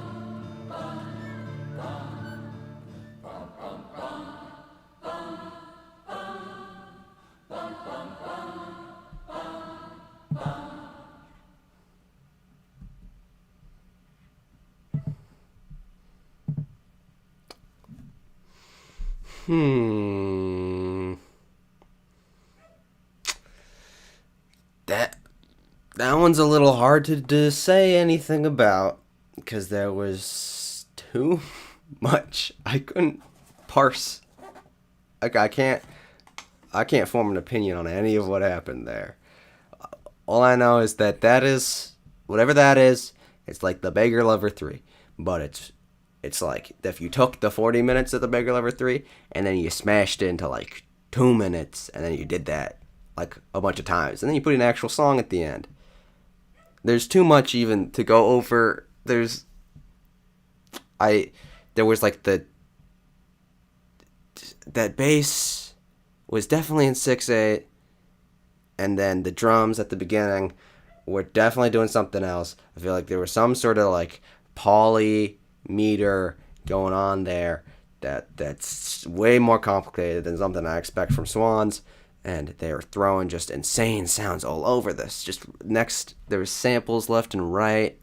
bum, bum, bum, bum, bum, bum, bum, bum, bum. That one's a little hard to say anything about because there was too much. I couldn't parse. Like I can't form an opinion on any of what happened there. All I know is that is whatever that is. It's like the Beggar Lover 3, but it's like if you took the 40 minutes of the Beggar Lover 3 and then you smashed it into like 2 minutes and then you did that like a bunch of times and then you put an actual song at the end. There's too much even to go over. There was like that bass was definitely in 6/8, and then the drums at the beginning were definitely doing something else. I feel like there was some sort of like poly meter going on there that's way more complicated than something I expect from Swans, and they were throwing just insane sounds all over this. Just next, there was samples left and right.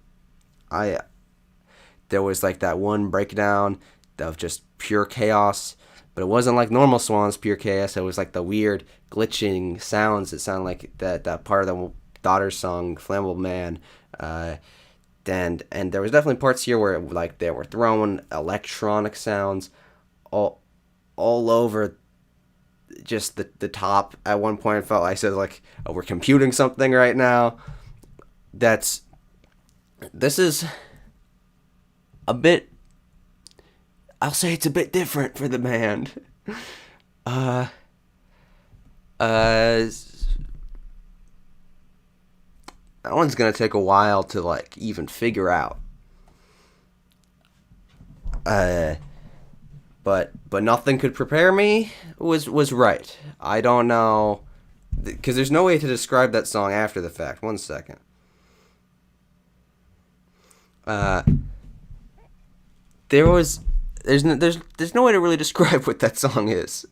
There was like that one breakdown of just pure chaos, but it wasn't like normal Swans pure chaos. It was like the weird glitching sounds. It sounded like that part of the Daughter's song, Flammable Man. And there was definitely parts here where like they were throwing electronic sounds all over just the top. At one point it felt like I said like, oh, we're computing something right now. This is a bit, I'll say it's a bit different for the band. That one's gonna take a while to like even figure out. But nothing could prepare me was right. I don't know, because there's no way to describe that song after the fact. One second. There's no way to really describe what that song is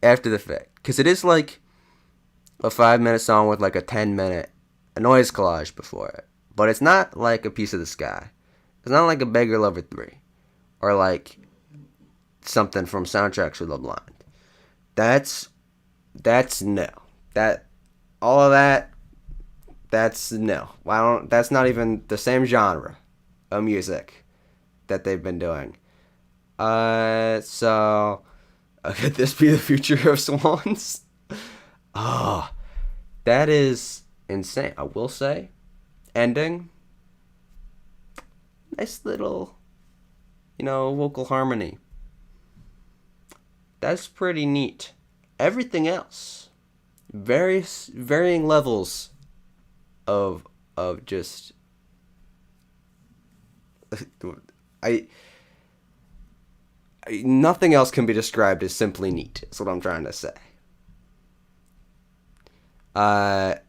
after the fact, because it is like a 5-minute song with like a 10-minute noise collage before it, but it's not like A Piece of the Sky. It's not like a Beggar Lover 3 or like something from Soundtracks for the Blind. That's no. That all of that. That's no. That's not even the same genre of music that they've been doing. So could this be the future of Swans? Oh, that is insane. I will say, ending. Nice little, vocal harmony. That's pretty neat. Everything else, varying levels of just nothing else can be described as simply neat. That's what I'm trying to say. I'm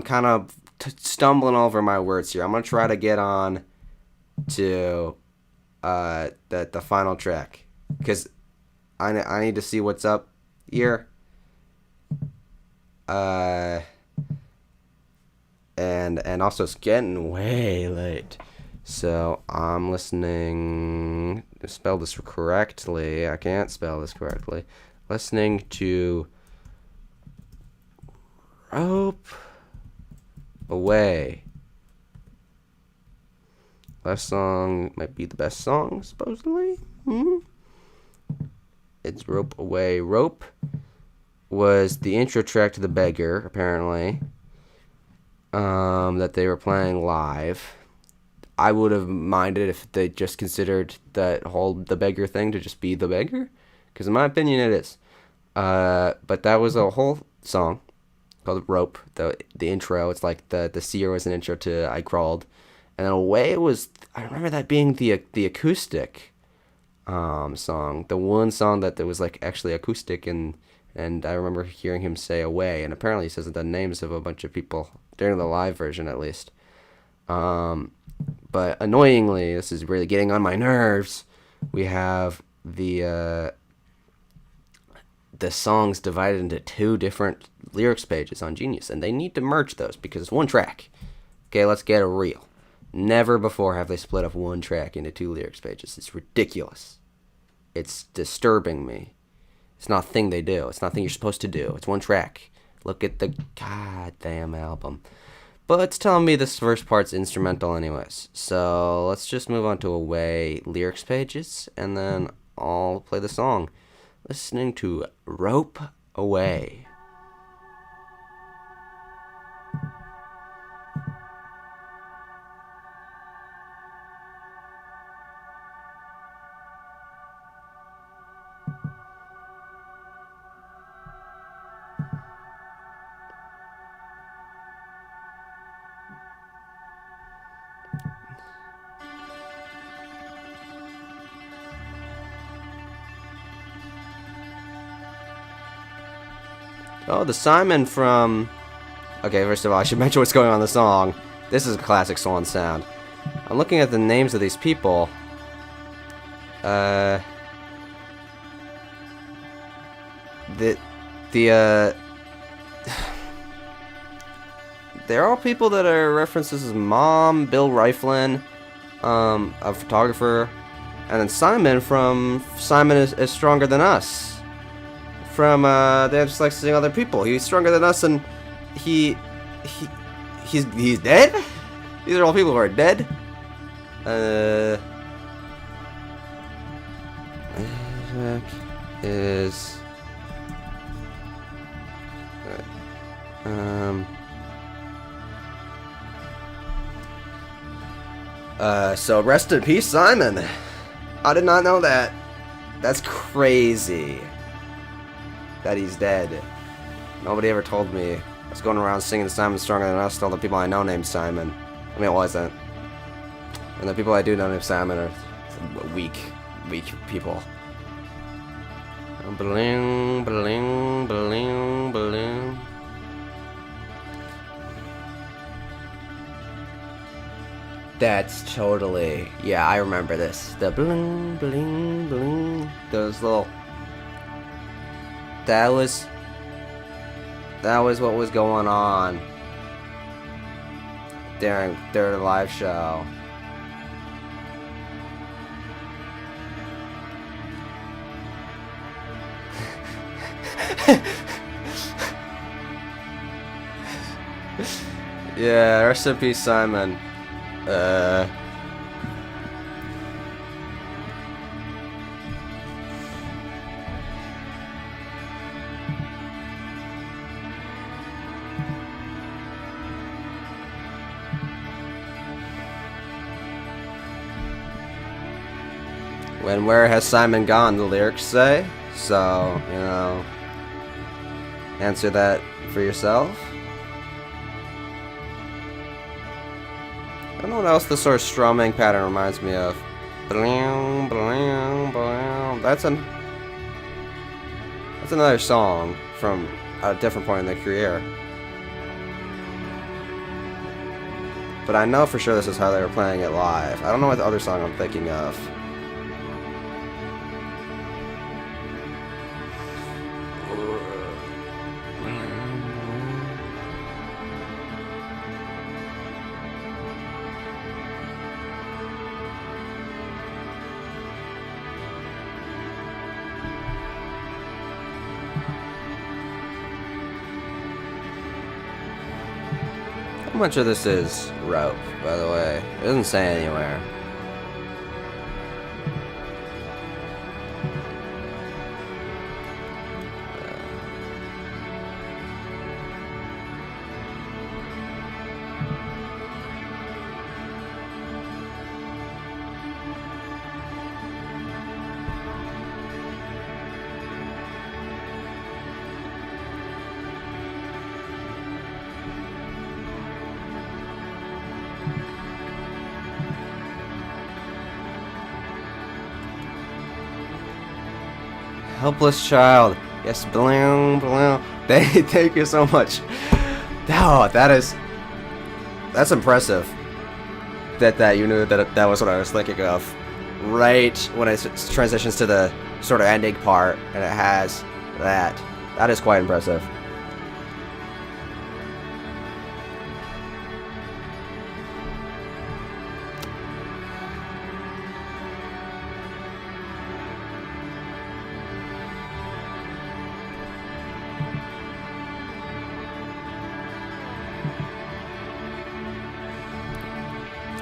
kind of stumbling over my words here. I'm gonna try to get on to the final track, because I need to see what's up here. And also it's getting way late, so I'm listening to spell this correctly. I can't spell this correctly. Listening to Rope Away. Last song might be the best song, supposedly. It's Rope Away. Rope was the intro track to The Beggar, apparently, that they were playing live. I would have minded if they just considered that whole The Beggar thing to just be The Beggar, because in my opinion it is. But that was a whole song called Rope, the intro. It's like the Seer was an intro to I Crawled. And in a way it was, I remember that being the acoustic song. The one song that was like actually acoustic, and I remember hearing him say Away, and apparently he says the names of a bunch of people during the live version at least. But annoyingly, this is really getting on my nerves. We have the songs divided into 2 different lyrics pages on Genius, and they need to merge those because it's one track. Okay, let's get it real. Never before have they split up one track into 2 lyrics pages. It's ridiculous. It's disturbing me. It's not a thing they do. It's not a thing you're supposed to do. It's one track. Look at the goddamn album. But it's telling me this first part's instrumental anyways. So let's just move on to Away lyrics pages, and then I'll play the song. Listening to Rope Away. Oh, the Simon from... Okay, first of all, I should mention what's going on in the song. This is a classic Swan sound. I'm looking at the names of these people. The they're all people that are referenced as mom, Bill Riflin, a photographer, and then Simon from Simon is Stronger Than Us. From they just like seeing other people. He's stronger than us, and he's dead. These are all people who are dead. Is so rest in peace, Simon. I did not know that. That's crazy that he's dead. Nobody ever told me. I was going around singing Simon Stronger Than Us to all the people I know named Simon. I mean, it wasn't. And the people I do know named Simon are weak people. Bling, bling, bling, bling. That's totally... Yeah, I remember this. The bling, bling, bling. Those little... That was what was going on during the live show. Yeah, rest in peace, Simon. When where has Simon gone, the lyrics say. So, you know, answer that for yourself. I don't know what else this sort of strumming pattern reminds me of. Bling, bling, bling. That's another song from a different point in their career. But I know for sure this is how they were playing it live. I don't know what the other song I'm thinking of. How much of this is rope, by the way? It doesn't say anywhere. Helpless child. Yes, bling, bling. Thank you so much. Oh, that's impressive. That you knew that was what I was thinking of. Right when it transitions to the sort of ending part, and it has that. That is quite impressive.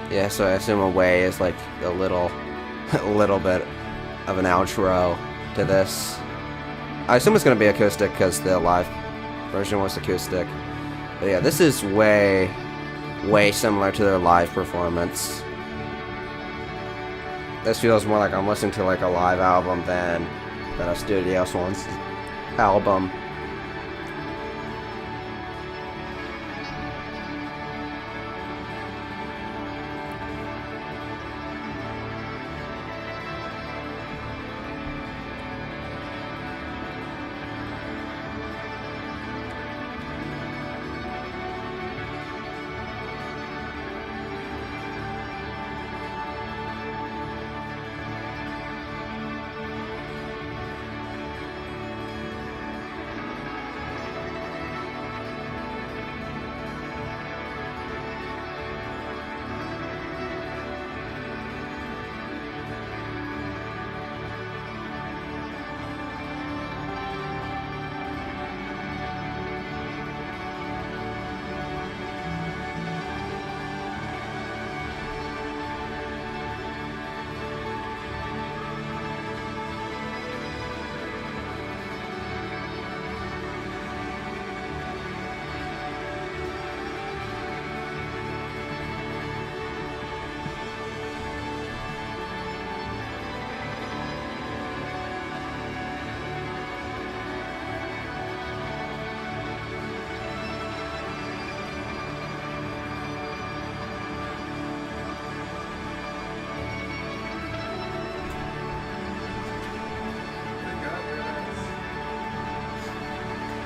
Yeah, so I assume Away is like a little bit of an outro to this. I assume it's going to be acoustic because the live version was acoustic. But yeah, this is way similar to their live performance. This feels more like I'm listening to like a live album than a studio SWANS album.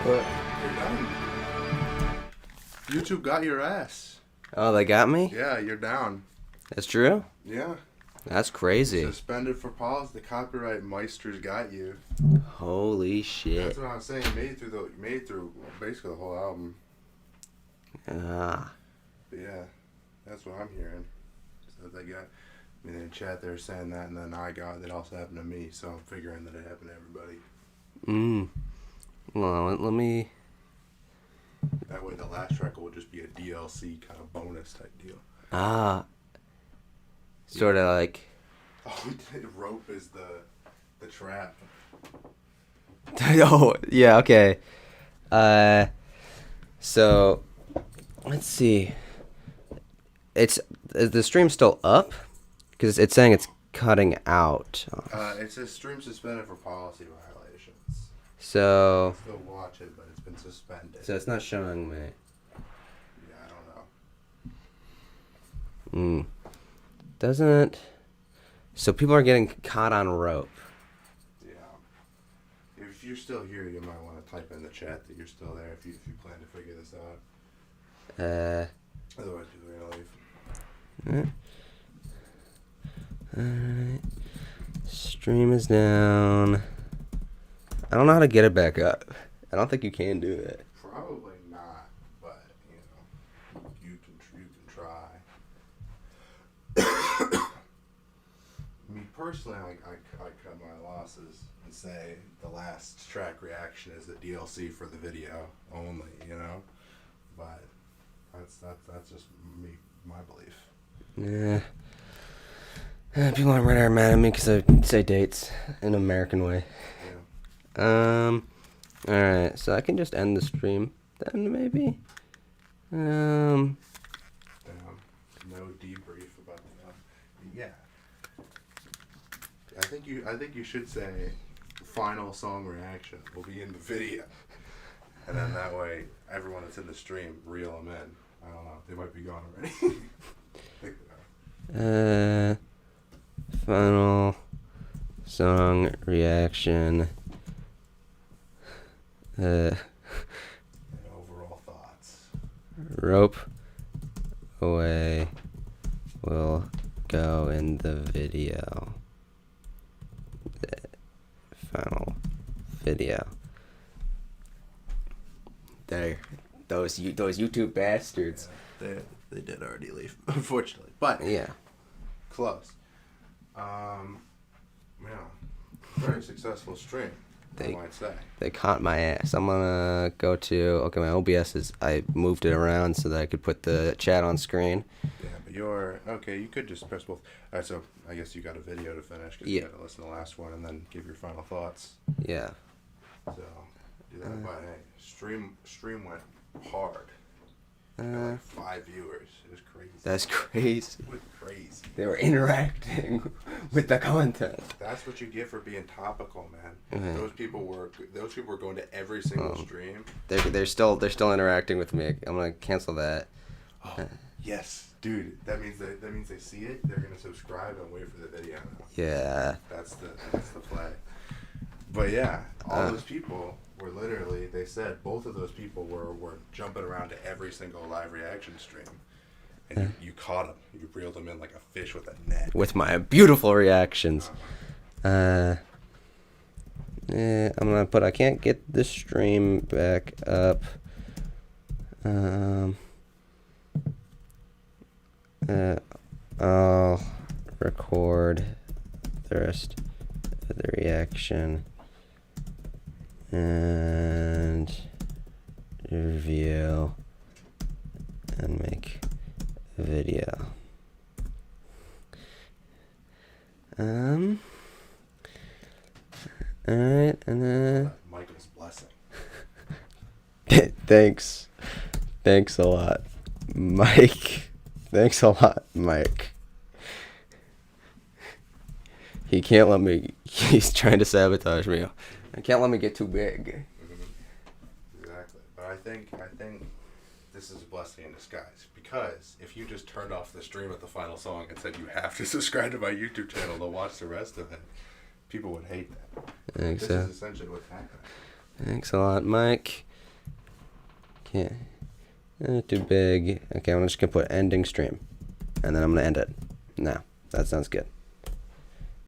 What? You're done. YouTube got your ass. Oh, they got me? Yeah, you're down. That's true? Yeah. That's crazy. Suspended for policy. The copyright meisters got you. Holy shit. That's what I was saying. You made it through basically the whole album. Ah. But yeah, that's what I'm hearing. So they got. I mean, in chat they were saying that, and then I got it also happened to me. So I'm figuring that it happened to everybody. Well, let me. That way, the last track will just be a DLC kind of bonus type deal. Ah. Sort of like. Oh, rope is the trap. Oh, yeah, okay. So, let's see. Is the stream still up? Because it's saying it's cutting out. It says stream suspended for policy violations. So, Still watch it, but it's been suspended. it's not showing me. Yeah, I don't know. Doesn't. So people are getting caught on rope. Yeah. If you're still here, you might want to type in the chat that you're still there if you plan to figure this out. Otherwise, you're gonna leave. Alright. Stream is down. I don't know how to get it back up. I don't think you can do it. Probably not, but you can try. Me personally, I cut my losses and say the last track reaction is the DLC for the video only, But that's just my belief. Yeah. People on Reddit are mad at me because I say dates in an American way. Yeah. Alright, so I can just end the stream then, maybe? No debrief about the. Yeah. I think you should say final song reaction will be in the video, and then that way everyone that's in the stream reel them in. I don't know. They might be gone already. I think they are. Final song reaction. And overall thoughts. Rope away will go in the video. The final video. There, those YouTube bastards. Yeah, they did already leave, unfortunately. But Yeah. close. Yeah, very successful stream. I might say. They caught my ass. I'm gonna go to. Okay, my OBS is. I moved it around so that I could put the chat on screen. Yeah, but okay. You could just press both. All right, so I guess you got a video to finish because Yeah. you got to listen to the last one and then give your final thoughts. Yeah. So do that. But hey, stream went hard. Got like 5 viewers. It was crazy. That's crazy. It was crazy. They were interacting with the content. That's what you get for being topical, man. Mhm. Those people were going to every single stream. They're still interacting with me. I'm gonna cancel that. Oh, yes, dude. That means they see it. They're gonna subscribe and wait for the video now. Yeah. That's the play. But yeah, all those people were literally. They said both of those people were jumping around to every single live reaction stream, and you caught them. You reeled them in like a fish with a net. With my beautiful reactions. Yeah, I'm gonna put. I can't get the stream back up. I'll record the rest of the reaction and review and make a video. Alright, and then Michael's blessing. thanks a lot, Mike. Thanks a lot, Mike. He can't let me. He's trying to sabotage me. I can't let me get too big. Exactly. But I think this is a blessing in disguise, because if you just turned off the stream at the final song and said you have to subscribe to my YouTube channel to watch the rest of it, people would hate that. Thanks, This is essentially what's happening. Thanks a lot, Mike. can't. Too big. Okay, I'm just gonna put ending stream, and then I'm gonna end it. Now that sounds good.